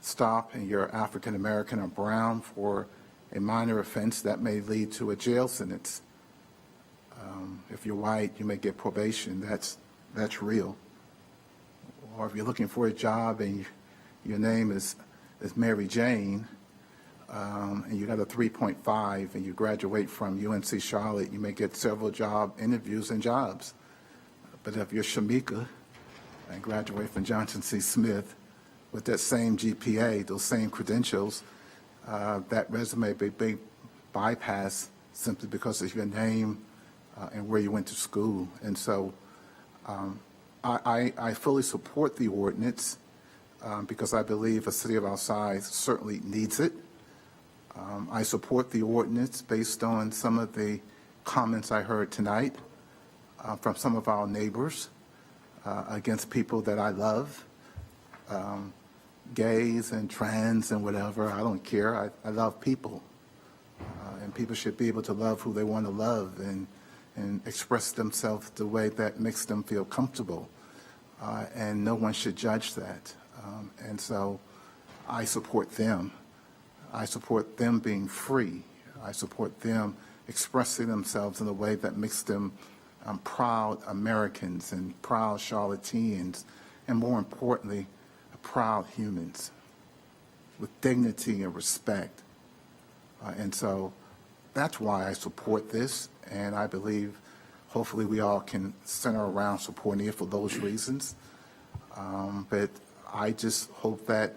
stopped and you're African American or brown for a minor offense, that may lead to a jail sentence. If you're white, you may get probation. That's real. Or if you're looking for a job and your name is Mary Jane, and you got a 3.5 and you graduate from UNC Charlotte, you may get several job interviews and jobs. But if you're Shamika and graduate from Johnson C. Smith with that same GPA, those same credentials, that resume may be bypassed simply because of your name and where you went to school. And so I fully support the ordinance because I believe a city of our size certainly needs it. I support the ordinance based on some of the comments I heard tonight from some of our neighbors against people that I love, gays and trans and whatever. I don't care. I love people. And people should be able to love who they want to love and express themselves the way that makes them feel comfortable. And no one should judge that. And so I support them. I support them being free. I support them expressing themselves in a way that makes them proud Americans and proud Charlotteans, and more importantly, proud humans with dignity and respect. And so that's why I support this, and I believe hopefully we all can center around supporting it for those reasons. But I just hope that,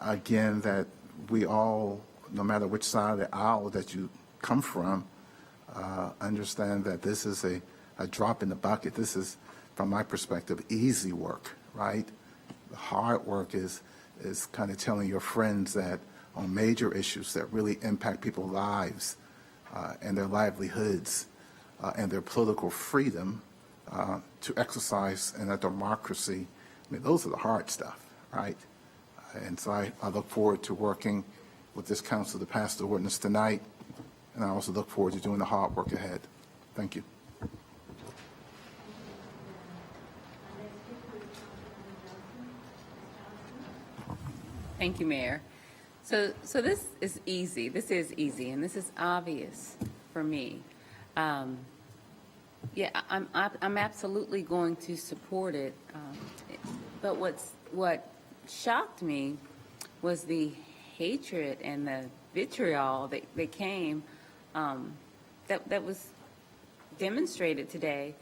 again, that we all, no matter which side of the aisle that you come from, understand that this is a drop in the bucket. This is, from my perspective, easy work, right? The hard work is kind of telling your friends that on major issues that really impact people's lives and their livelihoods and their political freedom to exercise in a democracy. I mean, those are the hard stuff, right? And so I look forward to working with this council to pass the ordinance tonight, and I also look forward to doing the hard work ahead. Thank you. Thank you, Mayor. So this is easy. This is easy, and this is obvious for me. Yeah, I'm absolutely going to support it. But what shocked me was the hatred and the vitriol that came, that was demonstrated today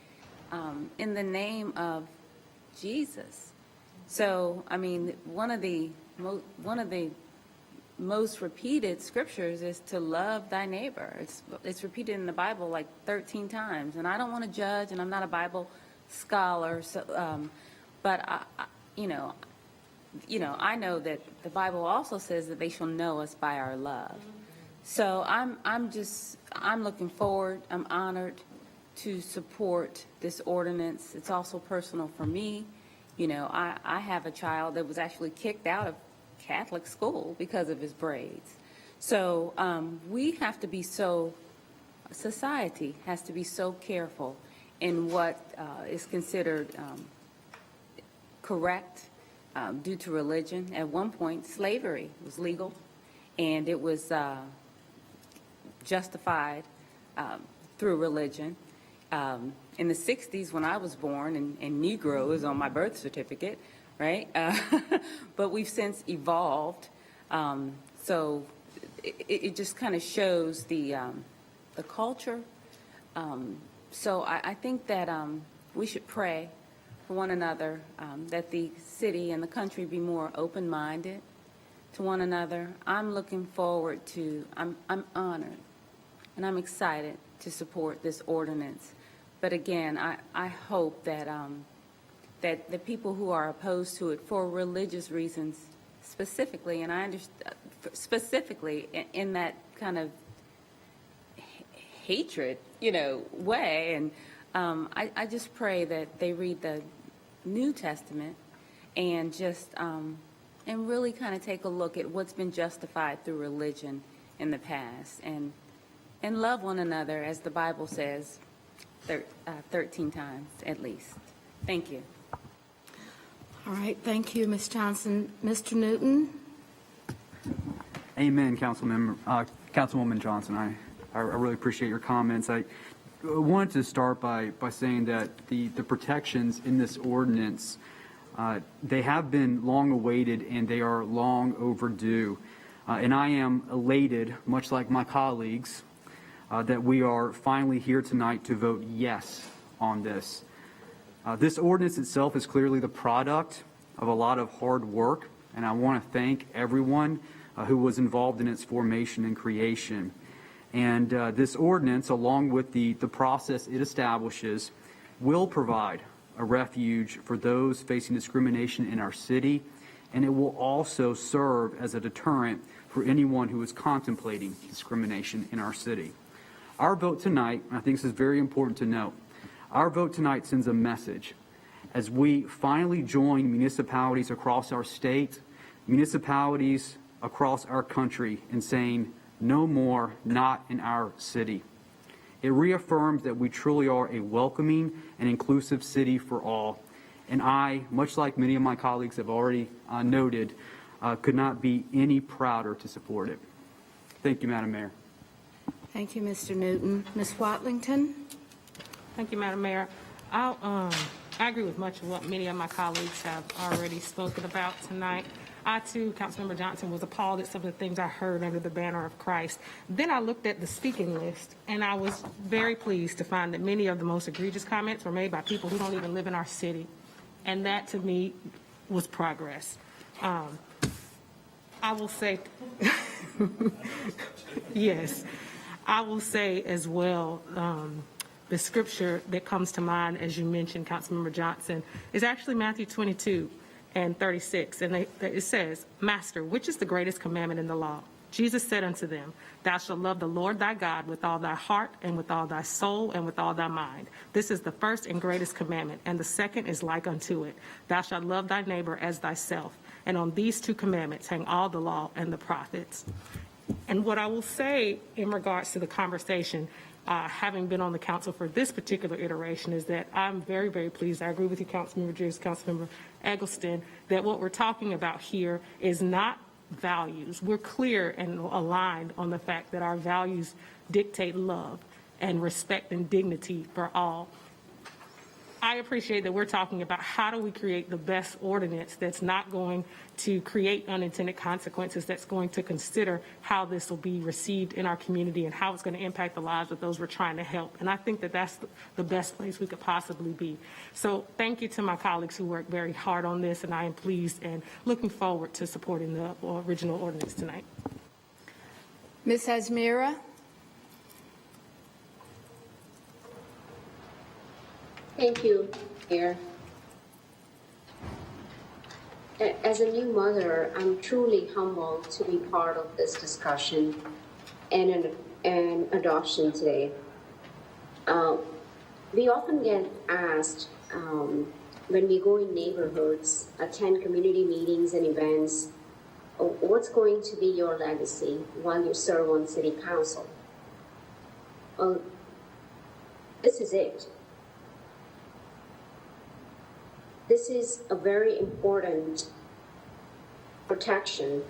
in the name of Jesus. So, I mean, one of the most repeated scriptures is to love thy neighbor. It's repeated in the Bible like 13 times, and I don't want to judge, and I'm not a Bible scholar, so, but I know that the Bible also says that they shall know us by our love. So I'm looking forward. I'm honored to support this ordinance. It's also personal for me. You know, I have a child that was actually kicked out of Catholic school because of his braids. So we have to be society has to be so careful in what is considered correct due to religion. At one point, slavery was legal, and it was justified through religion. In the 60s, when I was born, and Negro is on my birth certificate, right? But we've since evolved. So it just kind of shows the culture. So I think that we should pray for one another, that the city and the country be more open-minded to one another. I'm looking forward to, I'm honored, and I'm excited to support this ordinance. But again, I hope that that the people who are opposed to it for religious reasons specifically, and I understand specifically in that kind of hatred, way, and I just pray that they read the New Testament and just and really kind of take a look at what's been justified through religion in the past, and love one another, as the Bible says, 13 times at least. Thank you. All right, thank you, Ms. Johnson. Mr. Newton? Amen, Councilwoman Johnson. I really appreciate your comments. I wanted to start by saying that the protections in this ordinance, they have been long awaited and they are long overdue. And I am elated, much like my colleagues, that we are finally here tonight to vote yes on this. This ordinance itself is clearly the product of a lot of hard work, and I want to thank everyone who was involved in its formation and creation. And this ordinance, along with the process it establishes, will provide a refuge for those facing discrimination in our city, and it will also serve as a deterrent for anyone who is contemplating discrimination in our city. Our vote tonight, and I think this is very important to note, our vote tonight sends a message as we finally join municipalities across our state, municipalities across our country in saying, no more, not in our city. It reaffirms that we truly are a welcoming and inclusive city for all. And I, much like many of my colleagues have already noted, could not be any prouder to support it. Thank you, Madam Mayor. Thank you, Mr. Newton. Ms. Watlington? Thank you, Madam Mayor. I agree with much of what many of my colleagues have already spoken about tonight. I, too, Councilmember Johnson, was appalled at some of the things I heard under the banner of Christ. Then I looked at the speaking list, and I was very pleased to find that many of the most egregious comments were made by people who don't even live in our city. And that, to me, was progress. I will say, yes, I will say as well, the scripture that comes to mind, as you mentioned, Councilmember Johnson, is actually Matthew 22:36. And it says, Master, which is the greatest commandment in the law? Jesus said unto them, Thou shalt love the Lord thy God with all thy heart and with all thy soul and with all thy mind. This is the first and greatest commandment, and the second is like unto it. Thou shalt love thy neighbor as thyself. And on these two commandments hang all the law and the prophets. And what I will say in regards to the conversation, having been on the council for this particular iteration, is that I'm very, very pleased. I agree with you, Councilmember Driggs, Councilmember Eggleston, that what we're talking about here is not values. We're clear and aligned on the fact that our values dictate love and respect and dignity for all. I appreciate that we're talking about how do we create the best ordinance that's not going to create unintended consequences, that's going to consider how this will be received in our community and how it's going to impact the lives of those we're trying to help. And I think that that's the best place we could possibly be. So thank you to my colleagues who worked very hard on this, and I am pleased and looking forward to supporting the original ordinance tonight. Ms. Azmira? Thank you, Mayor. As a new mother, I'm truly humbled to be part of this discussion and an adoption today. We often get asked when we go in neighborhoods, attend community meetings and events, what's going to be your legacy while you serve on city council? Well, this is it. This is a very important protection.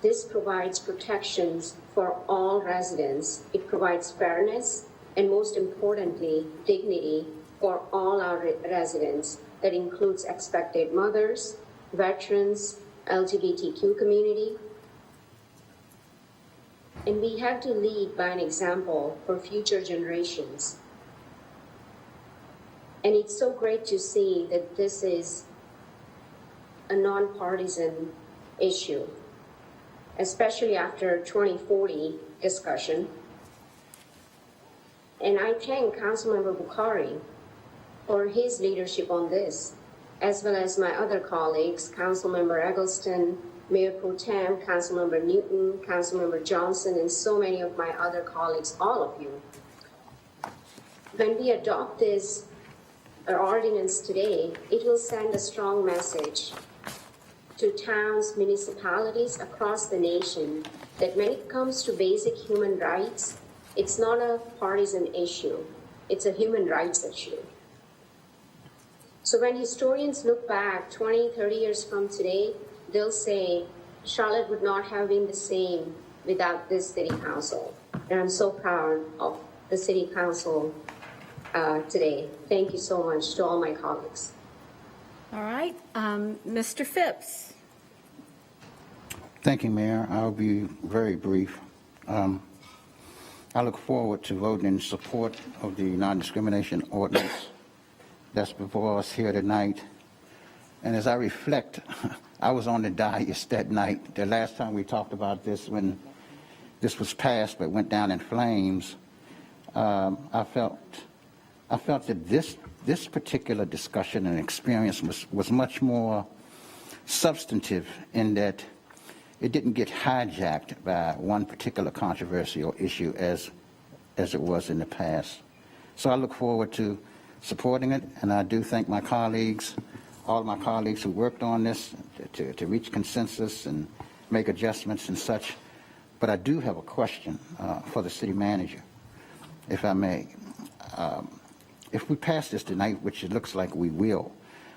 This provides protections for all residents. It provides fairness and, most importantly, dignity for all our residents. That includes expected mothers, veterans, LGBTQ community. And we have to lead by an example for future generations. And it's so great to see that this is a nonpartisan issue, especially after 2040 discussion. And I thank Councilmember Bukhari for his leadership on this, as well as my other colleagues, Councilmember Eggleston, Mayor Pro Tem, Councilmember Newton, Councilmember Johnson, and so many of my other colleagues, all of you. When we adopt this ordinance today, it will send a strong message to towns, municipalities across the nation that when it comes to basic human rights, it's not a partisan issue. It's a human rights issue. So when historians look back 20, 30 years from today, they'll say Charlotte would not have been the same without this city council. And I'm so proud of the city council today. Thank you so much to all my colleagues. All right, Mr. Phipps. Thank you, Mayor. I'll be very brief. I look forward to voting in support of the non-discrimination ordinance that's before us here tonight. And as I reflect, I was on the dais that night, the last time we talked about this when this was passed but went down in flames. I felt that this particular discussion and experience was much more substantive in that it didn't get hijacked by one particular controversial issue as it was in the past. So I look forward to supporting it, and I do thank my colleagues, all of my colleagues who worked on this to reach consensus and make adjustments and such. But I do have a question for the city manager, if I may. If we pass this tonight, which it looks like we will,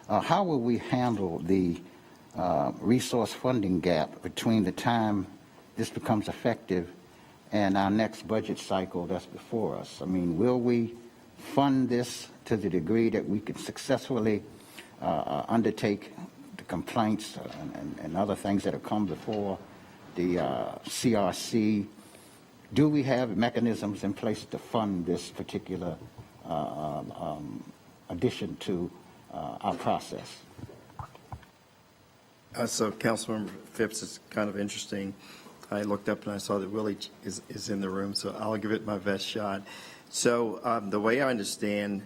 how will we handle the resource funding gap between the time this becomes effective and our next budget cycle that's before us? I mean, will we fund this to the degree that we can successfully undertake the complaints and other things that have come before the CRC? Do we have mechanisms in place to fund this particular addition to our process? So Councilmember Phipps, is kind of interesting. I looked up and I saw that Willie is in the room, so I'll give it my best shot. So the way I understand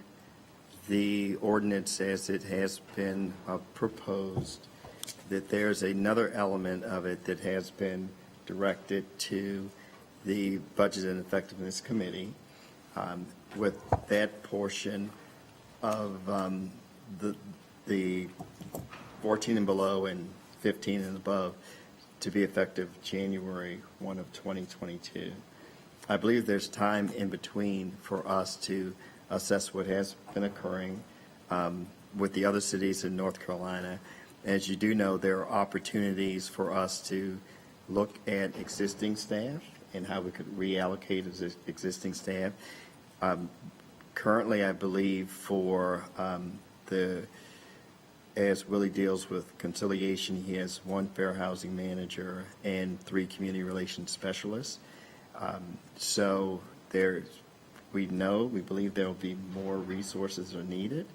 the ordinance as it has been proposed, that there's another element of it that has been directed to the Budget and Effectiveness Committee, with that portion of the 14 and below and 15 and above to be effective January 1 of 2022. I believe there's time in between for us to assess what has been occurring with the other cities in North Carolina. As you do know, there are opportunities for us to look at existing staff and how we could reallocate existing staff. Currently, I believe for as Willie deals with conciliation, he has 1 fair housing manager and 3 community relations specialists. So we believe there will be more resources are needed,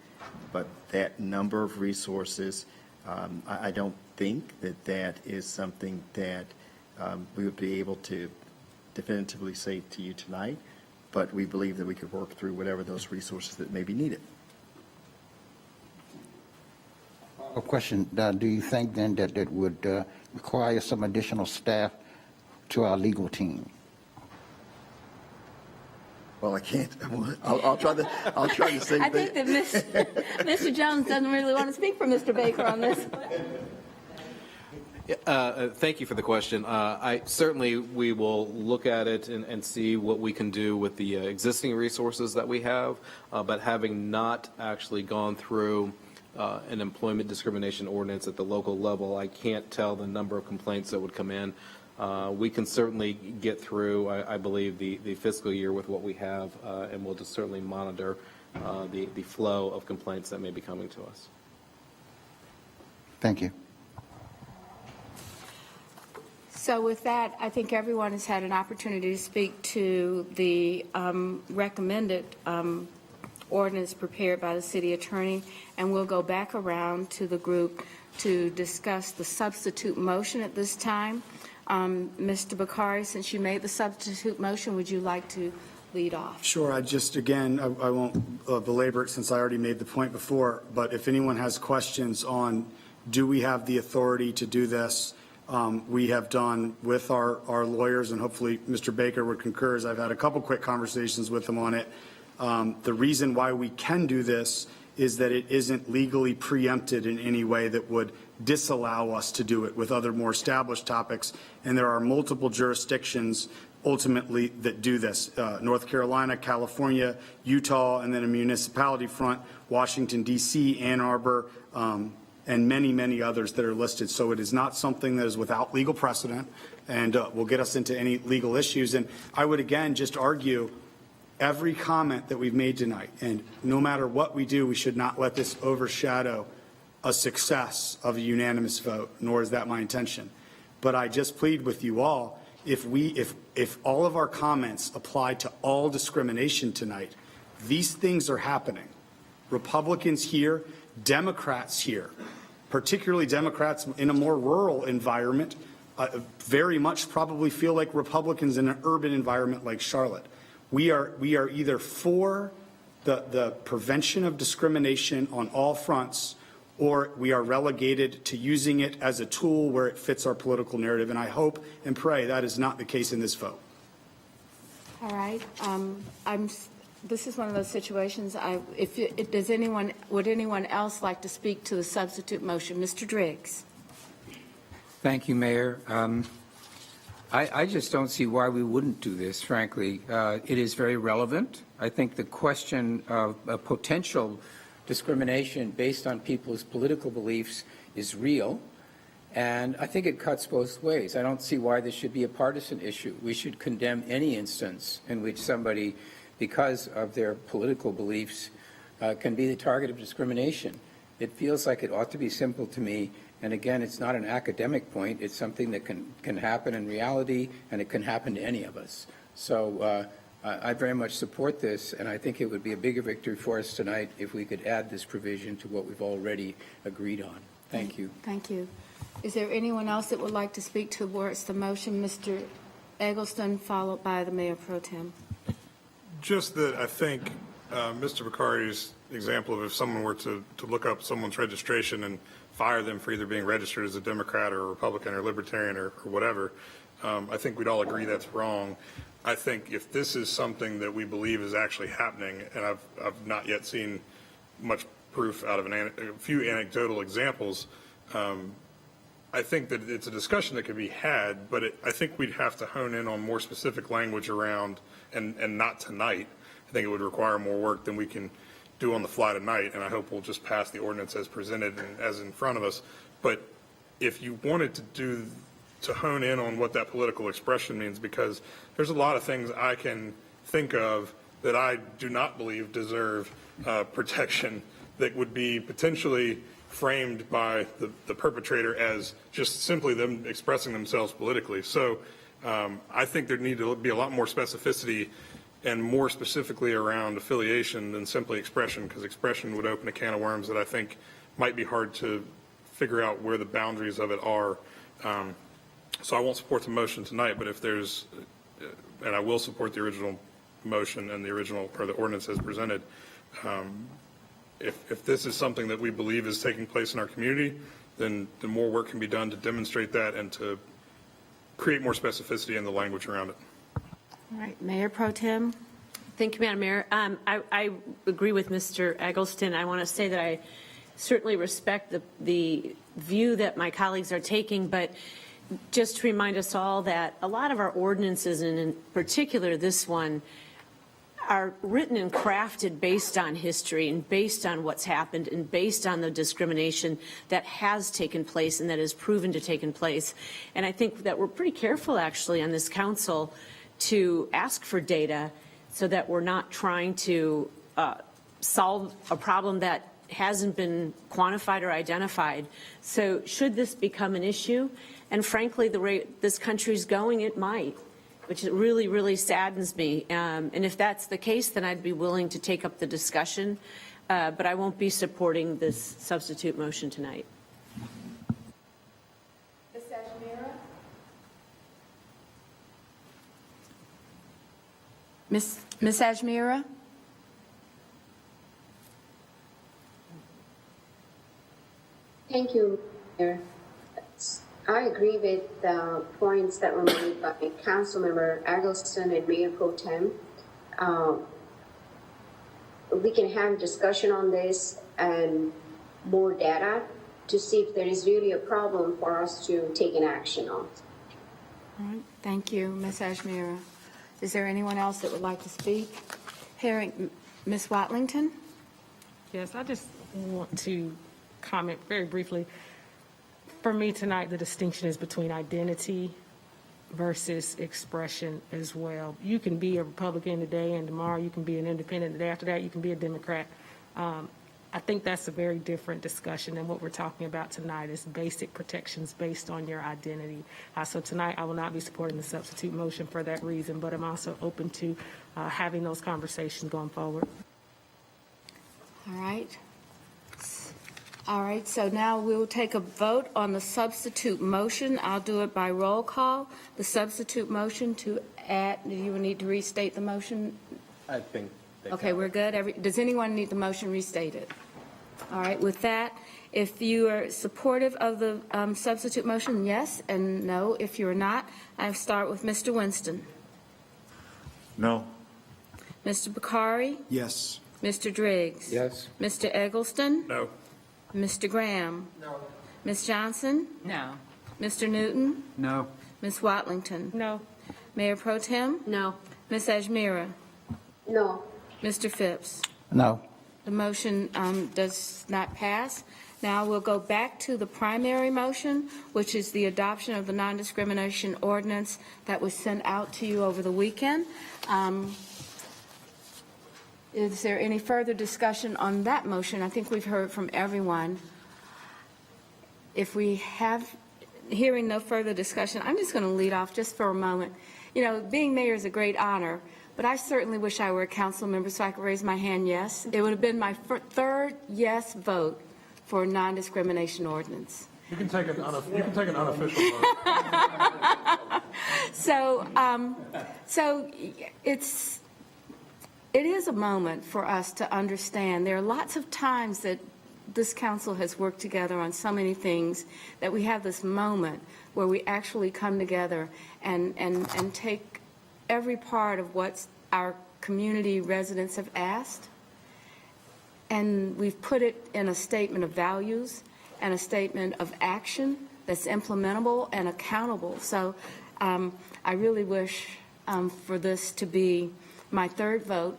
but that number of resources, I don't think that is something that we would be able to definitively say to you tonight, but we believe that we could work through whatever those resources that may be needed. A question, do you think then that it would require some additional staff to our legal team? Well, I can't. I'll try to say. I think that Mr. Jones doesn't really want to speak for Mr. Baker on this. Thank you for the question. Certainly, we will look at it and see what we can do with the existing resources that we have, but having not actually gone through an employment discrimination ordinance at the local level, I can't tell the number of complaints that would come in. We can certainly get through, I believe, the fiscal year with what we have, and we'll just certainly monitor the flow of complaints that may be coming to us. Thank you. So with that, I think everyone has had an opportunity to speak to the recommended ordinance prepared by the city attorney, and we'll go back around to the group to discuss the substitute motion at this time. Mr. Bakari, since you made the substitute motion, would you like to lead off? Sure. I won't belabor it since I already made the point before, but if anyone has questions on do we have the authority to do this, we have done with our lawyers, and hopefully Mr. Baker would concur, as I've had a couple quick conversations with him on it. The reason why we can do this is that it isn't legally preempted in any way that would disallow us to do it with other more established topics. And there are multiple jurisdictions ultimately that do this. North Carolina, California, Utah, and then a municipality front, Washington, D.C., Ann Arbor, and many, many others that are listed. So it is not something that is without legal precedent and will get us into any legal issues. And I would, again, just argue every comment that we've made tonight, and no matter what we do, we should not let this overshadow a success of a unanimous vote, nor is that my intention. But I just plead with you all, if all of our comments apply to all discrimination tonight, these things are happening. Republicans here, Democrats here, particularly Democrats in a more rural environment, very much probably feel like Republicans in an urban environment like Charlotte. We are either for the prevention of discrimination on all fronts, or we are relegated to using it as a tool where it fits our political narrative. And I hope and pray that is not the case in this vote. All right. This is one of those situations. Would anyone else like to speak to the substitute motion? Mr. Driggs. Thank you, Mayor. I just don't see why we wouldn't do this, frankly. It is very relevant. I think the question of potential discrimination based on people's political beliefs is real, and I think it cuts both ways. I don't see why this should be a partisan issue. We should condemn any instance in which somebody, because of their political beliefs, can be the target of discrimination. It feels like it ought to be simple to me. And again, it's not an academic point. It's something that can happen in reality, and it can happen to any of us. So I very much support this, and I think it would be a bigger victory for us tonight if we could add this provision to what we've already agreed on. Thank you. Thank you. Is there anyone else that would like to speak towards the motion? Mr. Eggleston, followed by the Mayor Pro Tem. Just that I think Mr. Bakari's example of if someone were to look up someone's registration and fire them for either being registered as a Democrat or a Republican or Libertarian or whatever, I think we'd all agree that's wrong. I think if this is something that we believe is actually happening, and I've not yet seen much proof out of a few anecdotal examples, I think that it's a discussion that could be had, but I think we'd have to hone in on more specific language around, and not tonight. I think it would require more work than we can do on the fly tonight, and I hope we'll just pass the ordinance as presented and as in front of us. But if you wanted to hone in on what that political expression means, because there's a lot of things I can think of that I do not believe deserve protection that would be potentially framed by the perpetrator as just simply them expressing themselves politically. So I think there need to be a lot more specificity and more specifically around affiliation than simply expression, because expression would open a can of worms that I think might be hard to figure out where the boundaries of it are. So I won't support the motion tonight, but if there's, and I will support the original motion and the original, or the ordinance as presented, if this is something that we believe is taking place in our community, then more work can be done to demonstrate that and to create more specificity in the language around it. All right, Mayor Pro Tem. Thank you, Madam Mayor. I agree with Mr. Eggleston. I want to say that I certainly respect the view that my colleagues are taking, but just to remind us all that a lot of our ordinances, and in particular this one, are written and crafted based on history and based on what's happened and based on the discrimination that has taken place and that is proven to taken place. And I think that we're pretty careful actually on this council to ask for data so that we're not trying to solve a problem that hasn't been quantified or identified. So should this become an issue, and frankly the rate this country's going, it might, which really, really saddens me. And if that's the case, then I'd be willing to take up the discussion, but I won't be supporting this substitute motion tonight. Ms. Ajmira? Thank you, Mayor. I agree with the points that were made by Councilmember Eggleston and Mayor Pro Tem. We can have a discussion on this and more data to see if there is really a problem for us to take an action on. All right. Thank you, Ms. Ajmira. Is there anyone else that would like to speak? Hearing Ms. Watlington? Yes, I just want to comment very briefly. For me tonight, the distinction is between identity versus expression as well. You can be a Republican today, and tomorrow you can be an independent. The day after that, you can be a Democrat. I think that's a very different discussion than what we're talking about tonight is basic protections based on your identity. So tonight, I will not be supporting the substitute motion for that reason, but I'm also open to having those conversations going forward. All right. All right, so now we'll take a vote on the substitute motion. I'll do it by roll call. The substitute motion to add, do you need to restate the motion? I think. Okay, we're good. Does anyone need the motion restated? All right, with that, if you are supportive of the substitute motion, yes, and no. If you're not, I start with Mr. Winston. No. Mr. Bakari? Yes. Mr. Driggs? Yes. Mr. Eggleston? No. Mr. Graham? No. Ms. Johnson? No. Mr. Newton? No. Ms. Watlington? No. Mayor Pro Tem? No. Ms. Ajmira? No. Mr. Phipps? No. The motion does not pass. Now we'll go back to the primary motion, which is the adoption of the non-discrimination ordinance that was sent out to you over the weekend. Is there any further discussion on that motion? I think we've heard from everyone. If we have, hearing no further discussion, I'm just going to lead off just for a moment. You know, being mayor is a great honor, but I certainly wish I were a council member so I could raise my hand yes. It would have been my third yes vote for a non-discrimination ordinance. You can take an unofficial vote. So it is a moment for us to understand. There are lots of times that this council has worked together on so many things that we have this moment where we actually come together and take every part of what our community residents have asked, and we've put it in a statement of values and a statement of action that's implementable and accountable. So I really wish for this to be my third vote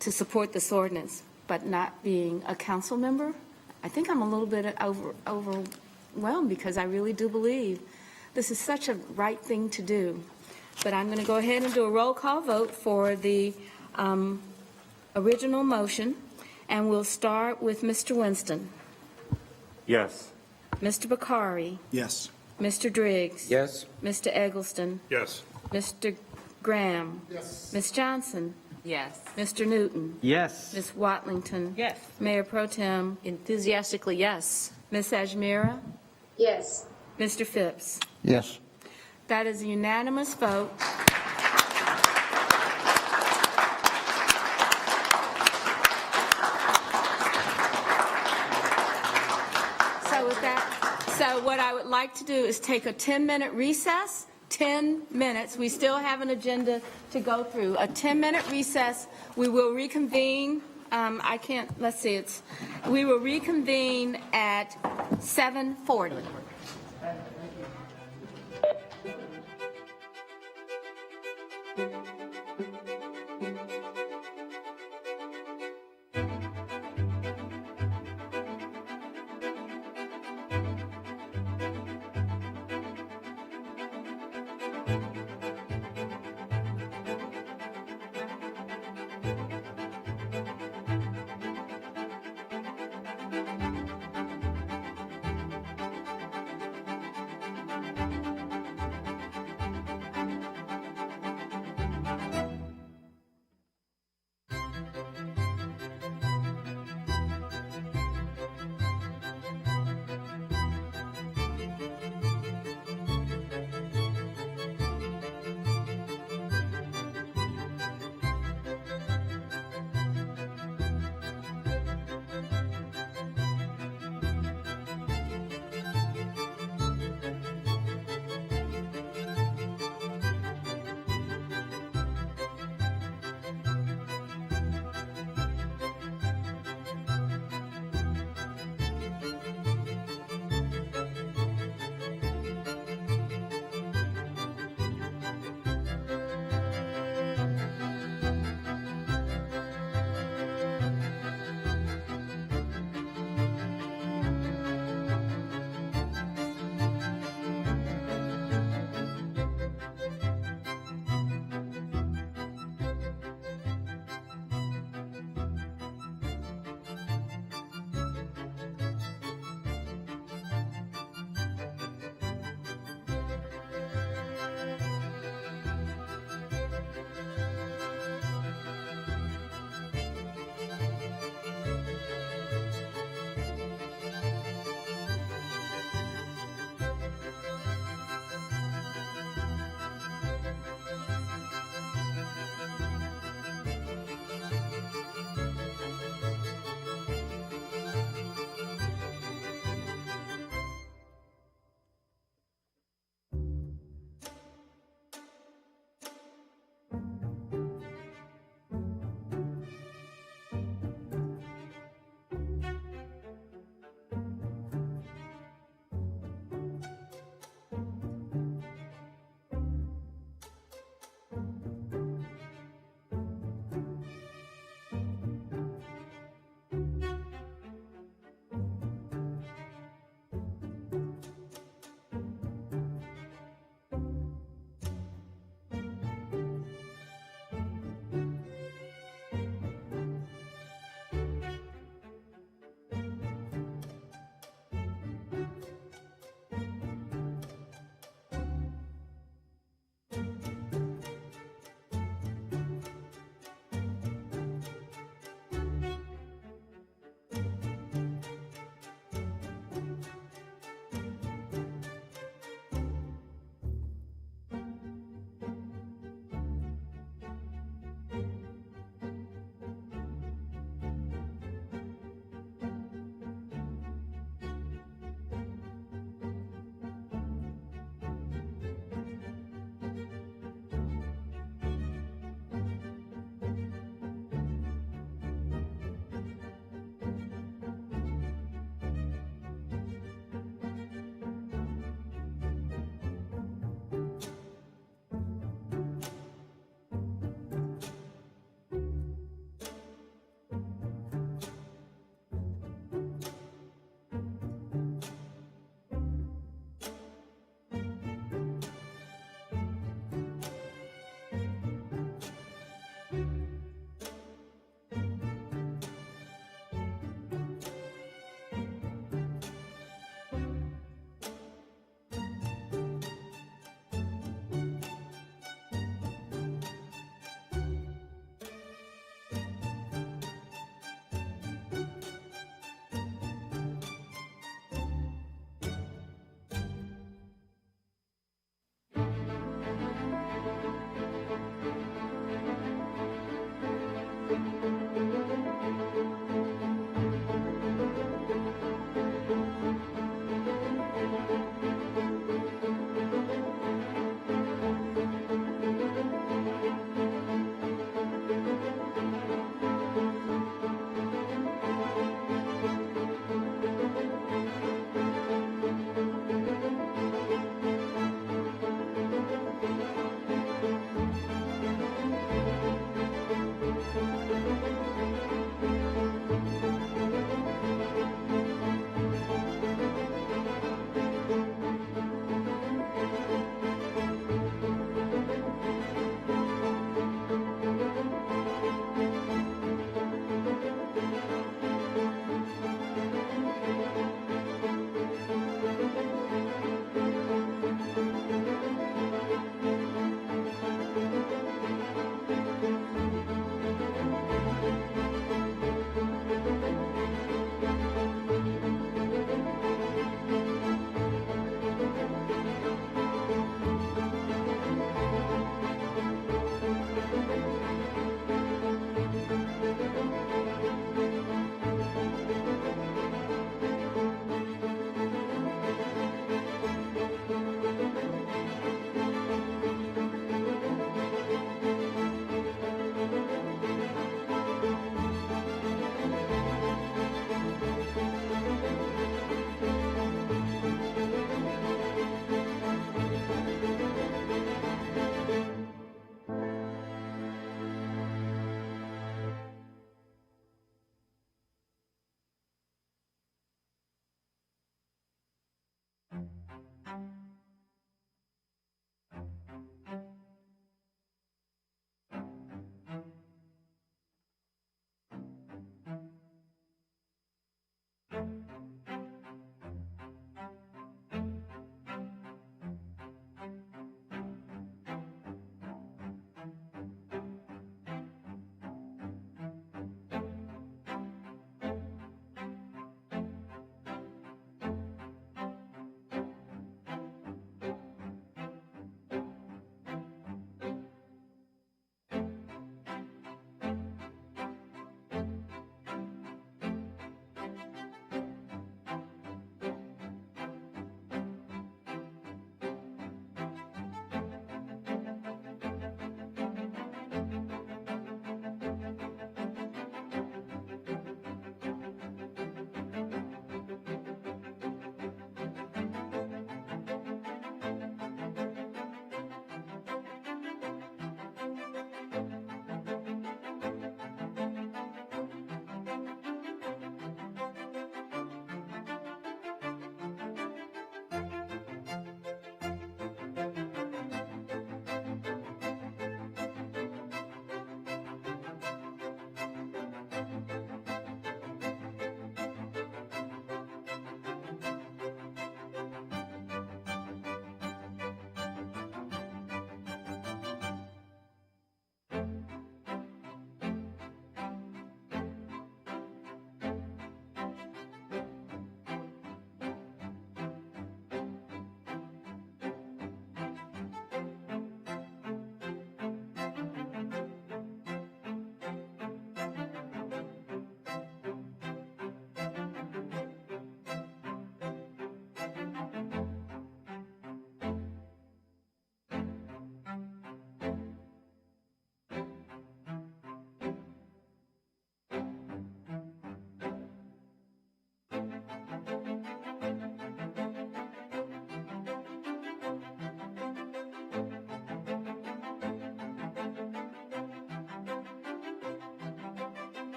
to support this ordinance, but not being a council member, I think I'm a little bit overwhelmed because I really do believe this is such a right thing to do. But I'm going to go ahead and do a roll call vote for the original motion, and we'll start with Mr. Winston. Yes. Mr. Bakari. Yes. Mr. Driggs. Yes. Mr. Eggleston. Yes. Mr. Graham. Yes. Ms. Johnson. Yes. Mr. Newton. Yes. Ms. Watlington. Yes. Mayor Pro Tem. Enthusiastically, yes. Ms. Ajmira. Yes. Mr. Phipps. Yes. That is a unanimous vote. So what I would like to do is take a 10-minute recess, 10 minutes. We still have an agenda to go through. A 10-minute recess. We will reconvene. We will reconvene at 7:40.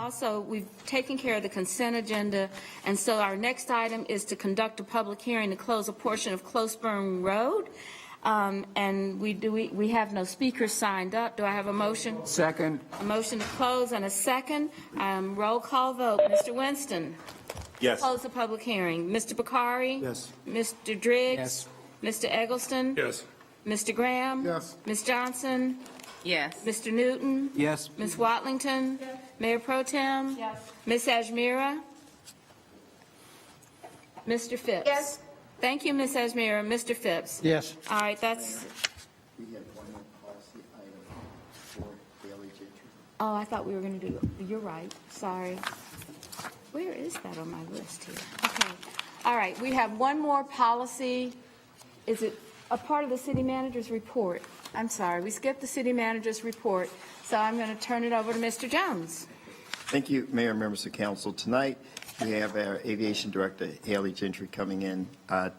also, we've taken care of the consent agenda, and so our next item is to conduct a public hearing to close a portion of Closeburn Road. And we have no speakers signed up. Do I have a motion? Second. A motion to close and a second. Roll call vote. Mr. Winston? Yes. Close the public hearing. Mr. Bakari? Yes. Mr. Driggs? Yes. Mr. Eggleston? Yes. Mr. Graham? Yes. Ms. Johnson? Yes. Mr. Newton? Yes. Ms. Watlington? Mayor Pro Tem? Yes. Ms. Ajmira? Mr. Phipps? Yes. Thank you, Ms. Ajmira. Mr. Phipps? Yes. All right, that's, We have one more policy item for Haley Gentry. oh, I thought we were going to do, you're right, sorry. Where is that on my list here? Okay, all right, we have one more policy. Is it a part of the city manager's report? I'm sorry, we skipped the city manager's report, so I'm going to turn it over to Mr. Jones. Thank you, Mayor and members of council. Tonight, we have our Aviation Director, Haley Gentry, coming in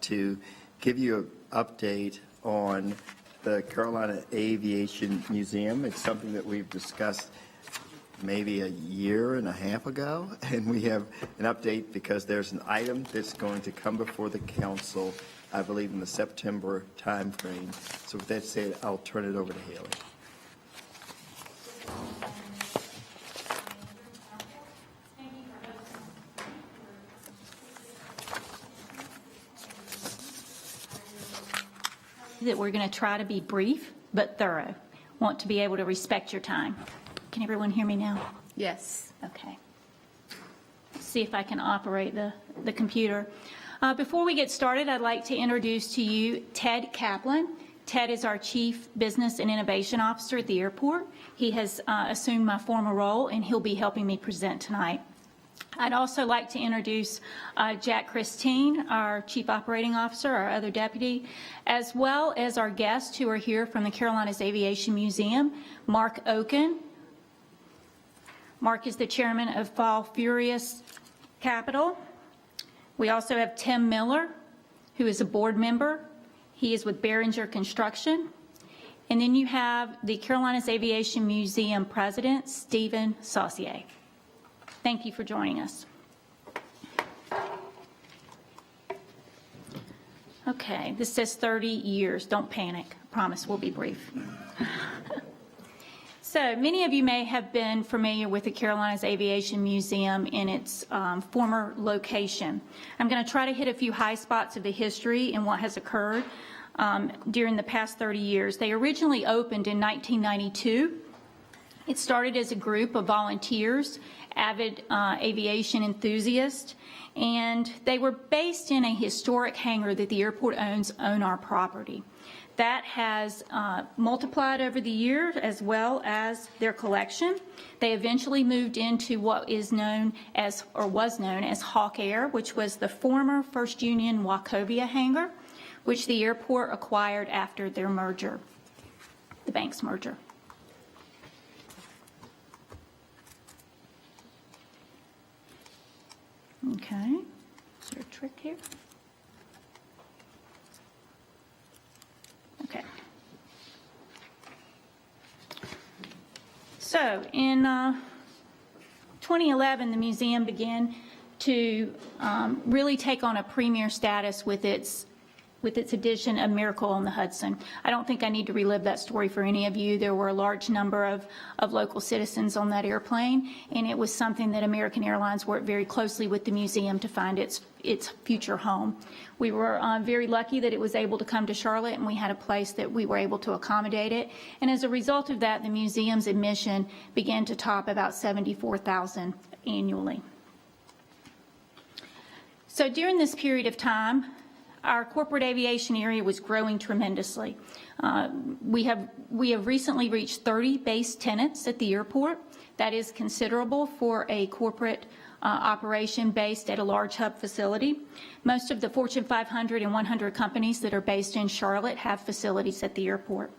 to give you an update on the Carolina Aviation Museum. It's something that we've discussed maybe a year and a half ago, and we have an update because there's an item that's going to come before the council, I believe, in the September timeframe. So with that said, I'll turn it over to Haley. That we're going to try to be brief but thorough. Want to be able to respect your time. Can everyone hear me now? Yes. Okay. See if I can operate the computer. Before we get started, I'd like to introduce to you Ted Kaplan. Ted is our Chief Business and Innovation Officer at the airport. He has assumed my former role, and he'll be helping me present tonight. I'd also like to introduce Jack Christine, our Chief Operating Officer, our other deputy, as well as our guests who are here from the Carolinas Aviation Museum, Mark Oken. Mark is the chairman of Fall Furious Capital. We also have Tim Miller, who is a board member. He is with Behringer Construction. And then you have the Carolinas Aviation Museum president, Stephen Saucier. Thank you for joining us. Okay, this says 30 years. Don't panic. I promise we'll be brief. So many of you may have been familiar with the Carolinas Aviation Museum in its former location. I'm going to try to hit a few high spots of the history and what has occurred during the past 30 years. They originally opened in 1992. It started as a group of volunteers, avid aviation enthusiasts, and they were based in a historic hangar that the airport owns on our property. That has multiplied over the years as well as their collection. They eventually moved into what is known as, or was known as Hawk Air, which was the former First Union Wachovia hangar, which the airport acquired after their merger, the Banks merger. Okay, is there a trick here? Okay. So in 2011, the museum began to really take on a premier status with its edition of Miracle on the Hudson. I don't think I need to relive that story for any of you. There were a large number of local citizens on that airplane, and it was something that American Airlines worked very closely with the museum to find its future home. We were very lucky that it was able to come to Charlotte, and we had a place that we were able to accommodate it. And as a result of that, the museum's admission began to top about $74,000 annually. So during this period of time, our corporate aviation area was growing tremendously. We have recently reached 30 base tenants at the airport. That is considerable for a corporate operation based at a large hub facility. Most of the Fortune 500 and 100 companies that are based in Charlotte have facilities at the airport.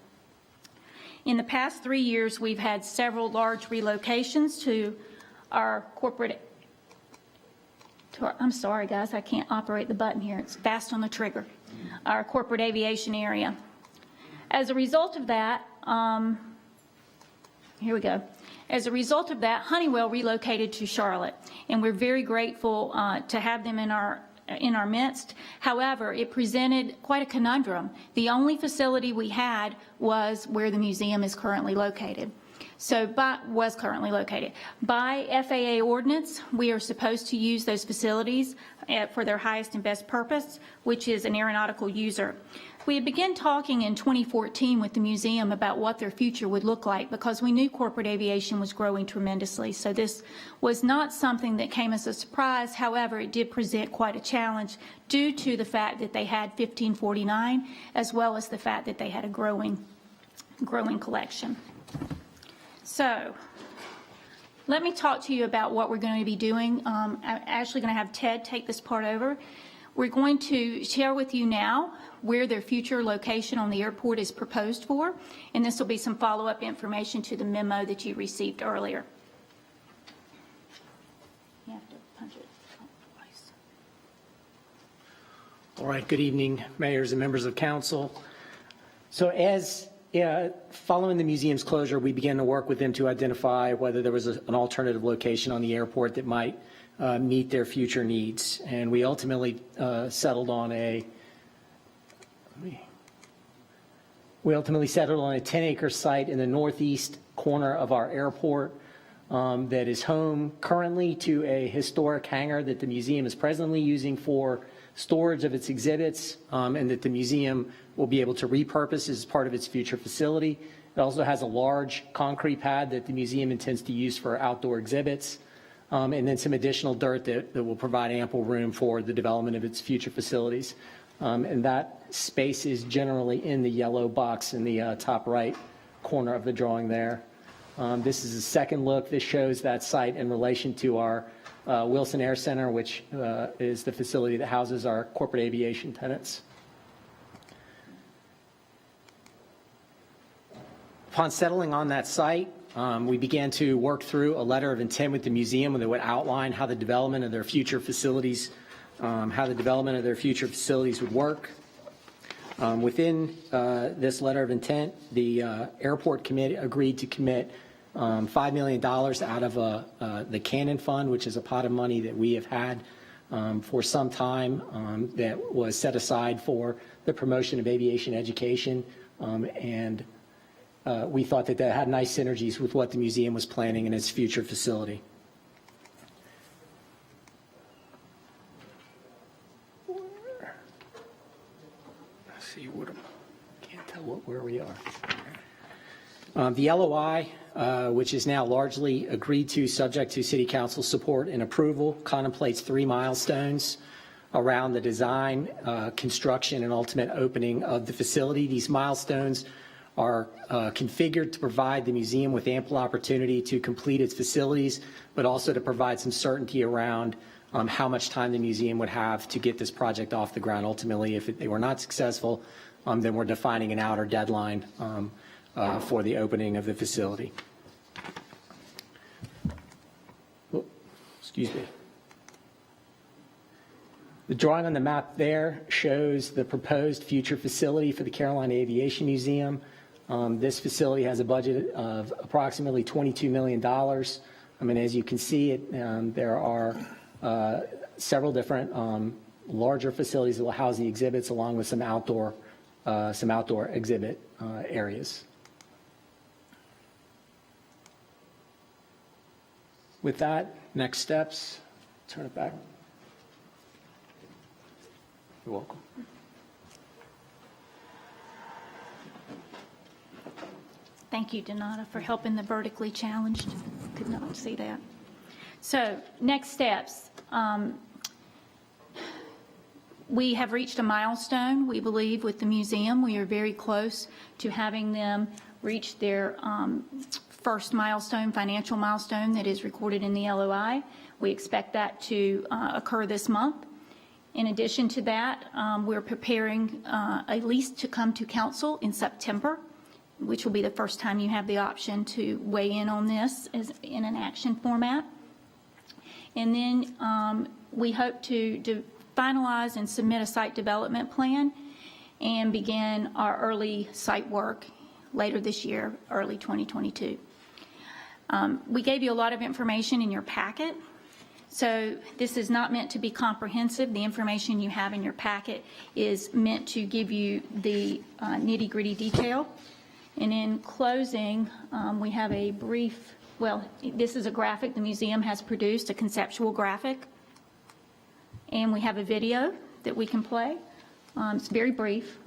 In the past 3 years, we've had several large relocations to our corporate I'm sorry, guys, I can't operate the button here. It's fast on the trigger. Our corporate aviation area. As a result of that, here we go. As a result of that, Honeywell relocated to Charlotte, and we're very grateful to have them in our midst. However, it presented quite a conundrum. The only facility we had was where the museum is currently located. Was currently located. By FAA ordinance, we are supposed to use those facilities for their highest and best purpose, which is an aeronautical user. We had begun talking in 2014 with the museum about what their future would look like because we knew corporate aviation was growing tremendously. So this was not something that came as a surprise. However, it did present quite a challenge due to the fact that they had 1549, as well as the fact that they had a growing collection. So let me talk to you about what we're going to be doing. I'm actually going to have Ted take this part over. We're going to share with you now where their future location on the airport is proposed for, and this will be some follow-up information to the memo that you received earlier. You have to punch it twice. All right, good evening, mayors and members of council. So following the museum's closure, we began to work with them to identify whether there was an alternative location on the airport that might meet their future needs. And we ultimately settled on a 10-acre site in the northeast corner of our airport that is home currently to a historic hangar that the museum is presently using for storage of its exhibits, and that the museum will be able to repurpose as part of its future facility. It also has a large concrete pad that the museum intends to use for outdoor exhibits, and then some additional dirt that will provide ample room for the development of its future facilities. And that space is generally in the yellow box in the top right corner of the drawing there. This is a second look. This shows that site in relation to our Wilson Air Center, which is the facility that houses our corporate aviation tenants. Upon settling on that site, we began to work through a letter of intent with the museum that would outline how the development of their future facilities would work. Within this letter of intent, the airport committee agreed to commit $5 million out of the Cannon Fund, which is a pot of money that we have had for some time that was set aside for the promotion of aviation education, and we thought that had nice synergies with what the museum was planning in its future facility. Let's see, can't tell where we are. The LOI, which is now largely agreed to, subject to City Council support and approval, contemplates 3 milestones around the design, construction, and ultimate opening of the facility. These milestones are configured to provide the museum with ample opportunity to complete its facilities, but also to provide some certainty around how much time the museum would have to get this project off the ground. Ultimately, if they were not successful, then we're defining an outer deadline for the opening of the facility. Oh, excuse me. The drawing on the map there shows the proposed future facility for the Carolina Aviation Museum. This facility has a budget of approximately $22 million. As you can see, there are several different larger facilities that will house the exhibits, along with some outdoor exhibit areas. With that, next steps. Turn it back. You're welcome. Thank you, Donata, for helping the vertically challenged. Could not see that. So, next steps. We have reached a milestone, we believe, with the museum. We are very close to having them reach their first milestone, financial milestone that is recorded in the LOI. We expect that to occur this month. In addition to that, we're preparing a lease to come to council in September, which will be the first time you have the option to weigh in on this as in an action format. And then we hope to finalize and submit a site development plan and begin our early site work later this year, early 2022. We gave you a lot of information in your packet, so this is not meant to be comprehensive. The information you have in your packet is meant to give you the nitty-gritty detail. And in closing, we have a brief, well, this is a graphic the museum has produced, a conceptual graphic, and we have a video that we can play. It's very brief,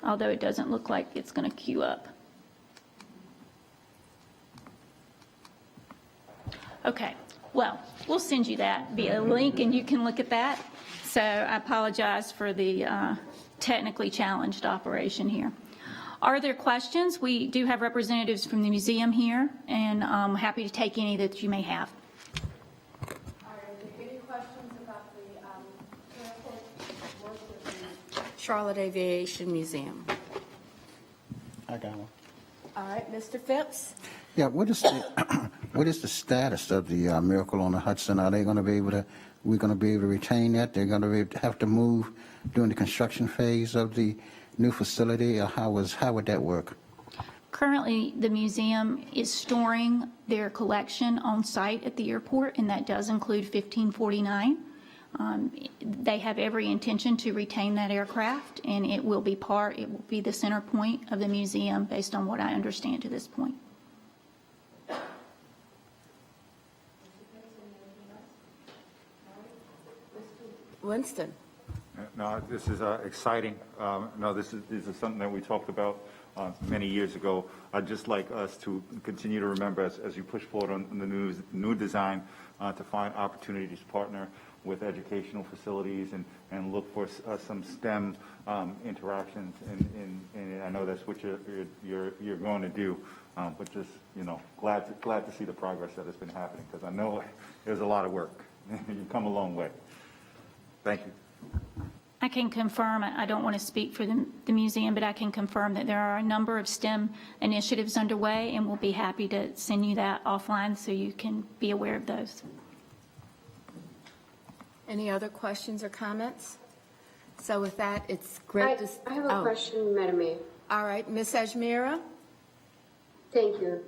although it doesn't look like it's going to queue up. Okay, well, we'll send you that via link, and you can look at that. So I apologize for the technically challenged operation here. Are there questions? We do have representatives from the museum here, and I'm happy to take any that you may have. Are there any questions about the airport work with the Charlotte Aviation Museum? I got one. All right, Mr. Phipps? Yeah, what is the status of the Miracle on the Hudson? Are they going to be able to, we're going to be able to retain that? They're going to have to move during the construction phase of the new facility, or how would that work? Currently, the museum is storing their collection on site at the airport, and that does include 1549. They have every intention to retain that aircraft, and it will be the center point of the museum based on what I understand to this point. Winston? No, this is exciting. No, this is something that we talked about many years ago. I'd just like us to continue to remember as you push forward on the new design to find opportunities to partner with educational facilities and look for some STEM interactions. And I know that's what you're going to do. But just, glad to see the progress that has been happening, because I know there's a lot of work. You've come a long way. Thank you. I can confirm, I don't want to speak for the museum, but I can confirm that there are a number of STEM initiatives underway, and we'll be happy to send you that offline so you can be aware of those. Any other questions or comments? So with that, it's great to... I have a question, Madam Mayor. All right, Ms. Ajmira? Thank you.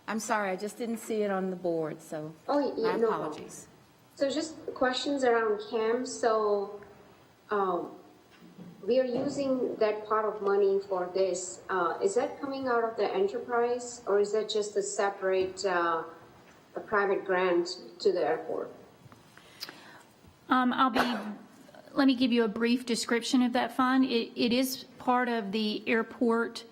I'm sorry, I just didn't see it on the board, so Oh, yeah, my no apologies. So just questions around CAM. So we are using that pot of money for this. Is that coming out of the enterprise, or is that just a separate a private grant to the airport? Let me give you a brief description of that fund. It is part of the airport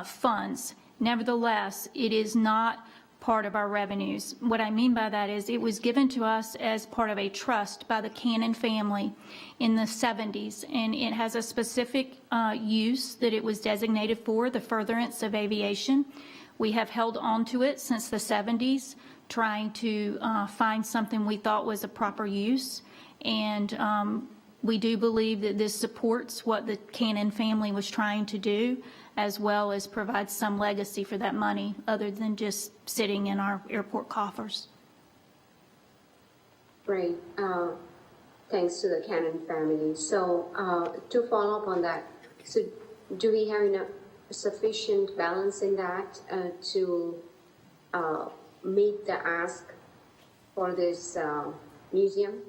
funds. Nevertheless, it is not part of our revenues. What I mean by that is it was given to us as part of a trust by the Cannon family in the 70s, and it has a specific use that it was designated for, the furtherance of aviation. We have held on to it since the 70s, trying to find something we thought was a proper use, and we do believe that this supports what the Cannon family was trying to do, as well as provide some legacy for that money other than just sitting in our airport coffers. Great. Thanks to the Cannon family. So to follow up on that, so do we have enough sufficient balance in that to meet the ask for this museum?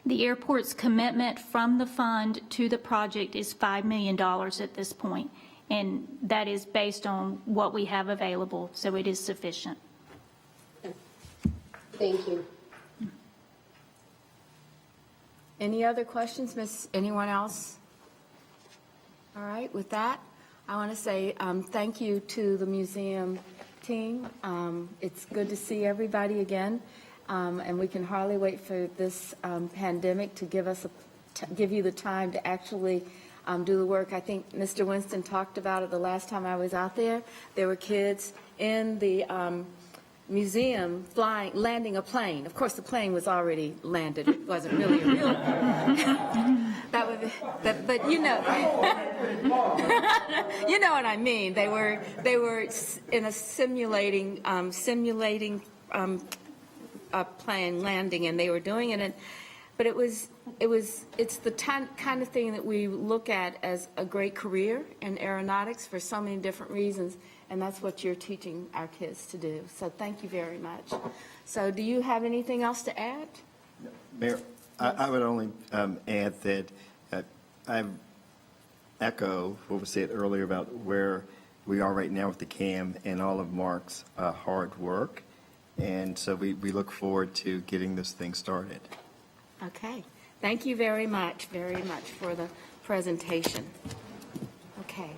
The airport's commitment from the fund to the project is $5 million at this point, and that is based on what we have available, so it is sufficient. Thank you. Any other questions, Miss? Anyone else? All right, with that, I want to say thank you to the museum team. It's good to see everybody again, and we can hardly wait for this pandemic to give you the time to actually do the work. I think Mr. Winston talked about it the last time I was out there. There were kids in the museum landing a plane. Of course, the plane was already landed. It wasn't really a real but you know, you know what I mean. They were in a simulating a plane landing, and they were doing it. And But it's the kind of thing that we look at as a great career in aeronautics for so many different reasons, and that's what you're teaching our kids to do. So thank you very much. So do you have anything else to add? Mayor, I would only add that I echo what was said earlier about where we are right now with the CAM and all of Mark's hard work. And so we look forward to getting this thing started. Okay. Thank you very much for the presentation. Okay.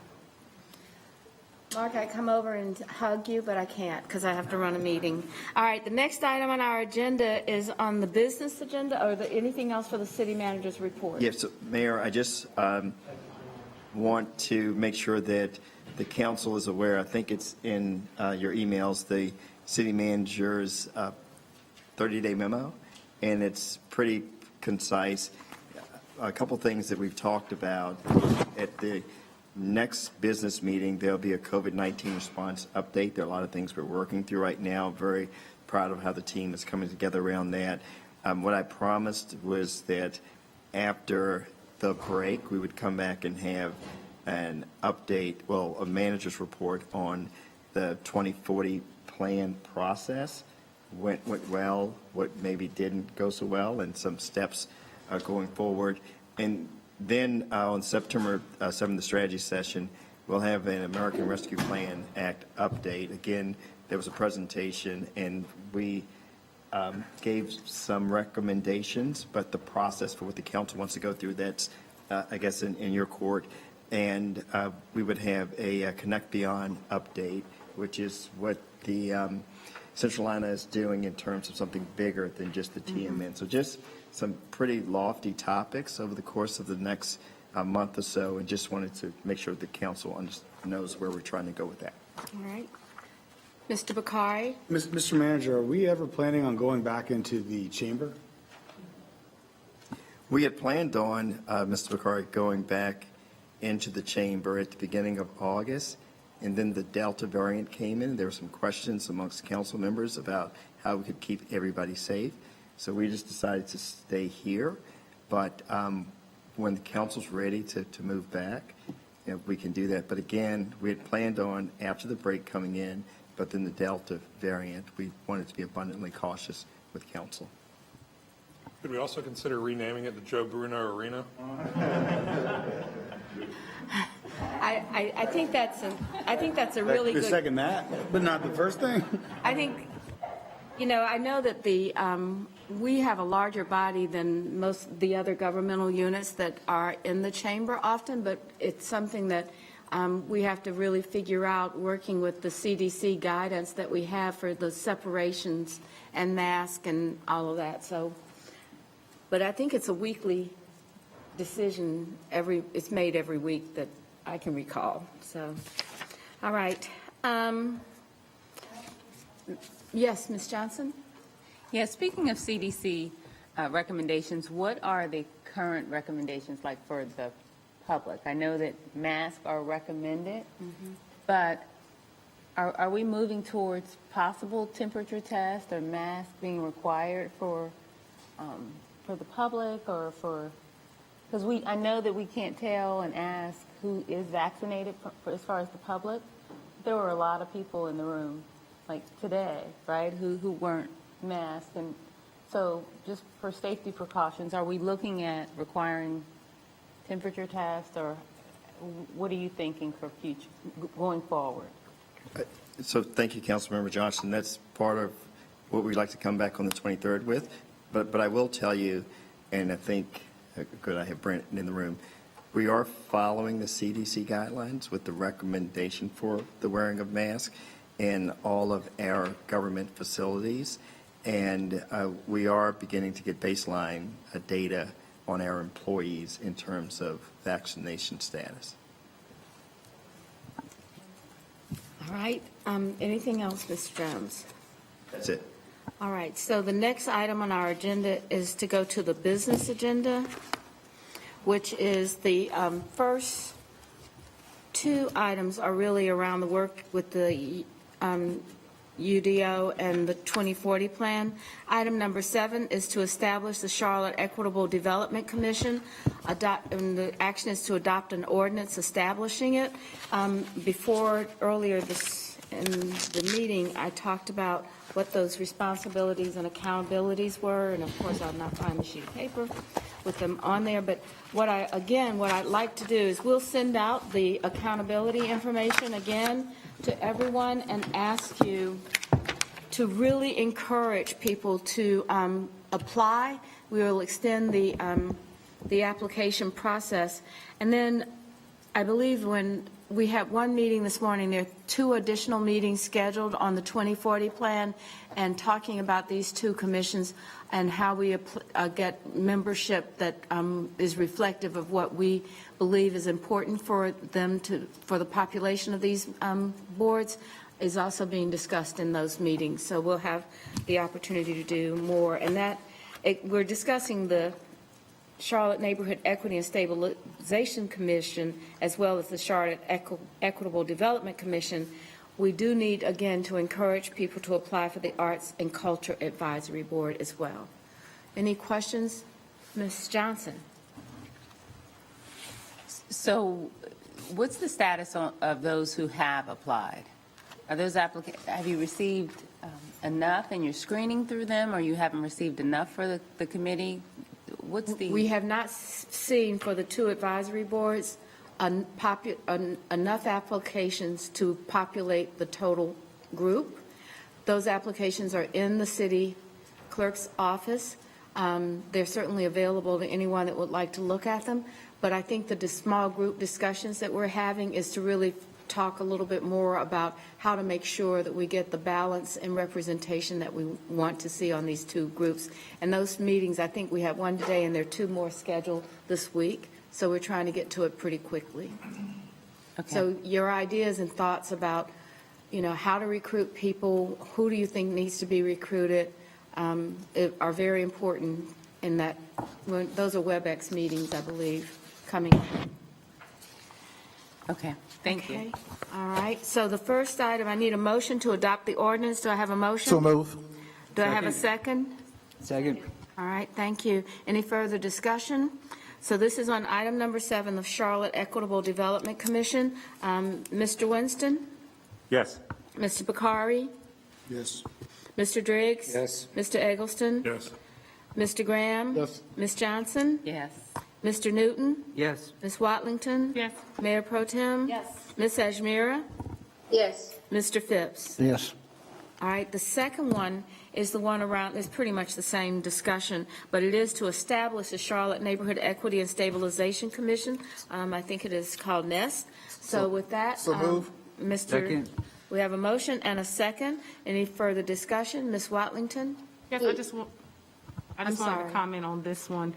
Mark, I come over and hug you, but I can't because I have to run a meeting. All right, the next item on our agenda is on the business agenda, or anything else for the city manager's report? Yes, so, Mayor, I just want to make sure that the council is aware. I think it's in your emails, the city manager's 30-day memo, and it's pretty concise. A couple things that we've talked about at the next business meeting, there'll be a COVID-19 response update. There are a lot of things we're working through right now. Very proud of how the team is coming together around that. What I promised was that after the break, we would come back and have an update, well, a manager's report on the 2040 plan process. Went well, what maybe didn't go so well, and some steps going forward. And then on September 7th, the strategy session, we'll have an American Rescue Plan Act update. Again, there was a presentation, and we gave some recommendations, but the process for what the council wants to go through, that's, I guess, in your court. And we would have a Connect Beyond update, which is what the Central Iowa is doing in terms of something bigger than just the TMN. So just some pretty lofty topics over the course of the next month or so, and just wanted to make sure the council knows where we're trying to go with that. All right. Mr. Bakari? Mr. Manager, are we ever planning on going back into the chamber? We had planned on, Mr. Bakari, going back into the chamber at the beginning of August, and then the Delta variant came in. There were some questions amongst council members about how we could keep everybody safe. So we just decided to stay here. But when the council's ready to move back, we can do that. But again, we had planned on after the break coming in, but then the Delta variant, we wanted to be abundantly cautious with council. Could we also consider renaming it the Joe Bruno Arena? I think that's a really good. The second that, but not the first thing. I think, I know that we have a larger body than most of the other governmental units that are in the chamber often, but it's something that we have to really figure out, working with the CDC guidance that we have for the separations and mask and all of that. So, but I think it's a weekly decision. It's made every week that I can recall. So, all right. Yes, Ms. Johnson? Yeah, speaking of CDC recommendations, what are the current recommendations like for the public? I know that masks are recommended, but are we moving towards possible temperature tests or masks being required for the public, or because I know that we can't tell and ask who is vaccinated as far as the public. There were a lot of people in the room, like today, right, who weren't masked. And so just for safety precautions, are we looking at requiring temperature tests, or what are you thinking for future, going forward? So thank you, Councilmember Johnson. That's part of what we'd like to come back on the 23rd with. But I will tell you, and I think, good, I have Brent in the room, we are following the CDC guidelines with the recommendation for the wearing of masks in all of our government facilities. And we are beginning to get baseline data on our employees in terms of vaccination status. All right. Anything else, Ms. Jones? That's it. All right. So the next item on our agenda is to go to the business agenda, which is the first two items are really around the work with the UDO and the 2040 plan. Item number 7 is to establish the Charlotte Equitable Development Commission. And the action is to adopt an ordinance establishing it. Earlier in the meeting, I talked about what those responsibilities and accountabilities were, and of course, I'll not find the sheet of paper with them on there, but what I'd like to do is we'll send out the accountability information again to everyone and ask you to really encourage people to apply. We will extend the application process. And then I believe when we had one meeting this morning, there are 2 additional meetings scheduled on the 2040 plan and talking about these 2 commissions and how we get membership that is reflective of what we believe is important for them for the population of these boards is also being discussed in those meetings. So we'll have the opportunity to do more. And we're discussing the Charlotte Neighborhood Equity and Stabilization Commission, as well as the Charlotte Equitable Development Commission. We do need, again, to encourage people to apply for the Arts and Culture Advisory Board as well. Any questions? Ms. Johnson? So what's the status of those who have applied? Are those have you received enough and you're screening through them, or you haven't received enough for the committee? We have not seen for the 2 advisory boards enough applications to populate the total group. Those applications are in the city clerk's office. They're certainly available to anyone that would like to look at them. But I think the small group discussions that we're having is to really talk a little bit more about how to make sure that we get the balance and representation that we want to see on these 2 groups. And those meetings, I think we have one today and there are 2 more scheduled this week. So we're trying to get to it pretty quickly. Okay. So your ideas and thoughts about, how to recruit people, who do you think needs to be recruited, are very important in that. Those are WebEx meetings, I believe, coming up. Okay, thank you. All right, so the first item, I need a motion to adopt the ordinance. Do I have a motion? So move. Do I have a second? Second. All right, thank you. Any further discussion? So this is on item number 7, the Charlotte Equitable Development Commission. Mr. Winston? Yes. Mr. Bakari? Yes. Mr. Driggs? Yes. Mr. Eggleston? Yes. Mr. Graham? Yes. Ms. Johnson? Yes. Mr. Newton? Yes. Ms. Watlington? Yes. Mayor Pro Tem? Yes. Ms. Ajmira? Yes. Mr. Phipps? Yes. All right, the second one is the one around, it's pretty much the same discussion, but it is to establish the Charlotte Neighborhood Equity and Stabilization Commission. I think it is called NEST. So with that, So move. Second. We have a motion and a second. Any further discussion? Ms. Watlington? Yes, I just wanted to comment on this one.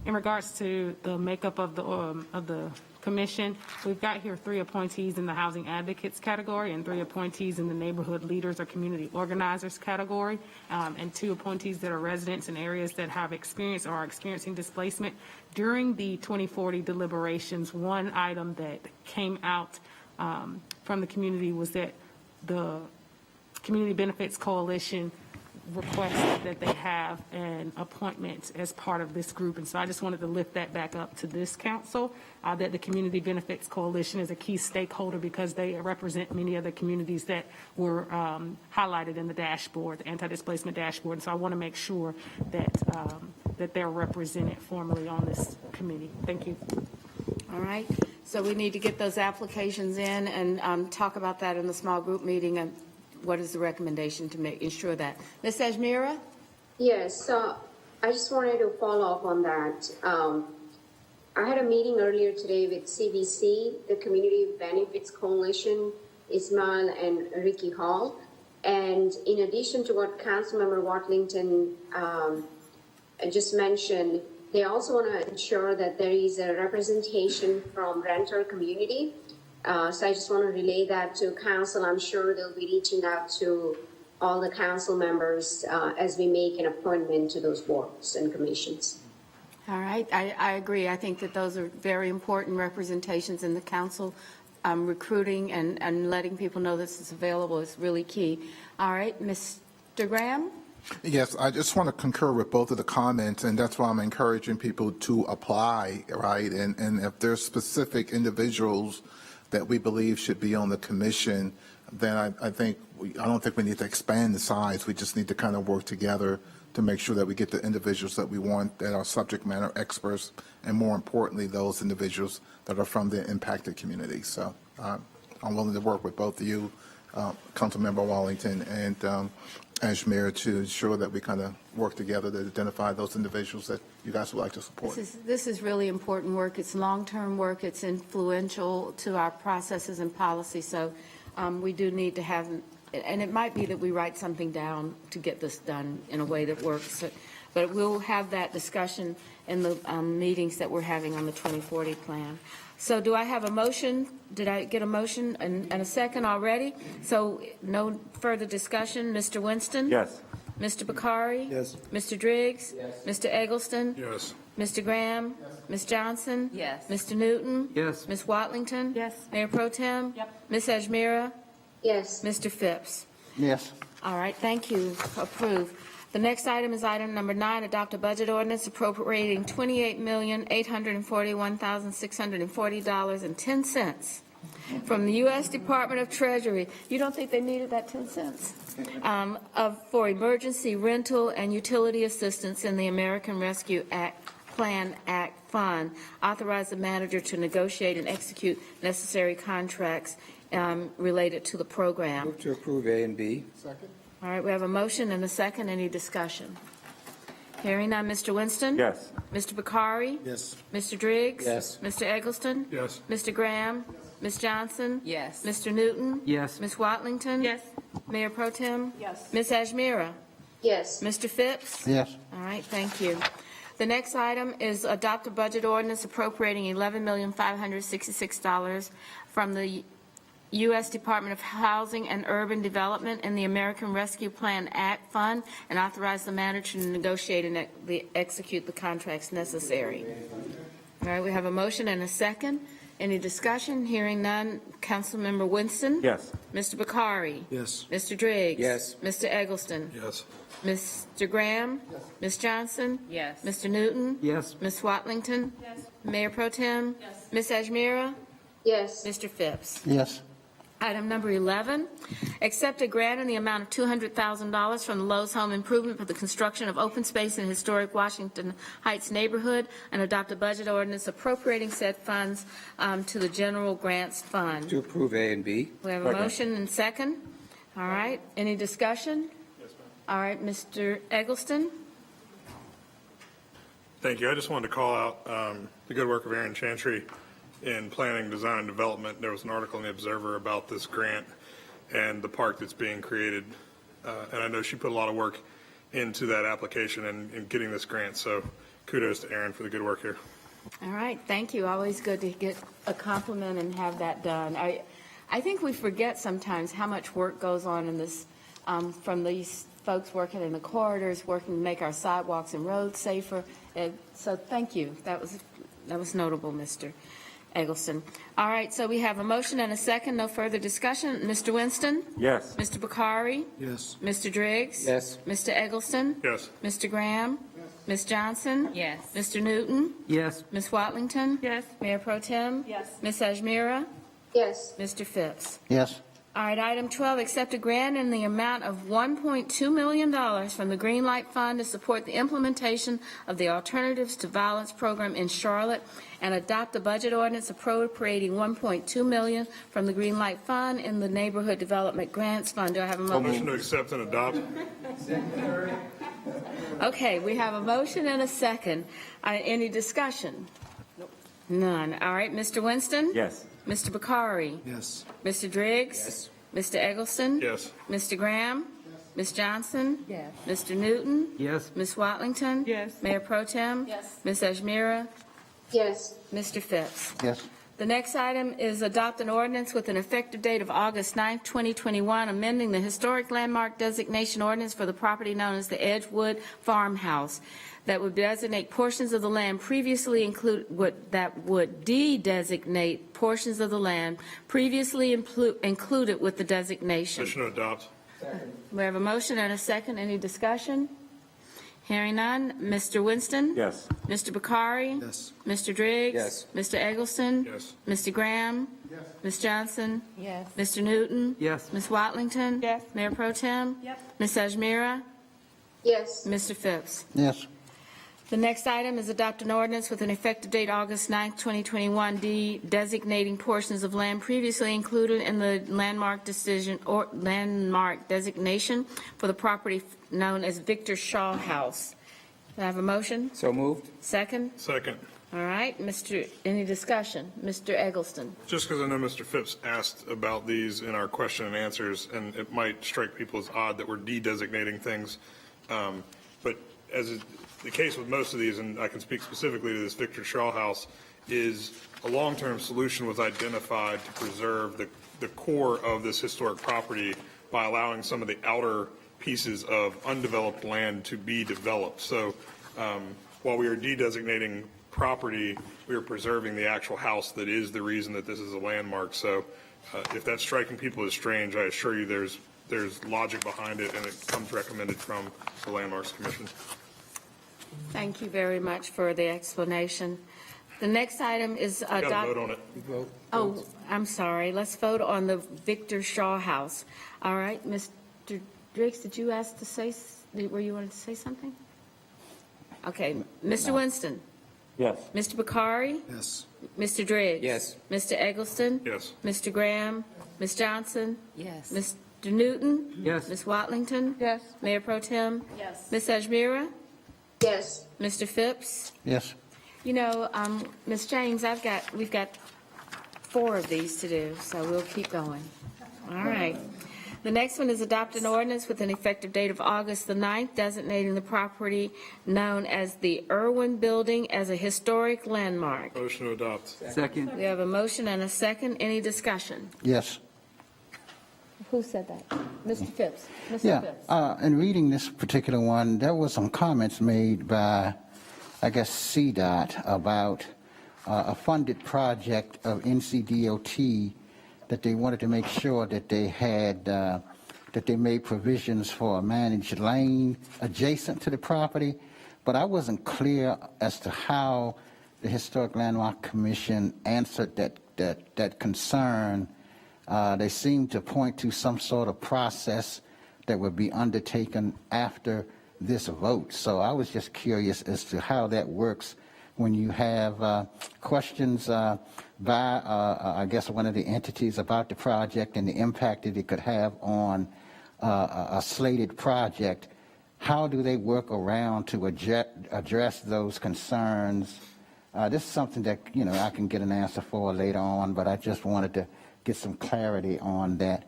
In regards to the makeup of the commission, we've got here 3 appointees in the housing advocates category and 3 appointees in the neighborhood leaders or community organizers category, and 2 appointees that are residents in areas that have experienced or are experiencing displacement. During the 2040 deliberations, one item that came out from the community was that the Community Benefits Coalition requested that they have an appointment as part of this group. And so I just wanted to lift that back up to this council, that the Community Benefits Coalition is a key stakeholder because they represent many of the communities that were highlighted in the dashboard, the anti-displacement dashboard. And so I want to make sure that, that they're represented formally on this committee. Thank you. All right, so we need to get those applications in and talk about that in the small group meeting. And what is the recommendation to ensure that? Ms. Ajmira? Yes, so I just wanted to follow up on that. I had a meeting earlier today with CBC, the Community Benefits Coalition, Ismail and Ricky Hall. And in addition to what Councilmember Watlington just mentioned, they also want to ensure that there is a representation from renter community. So I just want to relay that to council. I'm sure they'll be reaching out to all the council members as we make an appointment to those boards and commissions. All right, I agree. I think that those are very important representations in the council recruiting and letting people know this is available is really key. All right, Mr. Graham? Yes, I just want to concur with both of the comments, and that's why I'm encouraging people to apply, right? And if there's specific individuals that we believe should be on the commission, then I don't think we need to expand the size. We just need to kind of work together to make sure that we get the individuals that we want, that are subject matter experts, and more importantly, those individuals that are from the impacted community. So I'm willing to work with both of you, Councilmember Wallington and Ashmere, to ensure that we kind of work together to identify those individuals that you guys would like to support. This is really important work. It's long-term work. It's influential to our processes and policy. So we do need to have, and it might be that we write something down to get this done in a way that works. But we'll have that discussion in the meetings that we're having on the 2040 plan. So do I have a motion? Did I get a motion and a second already? So no further discussion. Mr. Winston? Yes. Mr. Bakari? Yes. Mr. Driggs? Yes. Mr. Eggleston? Yes. Mr. Graham? Ms. Johnson? Yes. Mr. Newton? Yes. Ms. Watlington? Yes. Mayor Pro Tem? Yep. Ms. Ajmira? Yes. Mr. Phipps? Yes. All right, thank you. Approved. The next item is item number 9, adopt a budget ordinance appropriating $28,841,640.10 from the U.S. Department of Treasury. You don't think they needed that 10 cents? For emergency rental and utility assistance in the American Rescue Plan Act Fund. Authorize the manager to negotiate and execute necessary contracts related to the program. Move to approve A and B. All right, we have a motion and a second. Any discussion? Hearing none. Mr. Winston? Yes. Mr. Bakari? Yes. Mr. Driggs? Yes. Mr. Eggleston? Yes. Mr. Graham? Ms. Johnson? Yes. Mr. Newton? Yes. Ms. Watlington? Yes. Mayor Pro Tem? Yes. Ms. Ajmira? Yes. Mr. Phipps? Yes. All right, thank you. The next item is adopt a budget ordinance appropriating $11,566 from the U.S. Department of Housing and Urban Development in the American Rescue Plan Act Fund and authorize the manager to negotiate and execute the contracts necessary. All right, we have a motion and a second. Any discussion? Hearing none. Councilmember Winston? Yes. Mr. Bakari? Yes. Mr. Driggs? Yes. Mr. Eggleston? Yes. Mr. Graham? Ms. Johnson? Yes. Mr. Newton? Yes. Ms. Watlington? Yes. Mayor Pro Tem? Yes. Ms. Ajmira? Yes. Mr. Phipps? Yes. Item number 11, accept a grant in the amount of $200,000 from the Lowe's Home Improvement for the construction of open space in historic Washington Heights neighborhood and adopt a budget ordinance appropriating said funds to the General Grants Fund. To approve A and B. We have a motion and second. All right, any discussion? Yes, ma'am. All right, Mr. Eggleston? Thank you. I just wanted to call out the good work of Aaron Chantry in planning, design, and development. There was an article in the Observer about this grant and the park that's being created. And I know she put a lot of work into that application and getting this grant. So kudos to Aaron for the good work here. All right, thank you. Always good to get a compliment and have that done. I think we forget sometimes how much work goes on in this, from these folks working in the corridors, working to make our sidewalks and roads safer. So thank you. That was notable, Mr. Eggleston. All right, so we have a motion and a second. No further discussion. Mr. Winston? Yes. Mr. Bakari? Yes. Mr. Driggs? Yes. Mr. Eggleston? Yes. Mr. Graham? Ms. Johnson? Yes. Mr. Newton? Yes. Ms. Watlington? Yes. Mayor Pro Tem? Yes. Ms. Ajmira? Yes. Mr. Phipps? Yes. All right, item 12, accept a grant in the amount of $1.2 million from the Greenlight Fund to support the implementation of the Alternatives to Violence program in Charlotte and adopt a budget ordinance appropriating $1.2 million from the Greenlight Fund in the Neighborhood Development Grants Fund. Do I have a Motion motion? to accept and adopt. Okay, we have a motion and a second. Any discussion? None. All right, Mr. Winston? Yes. Mr. Bakari? Yes. Mr. Driggs? Yes. Mr. Eggleston? Yes. Mr. Graham? Ms. Johnson? Yes. Mr. Newton? Yes. Ms. Watlington? Yes. Mayor Pro Tem? Yes. Ms. Ajmira? Yes. Mr. Phipps? Yes. The next item is adopt an ordinance with an effective date of August 9th, 2021, amending the historic landmark designation ordinance for the property known as the Edgewood Farmhouse that would designate portions of the land previously that would de-designate portions of the land previously included with the designation. Motion to adopt. We have a motion and a second. Any discussion? Hearing none. Mr. Winston? Yes. Mr. Bakari? Yes. Mr. Driggs? Yes. Mr. Eggleston? Yes. Mr. Graham? Yes. Ms. Johnson? Yes. Mr. Newton? Yes. Ms. Watlington? Yes. Mayor Pro Tem? Ms. Ajmira? Yes. Mr. Phipps? Yes. The next item is adopt an ordinance with an effective date August 9th, 2021, designating portions of land previously included in the landmark designation for the property known as Victor Shaw House. Do I have a motion? So moved? Second? Second. All right, any discussion? Mr. Eggleston? Just because I know Mr. Phipps asked about these in our question and answers, and it might strike people as odd that we're de-designating things, but as is the case with most of these, and I can speak specifically to this Victor Shaw House, is a long-term solution was identified to preserve the core of this historic property by allowing some of the outer pieces of undeveloped land to be developed. So while we are de-designating property, we are preserving the actual house that is the reason that this is a landmark. So if that's striking people as strange, I assure you there's logic behind it, and it comes recommended from the Landmarks Commission. Thank you very much for the explanation. The next item is Got to vote on it. Oh, I'm sorry. Let's vote on the Victor Shaw House. All right, Mr. Driggs, did you ask to say, were you wanted to say something? Okay, Mr. Winston? Yes. Mr. Bakari? Yes. Mr. Driggs? Yes. Mr. Eggleston? Yes. Mr. Graham? Ms. Johnson? Yes. Mr. Newton? Yes. Ms. Watlington? Yes. Mayor Pro Tem? Yes. Ms. Ajmira? Yes. Mr. Phipps? Yes. You know, Ms. James, we've got 4 of these to do, so we'll keep going. All right. The next one is adopt an ordinance with an effective date of August the 9th, designating the property known as the Irwin Building as a historic landmark. Motion to adopt. Second. We have a motion and a second. Any discussion? Yes. Who said that? Mr. Phipps. Mr. Yeah, Phipps. in reading this particular one, there were some comments made by, I guess, CDOT about a funded project of NCDOT that they wanted to make sure that they had, that they made provisions for a managed lane adjacent to the property, but I wasn't clear as to how the Historic Landmark Commission answered that concern. They seem to point to some sort of process that would be undertaken after this vote. So I was just curious as to how that works when you have questions by, I guess, one of the entities about the project and the impact that it could have on a slated project. How do they work around to address those concerns? This is something that, I can get an answer for later on, but I just wanted to get some clarity on that.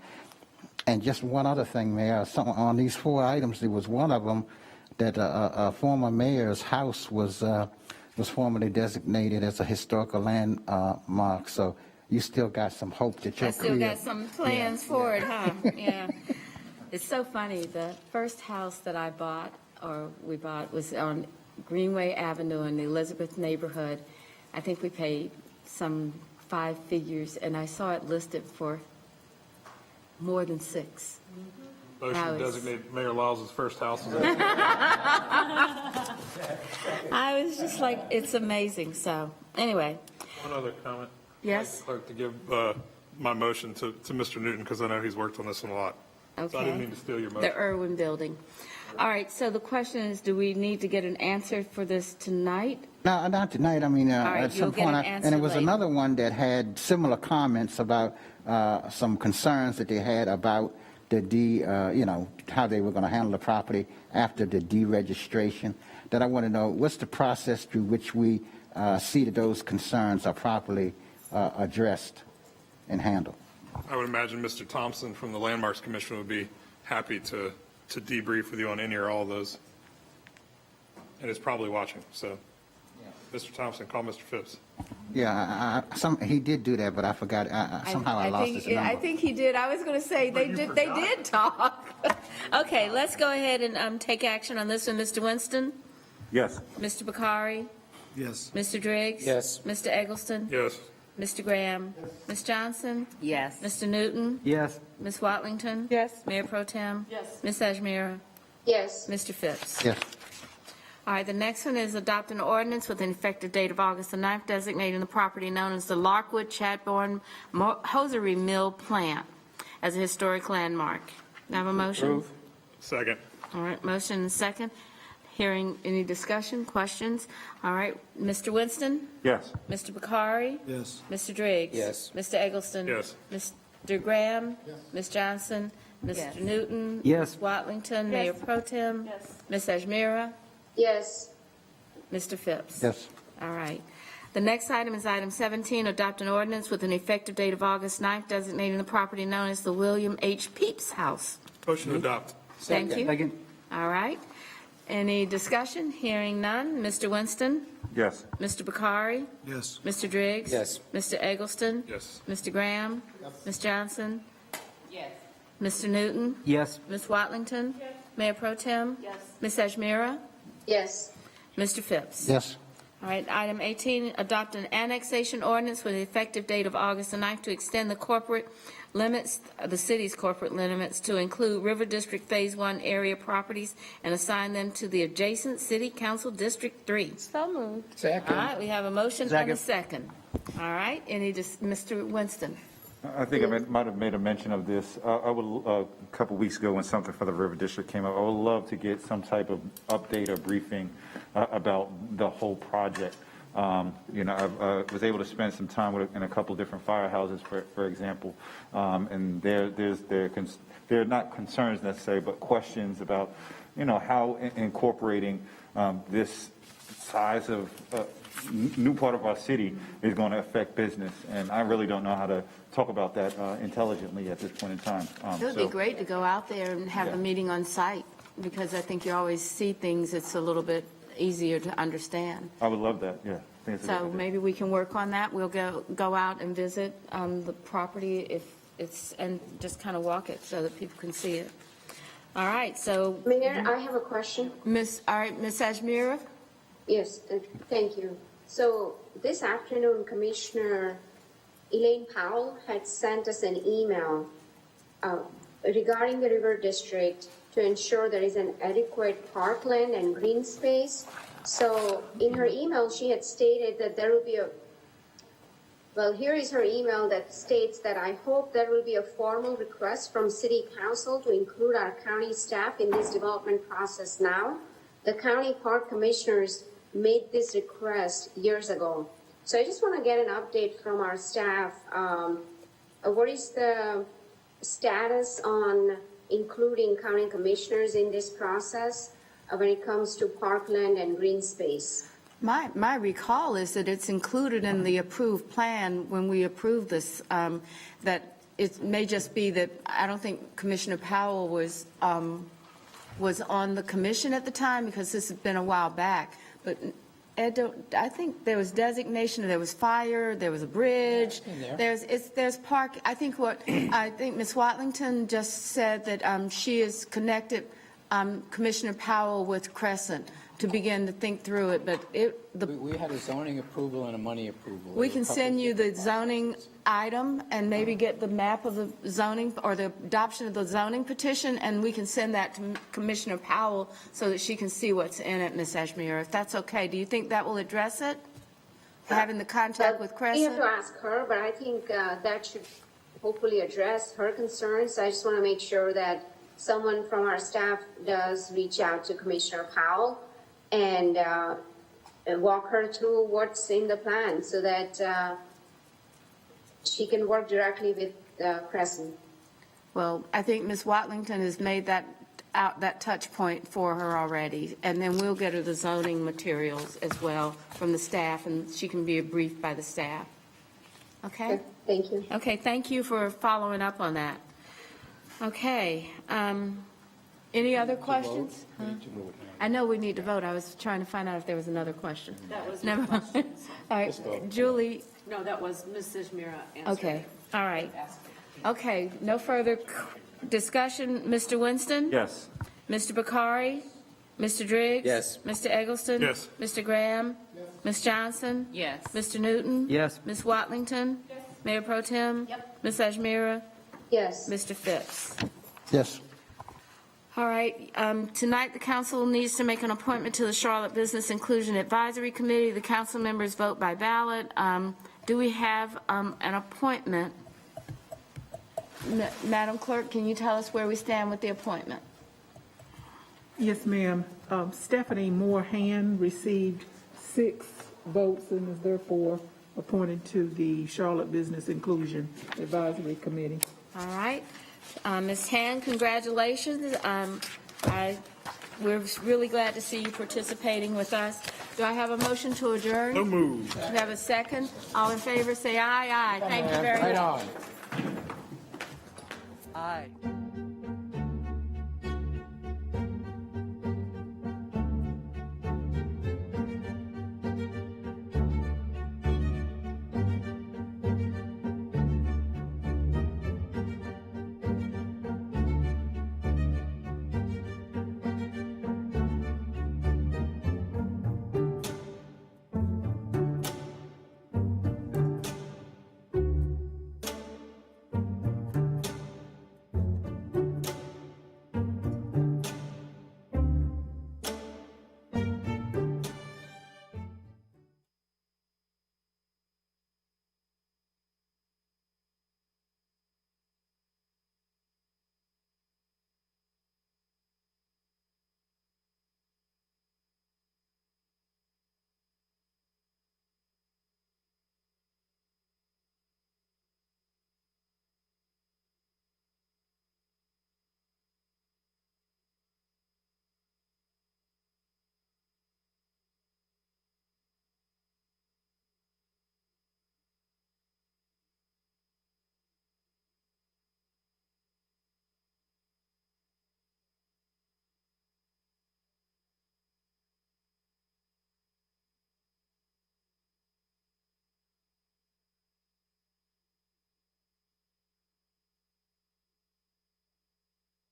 And just one other thing, Mayor, on these 4 items, there was one of them that a former mayor's house was formerly designated as a historical landmark. So you still got some hope that you're clear. I still got some plans for it, huh? Yeah. It's so funny. The first house that we bought, was on Greenway Avenue in the Elizabeth neighborhood. I think we paid some 5 figures, and I saw it listed for more than 6. Motion to designate Mayor Lyles' first house as I was just like, it's amazing. So anyway. One other comment. Yes. I'd like to give my motion to Mr. Newton, because I know he's worked on this one a lot. Okay. So I didn't mean to steal your motion. The Irwin Building. All right, so the question is, do we need to get an answer for this tonight? No, not tonight. I mean, right, at you'll some get point, an answer and it was later. another one that had similar comments about some concerns that they had about the how they were going to handle the property after the deregistration. That I want to know, what's the process through which we see that those concerns are properly addressed and handled? I would imagine Mr. Thompson from the Landmarks Commission would be happy to debrief with you on any or all of those. And is probably watching, so. Mr. Thompson, call Mr. Phipps. Yeah, he did do that, but I forgot. Somehow I lost his number. I think he did. I was going to say, they did talk. Okay, let's go ahead and take action on this one. Mr. Winston? Yes. Mr. Bakari? Yes. Mr. Driggs? Yes. Mr. Eggleston? Yes. Mr. Graham? Ms. Johnson? Yes. Mr. Newton? Yes. Ms. Watlington? Yes. Mayor Pro Tem? Yes. Ms. Ajmira? Yes. Mr. Phipps? Yes. All right, the next one is adopt an ordinance with an effective date of August the 9th designating the property known as the Larkwood Chatborn Hosiery Mill Plant as a historic landmark. Can I have a motion? Approve. Second. All right, motion and second. Hearing any discussion, questions? All right, Mr. Winston? Yes. Mr. Bakari? Yes. Mr. Driggs? Yes. Mr. Eggleston? Yes. Mr. Graham? Ms. Johnson? Mr. Yes. Newton? Yes. Ms. Watlington? Mayor Pro Tem? Ms. Ajmira? Yes. Mr. Phipps? Yes. All right. The next item is item 17, adopt an ordinance with an effective date of August 9th designating the property known as the William H. Pepys House. Motion to adopt. Thank you. Second. All right. Any discussion? Hearing none. Mr. Winston? Yes. Mr. Bakari? Yes. Mr. Driggs? Yes. Mr. Eggleston? Yes. Mr. Graham? Ms. Johnson? Yes. Mr. Newton? Yes. Ms. Watlington? Mayor Pro Tem? Yes. Ms. Ajmira? Yes. Mr. Phipps? Yes. All right, item 18, adopt an annexation ordinance with the effective date of August the 9th to extend the corporate limits, the city's corporate limits, to include River District Phase 1 area properties and assign them to the adjacent City Council District 3. So moved. All Second. right, we have a motion and a second. All right, Mr. Winston? I think I might have made a mention of this. A couple weeks ago when something for the River District came up, I would love to get some type of update or briefing about the whole project. I was able to spend some time in a couple different firehouses, for example, and they're not concerns necessarily, but questions about, how incorporating this size of new part of our city is going to affect business, and I really don't know how to talk about that intelligently at this point in time. It would be great to go out there and have a meeting on site, because I think you always see things, it's a little bit easier to understand. I would love that, yeah. I think it's a good So idea. maybe we can work on that. We'll go out and visit the property and just kind of walk it so that people can see it. All right, so. Mayor, I have a question. Ms. Ajmira? Yes, thank you. So this afternoon, Commissioner Elaine Powell had sent us an email regarding the River District to ensure there is an adequate parkland and green space. So in her email, she had stated that there will be here is her email that states that I hope there will be a formal request from City Council to include our county staff in this development process now. The county park commissioners made this request years ago. So I just want to get an update from our staff. What is the status on including county commissioners in this process when it comes to parkland and green space? My recall is that it's included in the approved plan when we approved this, that it may just be that I don't think Commissioner Powell was on the commission at the time, because this has been a while back. But Ed, I think there was designation, there was fire, there was a bridge, there's park. I think Ms. Watlington just said that she is connected, Commissioner Powell, with Crescent to begin to think through it. But We had a zoning approval and a money approval. we can send you the zoning item and maybe get the map of the zoning or the adoption of the zoning petition, and we can send that to Commissioner Powell so that she can see what's in it, Ms. Ajmira, if that's okay. Do you think that will address it? Having the contact with We Crescent? have to ask her, but I think that should hopefully address her concerns. I just want to make sure that someone from our staff does reach out to Commissioner Powell and walk her through what's in the plan so that she can work directly with Crescent. Well, I think Ms. Watlington has made that touch point for her already, and then we'll get her the zoning materials as well from the staff, and she can be briefed by the staff. Okay? Thank you. Okay, thank you for following up on that. Okay. Any other questions? Huh? I know we need to vote. I was trying to find out if there was another question. That was Never my mind. All right, Julie, No, that was Mrs. Mira answered. okay, all right. Okay, no further discussion. Mr. Winston? Yes. Mr. Bakari? Mr. Driggs? Yes. Mr. Eggleston? Yes. Mr. Graham? Ms. Johnson? Yes. Mr. Newton? Yes. Ms. Watlington? Mayor Pro Tem? Ms. Ajmira? Yes. Mr. Phipps? Yes. All right, tonight the council needs to make an appointment to the Charlotte Business Inclusion Advisory Committee. The council members vote by ballot. Do we have an appointment? Madam Clerk, can you tell us where we stand with the appointment? Yes, ma'am. Stephanie Moore-Hand received 6 votes and is therefore appointed to the Charlotte Business Inclusion Advisory Committee. All right. Ms. Hand, congratulations. We're really glad to see you participating with us. Do I have a motion to adjourn? No move. Do we have a second? All in favor, say aye. Aye. Thank you very much. Aye.